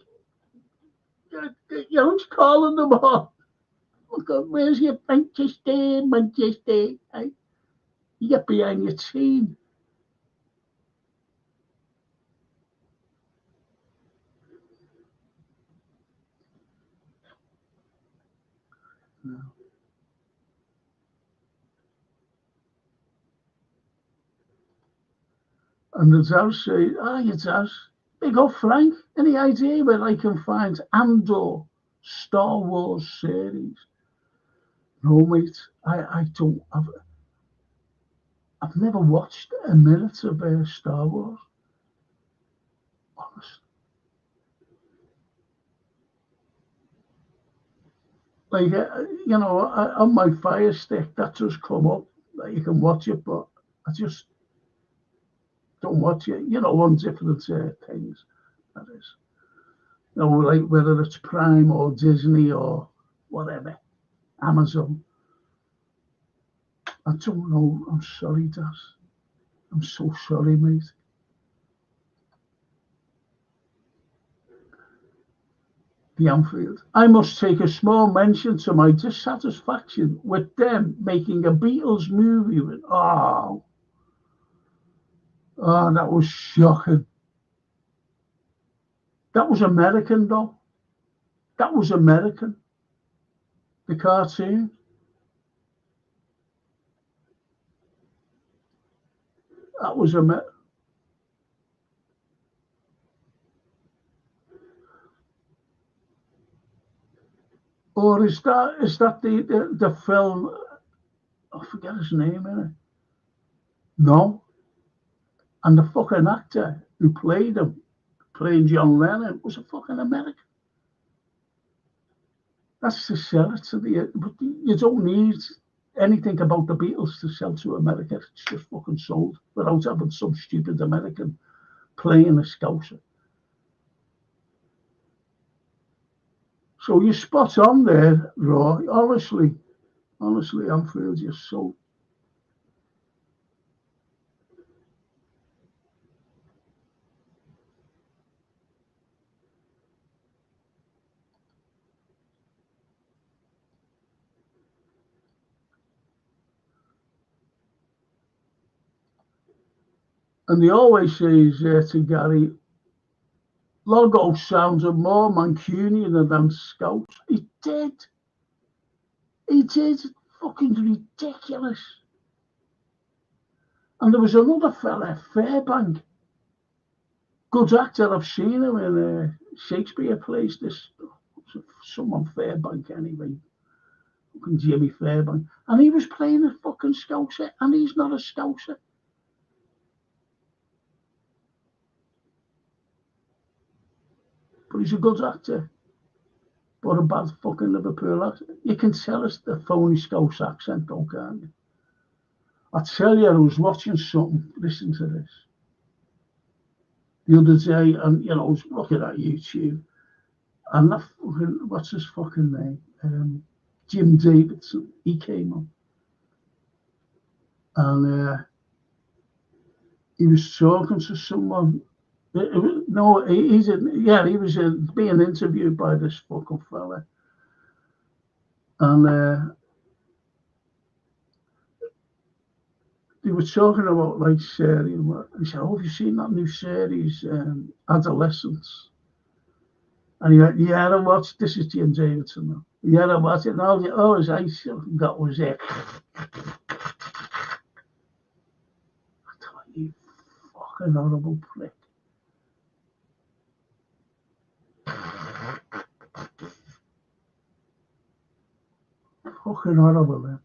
who's calling them on? Look, where's your Manchester, Manchester? Hey, you get behind your team. No. And the Zaz say, you Zaz, big up Frank. Any idea where I can find Andor Star Wars series? No, mate, I don't. I've never watched a minute of Star Wars. Honest. Like, on my Fire Stick, that just come up. That you can watch it, but I just don't watch it. On different things. That is. Like whether it's Prime or Disney or whatever, Amazon. I don't know. I'm sorry, Daz. I'm so sorry, mate. The Anfield. I must take a small mention to my dissatisfaction with them making a Beatles movie with. Oh, that was shocking. That was American, though. That was American. The cartoon. That was American. Or is that the film? I forget his name, innit? No. And the fucking actor who played him, playing John Lennon, was a fucking American. That's to sell it to but you don't need anything about the Beatles to sell to America. It's just fucking sold without having some stupid American playing a Scouser. So you're spot on there, Roy. Honestly, Anfield, you're so. And he always says to Gary, Logo sounded more Mancunian than Scout. He did. Fucking ridiculous. And there was another fella, Fairbank. Good actor. I've seen him in Shakespeare plays this. Someone Fairbank anyway. Fucking Jimmy Fairbank. And he was playing a fucking Scouser, and he's not a Scouser. But he's a good actor. But a bad fucking Liverpool accent. You can tell it's the phony Scouse accent, though, can't you? I tell you, I was watching something. Listen to this. The other day, and I was looking at YouTube, and that fucking, what's his fucking name? Jim Davidson. He came on, and he was talking to someone. No, he's he was being interviewed by this fucking fella, and they were talking about like series. He said, "Oh, have you seen that new series, Adolescence?" And he went, "Yeah, I watched. This is Jim Davidson now. Yeah, I watched it. And all his eyes got was it. I thought, you fucking horrible prick. Fucking horrible, man.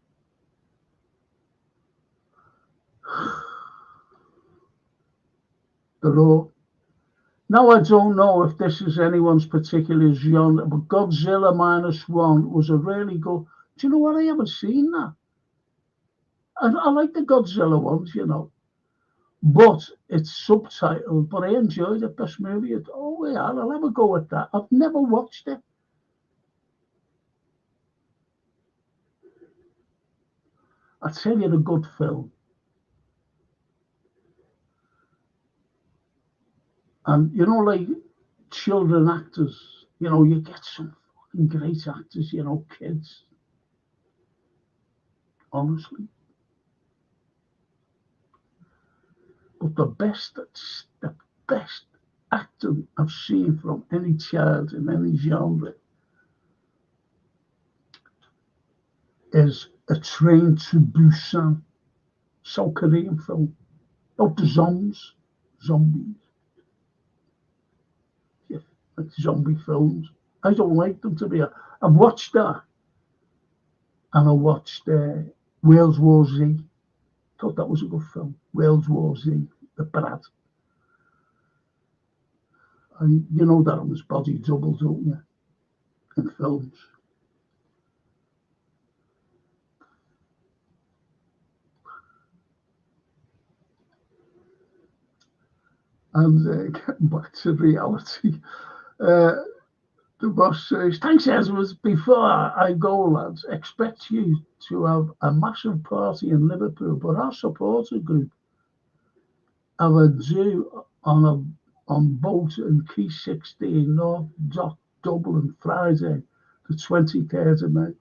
They're all. Now, I don't know if this is anyone's particular genre, but Godzilla Minus One was a really good. Do you know what? I haven't seen that. I like the Godzilla ones. But it's subtitled. But I enjoyed it. Best movie. Oh, yeah, I'll have a go at that. I've never watched it. I tell you, a good film. And like children actors, you get some fucking great actors, kids. Honestly. But the best acting I've seen from any child in any genre is A Train to Busan, South Korean film about the zombies. Yeah, like zombie films. I don't like them to be. I've watched that, and I watched World War Z. Thought that was a good film. World War Z, the Brad. You know that on his body double, don't you? In films. And getting back to reality, the boss says, "Thanks, Ezra. Before I go, lads, expect you to have a massive party in Liverpool, but our supporter group have a due on boat in Key 16 North Dock, Dublin, Friday, the 23rd of May.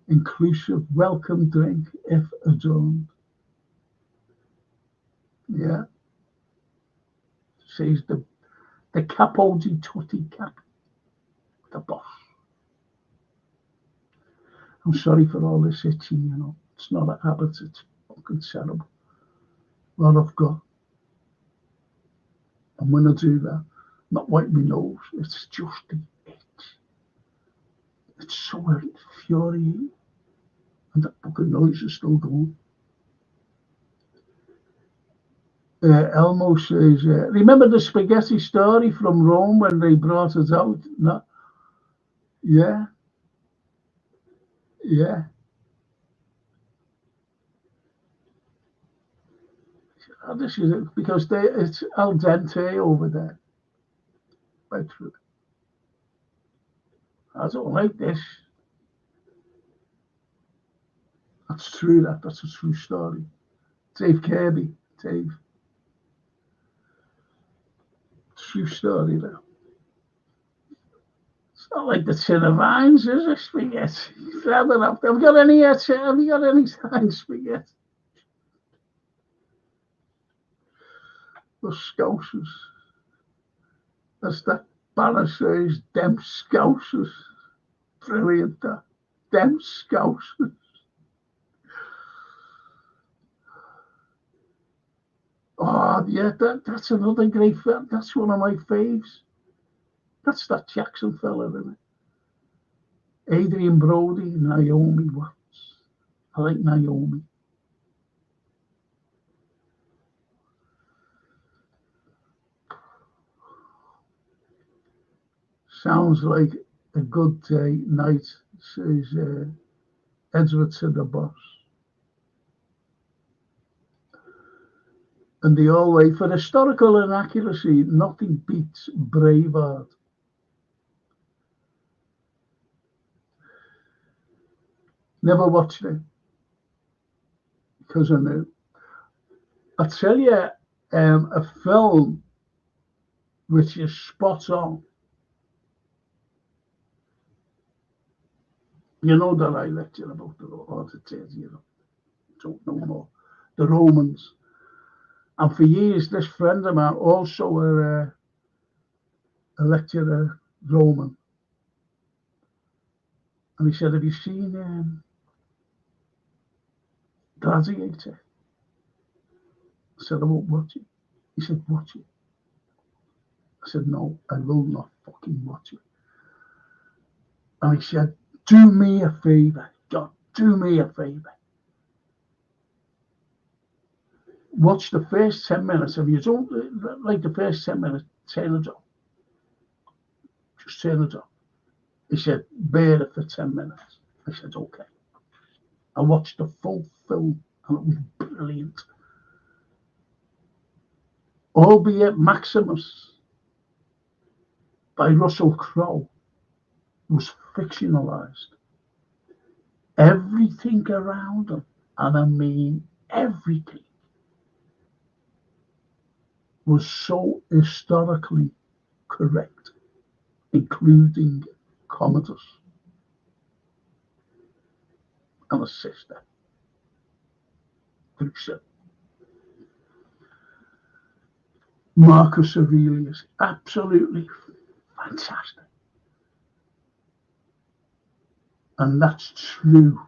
Inclusive welcome drink if adorned." Yeah, says the capo di tutti cap, the boss. I'm sorry for all this itching. It's not a habit, it's fucking terrible. What I've got. And when I do that, not wipe my nose, it's just the itch. It's so infuriating. And that fucking noise is still going. Elmo says, remember the spaghetti story from Rome when they brought it out? No. Yeah, yeah. This is it because it's al dente over there. Right through. I don't like this. That's true. That's a true story. Dave Kirby, Dave. True story there. It's not like the tin of vines, is it? Spaghetti. Have you got any? Have you got any signs spaghetti? The Scousers. That's that banner says, "Them Scousers." Brilliant. That. Them Scousers. Oh, yeah, that's another great film. That's one of my faves. That's that Jackson fella, isn't it? Adrian Brody, Naomi Watts. I like Naomi. Sounds like a good day, night, says Edward to the boss. And the always, for historical inaccuracy, nothing beats Braveheart. Never watched it because I knew. I tell you, a film which is spot on. You know that I lecture about the don't know more. The Romans. And for years, this friend of mine, also a lecturer, Roman, and he said, "Have you seen Gladiator?" I said, "I won't watch it." He said, "Watch it." I said, "No, I will not fucking watch it." And he said, "Do me a favour, God, do me a favour. Watch the first 10 minutes. If you don't like the first 10 minutes, turn it off. Just turn it off." He said, "Bear it for 10 minutes." I said, "Okay." I watched the full film and it was brilliant. Albeit Maximus by Russell Crowe was fictionalized. Everything around him, and I mean everything, was so historically correct, including Commodus and a sister, Drusilla. Marcus Aurelius, absolutely fantastic. And that's true,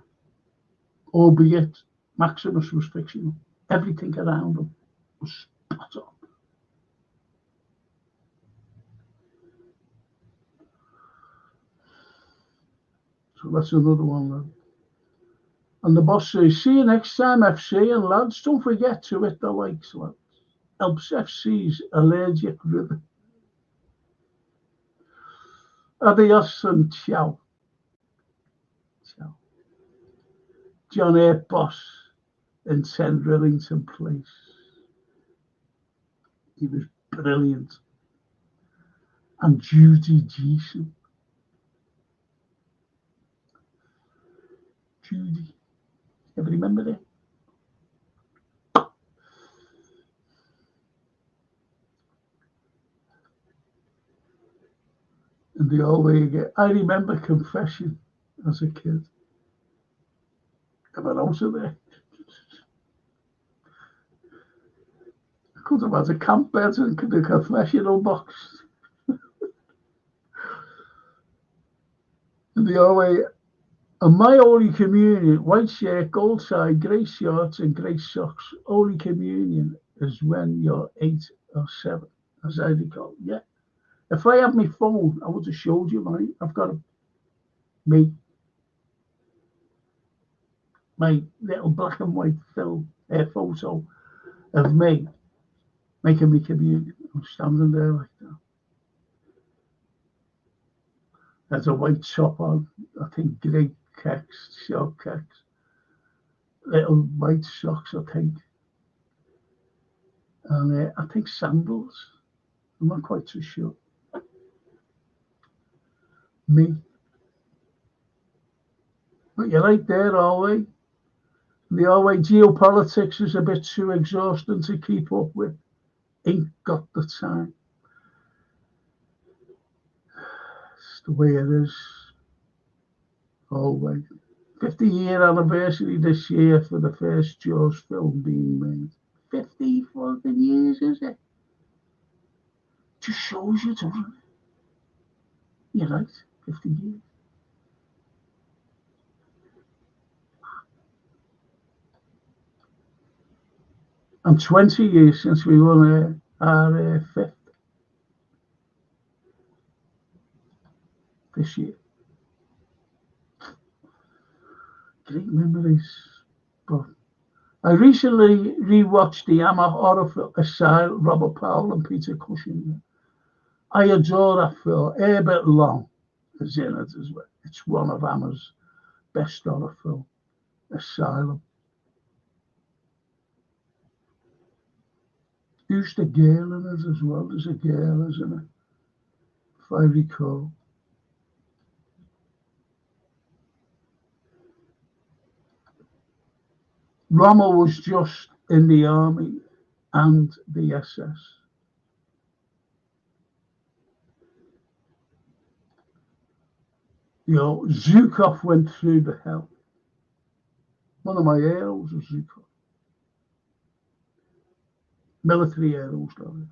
albeit Maximus was fictional. Everything around him was spot on. So that's another one then. And the boss says, "See you next time, FC, and lads, don't forget to hit the likes, lads. Helps FC's allergic rhythm. Adios and ciao." Ciao. John Air Boss in 10 Rillington Place. He was brilliant. And Judy Geeson. Judy. Ever remember that? And they always get, I remember Confession as a kid. Ever out of there? I could have had a camp bed and the confessional box. And they always, and my Holy Communion, white shirt, gold tie, grey shorts and grey socks. Holy Communion is when you're 8 or 7, as I recall. Yeah. If I had my phone, I would have showed you mine. I've got my little black and white film photo of me making me communion. I'm standing there like that. There's a white top on, I think grey kicks, short kicks, little white socks, I think, and I think sandals. I'm not quite too sure. Me. But you're right there, always. The always geopolitics is a bit too exhausting to keep up with. Ain't got the time. It's the way it is. Always. 50-year anniversary this year for the first Jaws film being made. 50 fucking years, is it? Just shows you, doesn't it? You're right, 50 years. And 20 years since we won our fifth this year. Great memories. But I recently rewatched the Hammer horror film, Asylum, Robert Powell and Peter Cushing. I adore that film. Herbert Long is in it as well. It's one of Hammer's best horror film, Asylum. Who's the girl in it as well? There's a girl, isn't it? If I recall. Rommel was just in the army and the SS. You know, Zhukov went through the hell. One of my heroes was Zhukov. Military heroes, that is.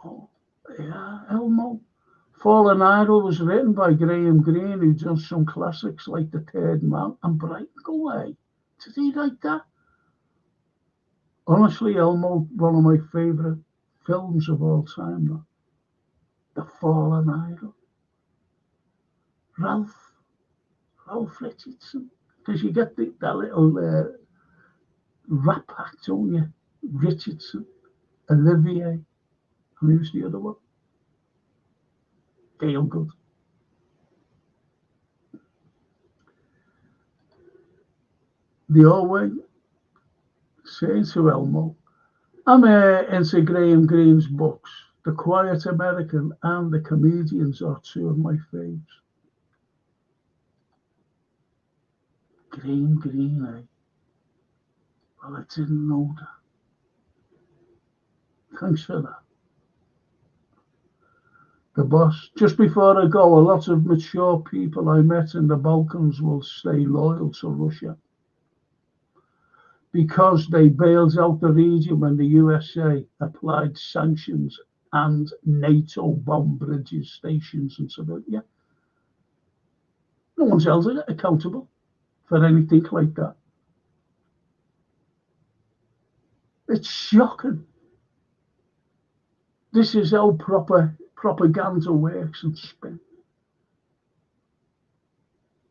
Oh, yeah, Elmo. Fallen Idol was written by Graham Greene, who done some classics like The Third Man and Bright Away. Did he write that? Honestly, Elmo, one of my favourite films of all time. Though. The Fallen Idol. Ralph Richardson. Because you get that little rap pack, don't you? Richardson, Olivier, and who's the other one? Dale Good. They always say to Elmo, I'm into Graham Greene's books. The Quiet American and The Comedians are two of my faves. Graham Greene, eh? Well, I didn't know that. Thanks for that. The Boss. Just before I go, a lot of mature people I met in the Balkans will stay loyal to Russia because they bailed out the region when the USA applied sanctions and NATO bombed bridges, stations, and so on. Yeah. No one's held accountable for anything like that. It's shocking. This is how propaganda works and spin.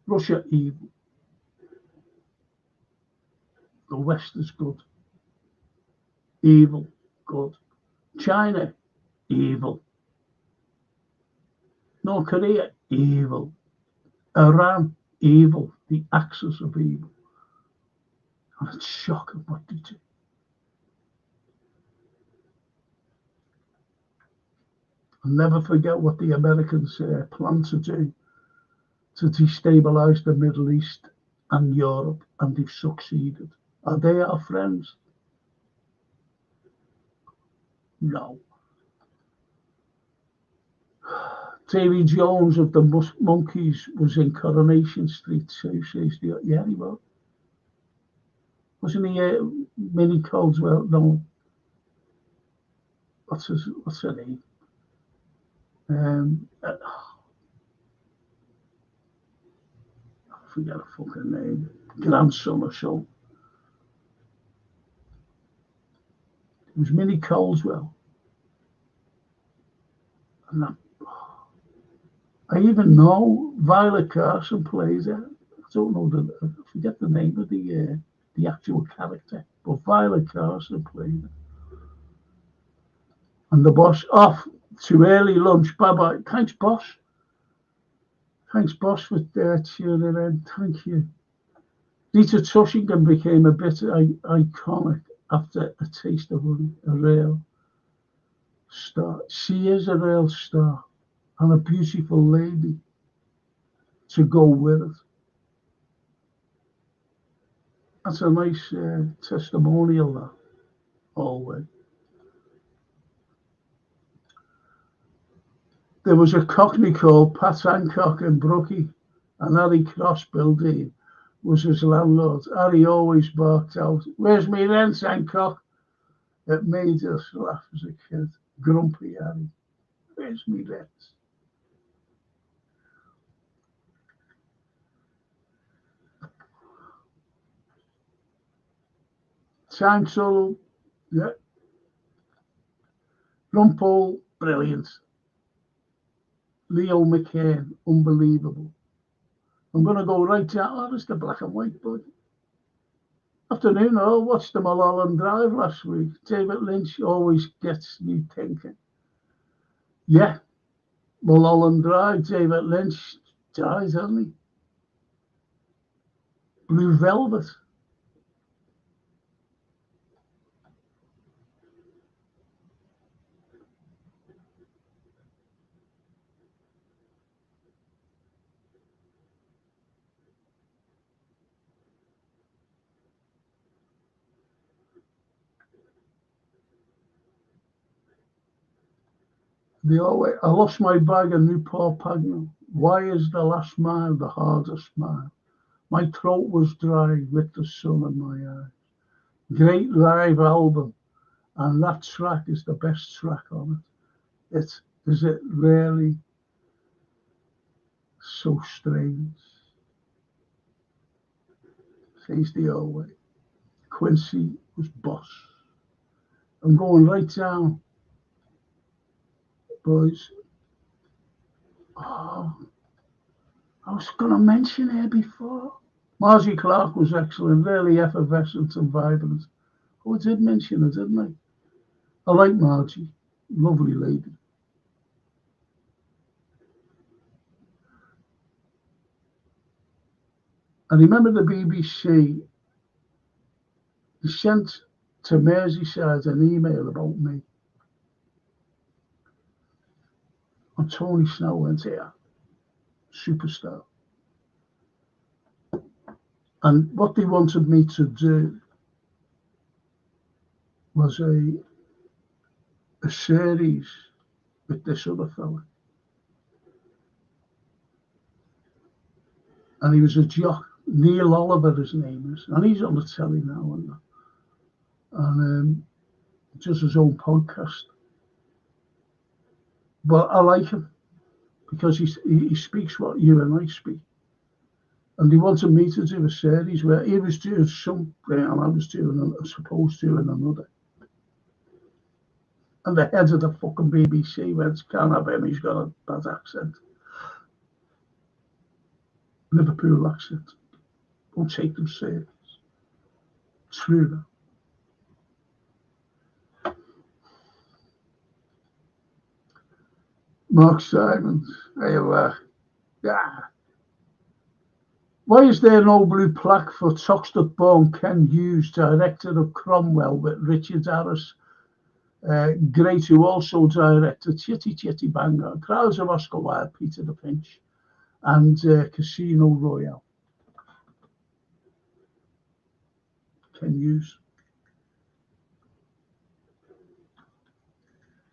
Russia evil. The West is good. Evil, good. China, evil. North Korea, evil. Iran, evil. The axis of evil. And it's shocking what they do. I'll never forget what the Americans plan to do to destabilize the Middle East and Europe, and they've succeeded. Are they our friends? No. Davy Jones of the Monkees was in Coronation Street too, says the, yeah, he was. Wasn't he Minnie Caldwell? No. What's her name? I forget her fucking name. Grandson or so. It was Minnie Caldwell. And I even know Violet Carson plays it. I don't know I forget the name of the actual character, but Violet Carson played it. And the Boss off to early lunch. Bye bye. Thanks, Boss. Thanks, Boss, for tuning in. Thank you. Rita Tushingham became a bit iconic after A Taste of Honey, a real star. She is a real star and a beautiful lady to go with it. That's a nice testimonial, that, always. There was a Cockney called Pat Hancock in Brookie, and Harry Crossbuilding was his landlord. Harry always barked out, "Where's me rent, Hancock?" It made us laugh as a kid. Grumpy Harry. Where's me rent? Time Solo, yeah. Rumpole, brilliant. Leo McCain, unbelievable. I'm going to go right down. Oh, there's the black and white, bud. Afternoon, I watched the Mulholland Drive last week. David Lynch always gets me thinking. Yeah, Mulholland Drive, David Lynch, died, hasn't he? Blue Velvet. I lost my bag in Newport Pagnell. Why is the last mile the hardest mile? My throat was dry with the sun in my eyes. Great live album, and that track is the best track on it. Is it really so strange? Says the old way. Quincy was boss. I'm going right down, boys. Oh, I was going to mention here before. Margie Clark was excellent, really effervescent and vibrant. Oh, I did mention her, didn't I? I like Margie. Lovely lady. I remember the BBC, they sent to Merseyside an email about me. And Tony Snow went here, superstar. And what they wanted me to do was a series with this other fella. And he was a jock, Neil Oliver his name is, and he's on the telly now and does his own podcast. But I like him because he speaks what you and I speak. And they wanted me to do a series where he was doing something and I was supposed to doing another. And the head of the fucking BBC went, can't have him, he's got a bad accent. Liverpool accent. Don't take them serious. True. Mark Simons. Hey, yeah. Why is there no blue plaque for Toxteth-born Ken Hughes, director of Cromwell, with Richard Harris, great, who also directed Chitty Chitty Bang On, Crowds of Oscar Wilde, Peter the Pinch, and Casino Royale. Ken Hughes.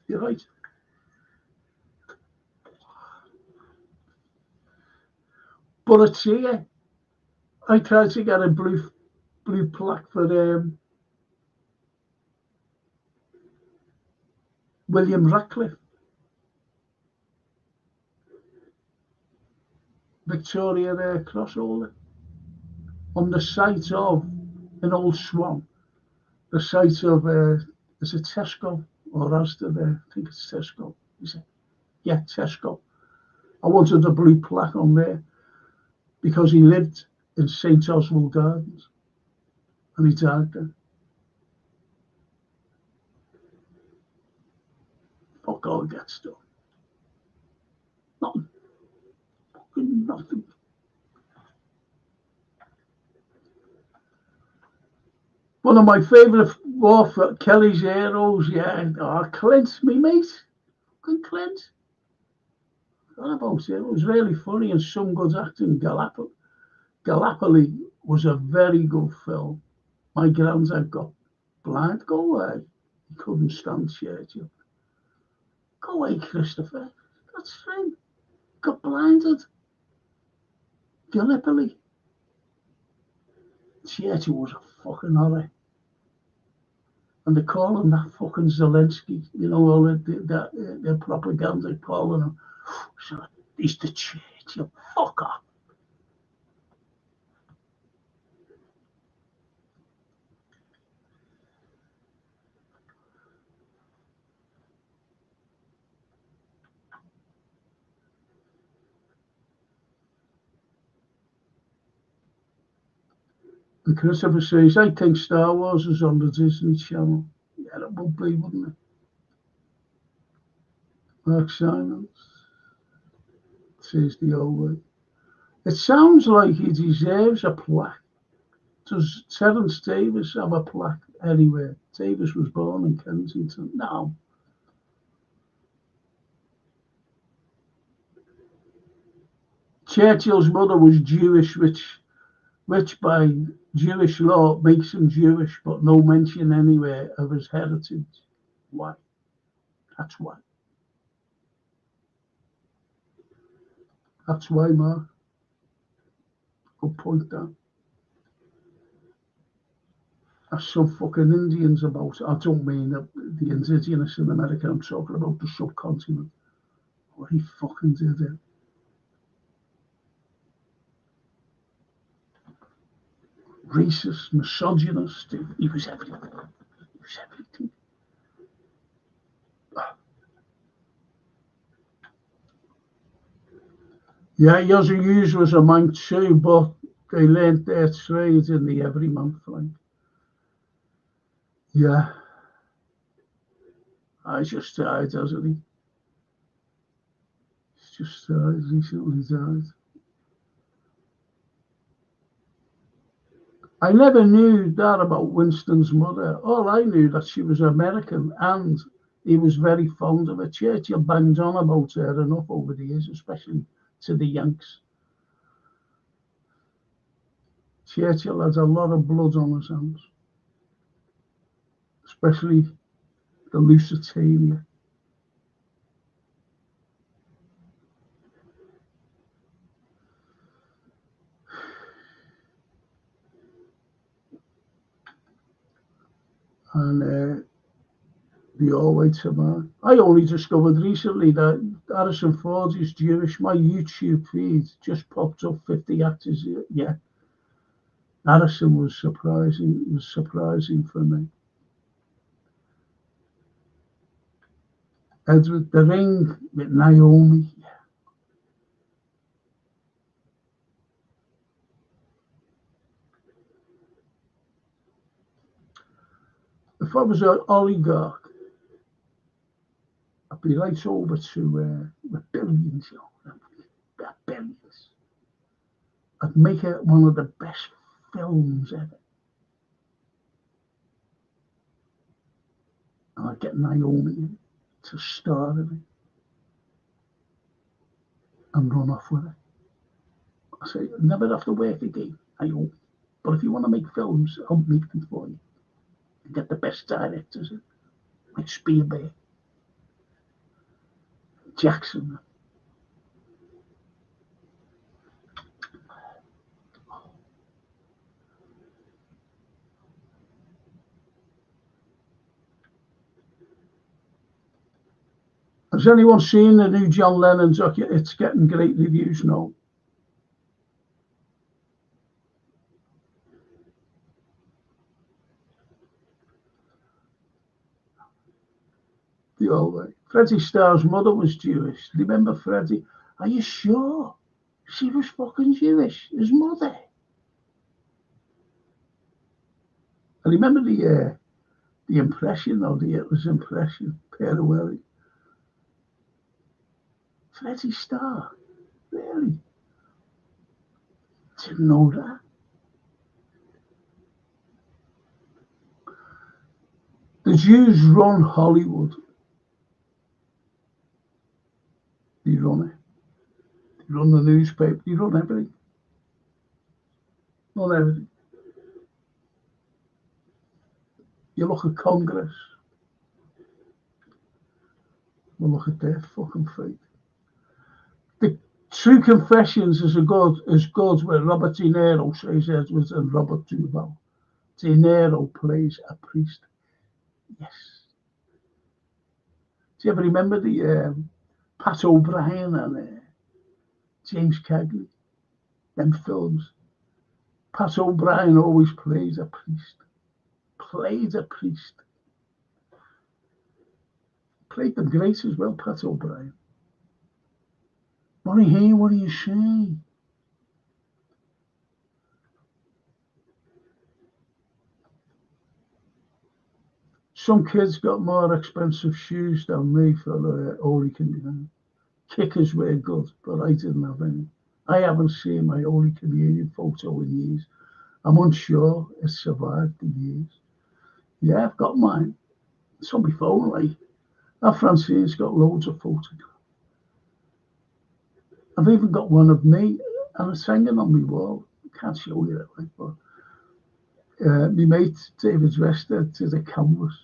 You're right. But it's here. I tried to get a blue plaque for William Radcliffe, Victoria Cross holder, on the site of an Old Swan, the site of is it Tesco or Asda there? I think it's Tesco. Is it? Yeah, Tesco. I wanted a blue plaque on there because he lived in St. Oswald Gardens and he died there. Fuck all gets done. Nothing. Fucking nothing. One of my favourite Warfare, Kelly's Heroes, yeah. Oh, Clint, me mate. Fucking Clint. What about it? It was really funny and some good acting. Gallipoli was a very good film. My granddad got blind. Go away. He couldn't stand Churchill. Go away, Christopher. That's fine. Got blinded. Gallipoli. Churchill was a fucking horror. And they call him that fucking Zelensky. You know, all the propaganda calling him. So he's the Churchill. Fuck off. And Christopher says, I think Star Wars is on the Disney Channel. Yeah, it would be, wouldn't it? Mark Simons says the old way. It sounds like he deserves a plaque. Does Terence Davis have a plaque anywhere? Davis was born in Kensington. No. Churchill's mother was Jewish, which by Jewish law makes him Jewish, but no mention anywhere of his heritage. Why? That's why. That's why, Mark. Good point, Dan. There's some fucking Indians about. I don't mean the indigenous in America. I'm talking about the subcontinent. What he fucking did it. Racist, misogynist. He was everything. He was everything. Yeah, Yossi Hughes was a monk too, but they learnt their trade in the everyman, Frank. Yeah. I just died, hasn't he? He's just died, recently died. I never knew that about Winston's mother. All I knew that she was American and he was very fond of her. Churchill banged on about her enough over the years, especially to the Yanks. Churchill has a lot of blood on his hands, especially the Lusitania. And the all-white man. I only discovered recently that Harrison Ford is Jewish. My YouTube feed just popped up 50 actors. Yeah, Harrison was surprising. It was surprising for me. Edward the Ring with Naomi. Yeah. If I was an oligarch, I'd be right over to the billions, you know, billions. I'd make it one of the best films ever. And I'd get Naomi to star in it and run off with it. I say, never have to work again, I hope. But if you want to make films, I'll make them for you. And get the best directors in, like Spielberg, Jackson. Has anyone seen the new John Lennon documentary? It's getting great reviews now. The old way. Freddie Starr's mother was Jewish. Remember Freddie? Are you sure? She was fucking Jewish. His mother. I remember the impression, or the Hitler's impression, Peruelli. Freddie Starr, really? Didn't know that. The Jews run Hollywood. They run it. They run the newspaper. They run everything. Not everything. You look at Congress. Well, look at their fucking fate. The True Confessions is as good where Robert De Niro says Edwards and Robert Duvall. De Niro plays a priest. Yes. Do you ever remember the Pat O'Brien and James Cagney? Them films. Pat O'Brien always plays a priest. Played a priest. Played them great as well, Pat O'Brien. What do you hear? What do you say? Some kids got more expensive shoes than me for Holy Communion. Kickers were good, but I didn't have any. I haven't seen my Holy Communion photo in years. I'm unsure it survived the years. Yeah, I've got mine. It's on my phone, like. Our Francine's got loads of photographs. I've even got one of me, and it's hanging on my wall. I can't show you that, like, but my mate David Rester to the canvas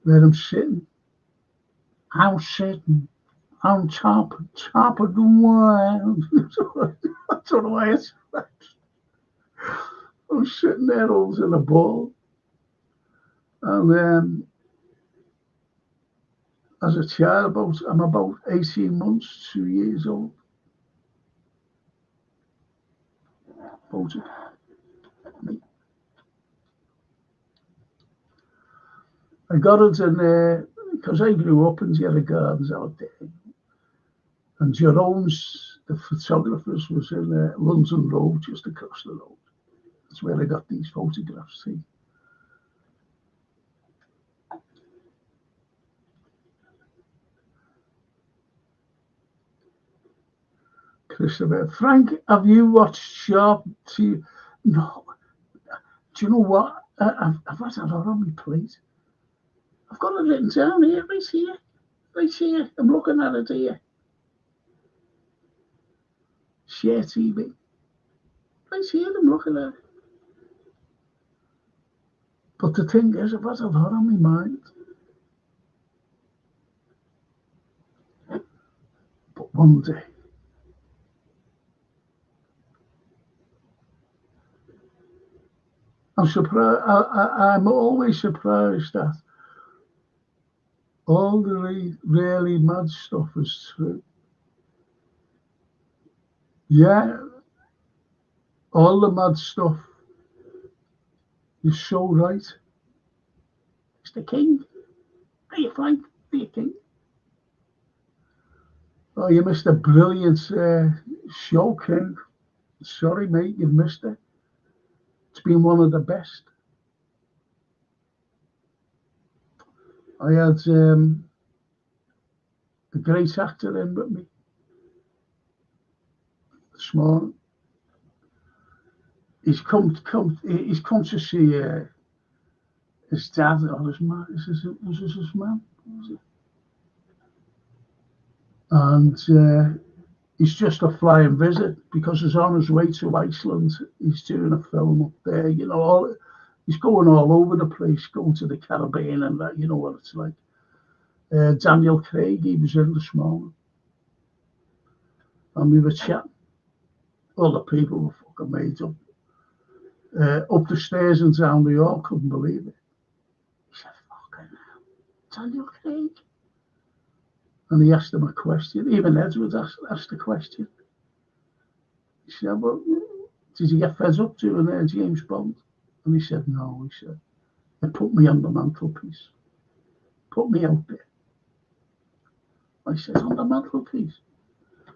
where I'm sitting. I'm sitting I'm top of the world. That's what I expect. I'm sitting there holding a ball. And as a child, I'm about 18 months, 2 years old. About it. I got it in there because I grew up in the gardens out there. And Jerome's, the photographers, was in London Road, just across the road. That's where I got these photographs. See? Christopher, Frank, have you watched Sharp? No. Do you know what? I've had a lot on my plate. I've got it written down here, right here. Right here. I'm looking at it here. Share TV. Right here, I'm looking at it. But the thing is, I've had a lot on my mind. But one day, I'm surprised. I'm always surprised that all the really mad stuff is true. Yeah, all the mad stuff is so right. It's the king. Are you Frank? Are you king? Oh, you missed a brilliant show, King. Sorry, mate, you've missed it. It's been one of the best. I had a great actor in with me this morning. He's come to see his dad or his man. Is this his man? And he's just a flying visit because he's on his way to Iceland. He's doing a film up there. You know, he's going all over the place, going to the Caribbean and that. You know what it's like. Daniel Craig, he was in this morning, and we were chatting. All the people were fucking made up. Up the stairs and down, they all couldn't believe it. He said, fucking hell, Daniel Craig. And he asked him a question. Even Edward asked the question. He said, well, did you get fed up doing James Bond? And he said, no. He said, they put me on the mantelpiece. Put me out there. I said, on the mantelpiece?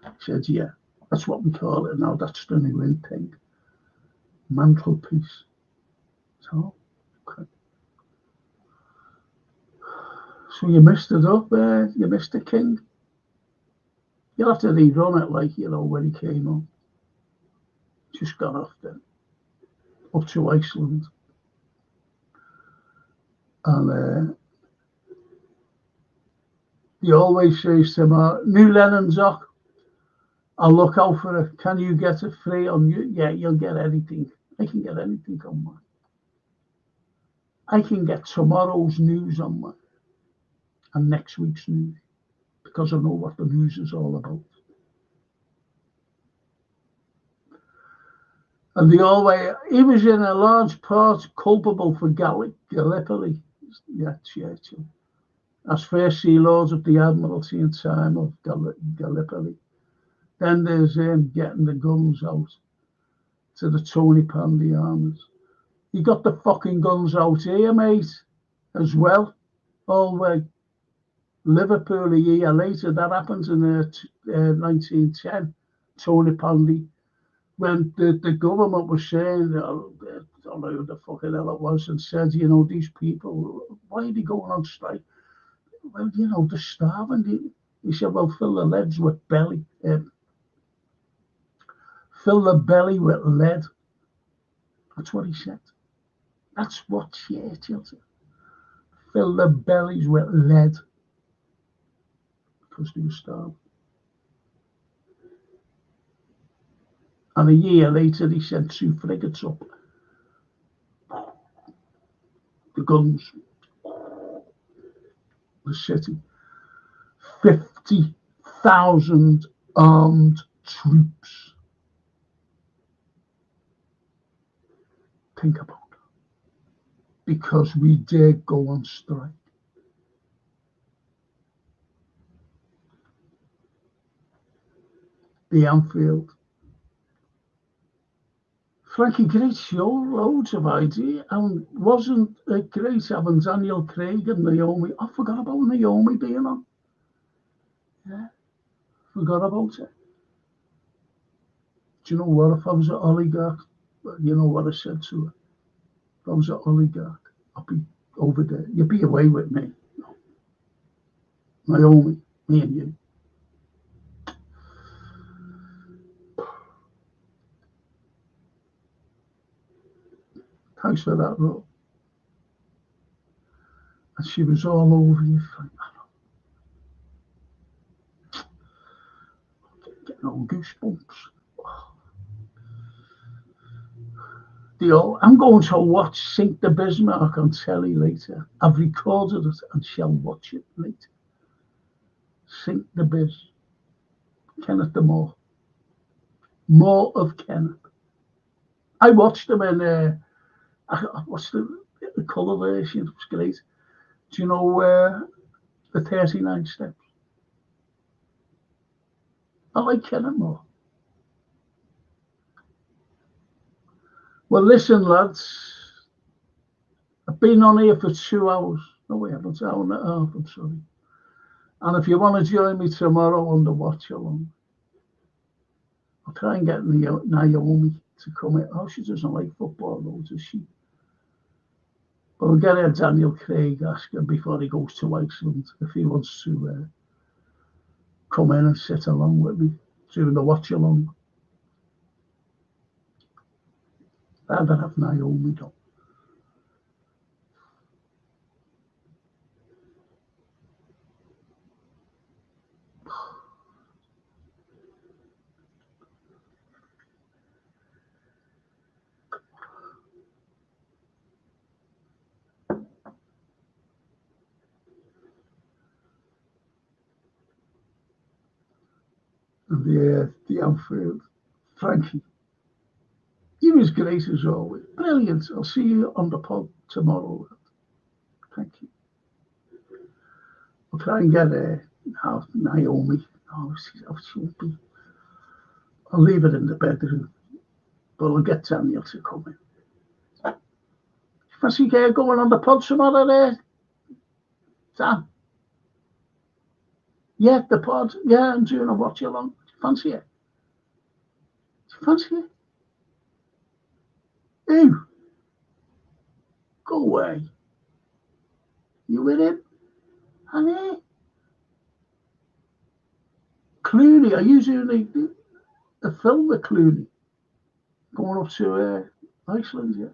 He said, yeah, that's what we call it now. That's the new in thing. Mantelpiece. So, okay. So you missed it up there. You missed the king. You'll have to rerun it like, you know, when he came on. Just got off there. Up to Iceland. And he always says to him, New Lennon Doc, I'll look out for it. Can you get it free on you? Yeah, you'll get anything. I can get anything on mine. I can get tomorrow's news on mine and next week's news because I know what the news is all about. And he was in a large part culpable for Gallipoli. Yeah, Churchill. As first Sea Lords of the Admiralty in time of Gallipoli. Then there's him getting the guns out to the Tony Pandy armies. He got the fucking guns out here, mate, as well. All the way. Liverpool a year later, that happens in 1910. Tony Pandy, when the government was saying, I don't know who the fucking hell it was, and said, you know, these people, why are they going on strike? Well, you know, they're starving. He said, well, fill the leads with belly. Fill the belly with lead. That's what he said. That's what Churchill said. Fill the bellies with lead. Because they were starving. And a year later, he sent 2 frigates up. The guns. The city. thousand armed troops. Think about it. Because we dare go on strike. The Anfield. Frankie, great show, loads of idea, and wasn't it great having Daniel Craig and Naomi? I forgot about Naomi being on. Yeah, forgot about it. Do you know what? If I was an oligarch, you know what I said to her? If I was an oligarch, I'd be over there. You'd be away with me. No. Naomi, me and you. Thanks for that, Ro. And she was all over you, Frank. Getting all goosebumps. I'm going to watch Sink the Bismarck on telly later. I've recorded it and shall watch it later. Sink the Biz. Kenneth the More. More of Kenneth. I watched them in, I watched the colour version. It was great. Do you know the 39 Steps? I like Kenneth more. Well, listen, lads. I've been on here for 2 hours. No, we haven't. An hour and a half, I'm sorry. And if you want to join me tomorrow on the watch along, I'll try and get Naomi to come in. Oh, she doesn't like football, though, does she? But we'll get her Daniel Craig, ask him before he goes to Iceland if he wants to come in and sit along with me during the watch along. Rather have Naomi though. And the Anfield, Frankie. He was great as always. Brilliant. I'll see you on the pod tomorrow. Thank you. I'll try and get Naomi. Oh, she won't be. I'll leave it in the bedroom. But I'll get Daniel to come in. Fancy going on the pod tomorrow there, Dan? Yeah, the pod. Yeah, I'm doing a watch along. Fancy it? Fancy it? Who? Go away. You with him? Honey? Clooney, are you doing a film with Clooney? Going up to Iceland, yeah.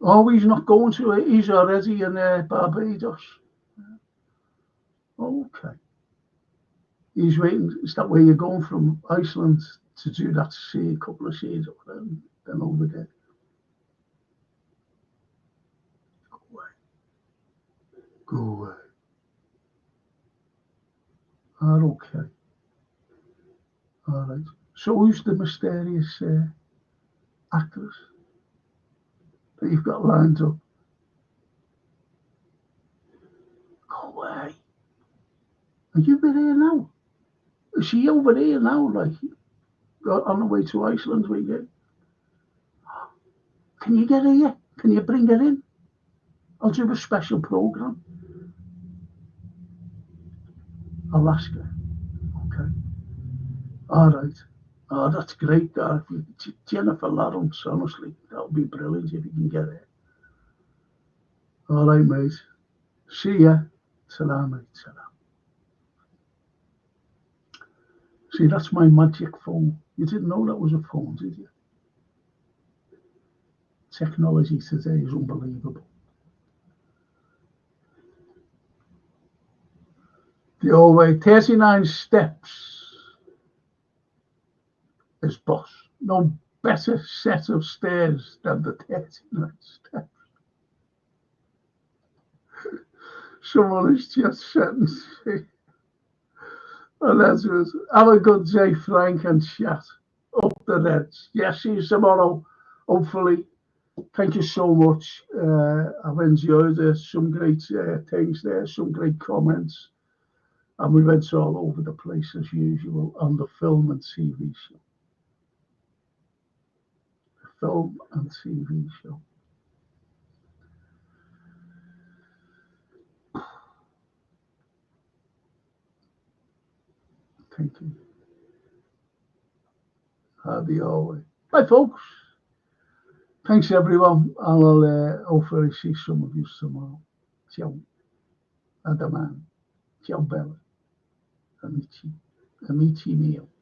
Oh, he's not going to it. He's already in Barbados. Okay. He's waiting. Is that where you're going from Iceland to do that a couple of scenes or whatever, then over there? Go away. Go away. Okay. All right. So who's the mysterious actress that you've got lined up? Go away. Are you with her now? Is she over here now, like on the way to Iceland with you? Can you get her here? Can you bring her in? I'll do a special program. I'll ask her. Okay. All right. Oh, that's great, guy. Jennifer Lawrence, honestly, that would be brilliant if you can get it. All right, mate. See ya. Ta-ra, mate. Ta-ra. See, that's my magic phone. You didn't know that was a phone, did you? Technology today is unbelievable. The old way, 39 steps is boss. No better set of stairs than the 39 steps. Someone is just sentencing. And that's it. Have a good day, Frank, and chat. Up the Reds. Yeah, see you tomorrow, hopefully. Thank you so much. I've enjoyed it. Some great things there, some great comments. And we went all over the place as usual on the film and TV show. Film and TV show. Thank you. Always. Bye, folks. Thanks, everyone. I'll hopefully see some of you tomorrow. Ciao. Adamant. Ciao, Bella. Amici. Amici mio.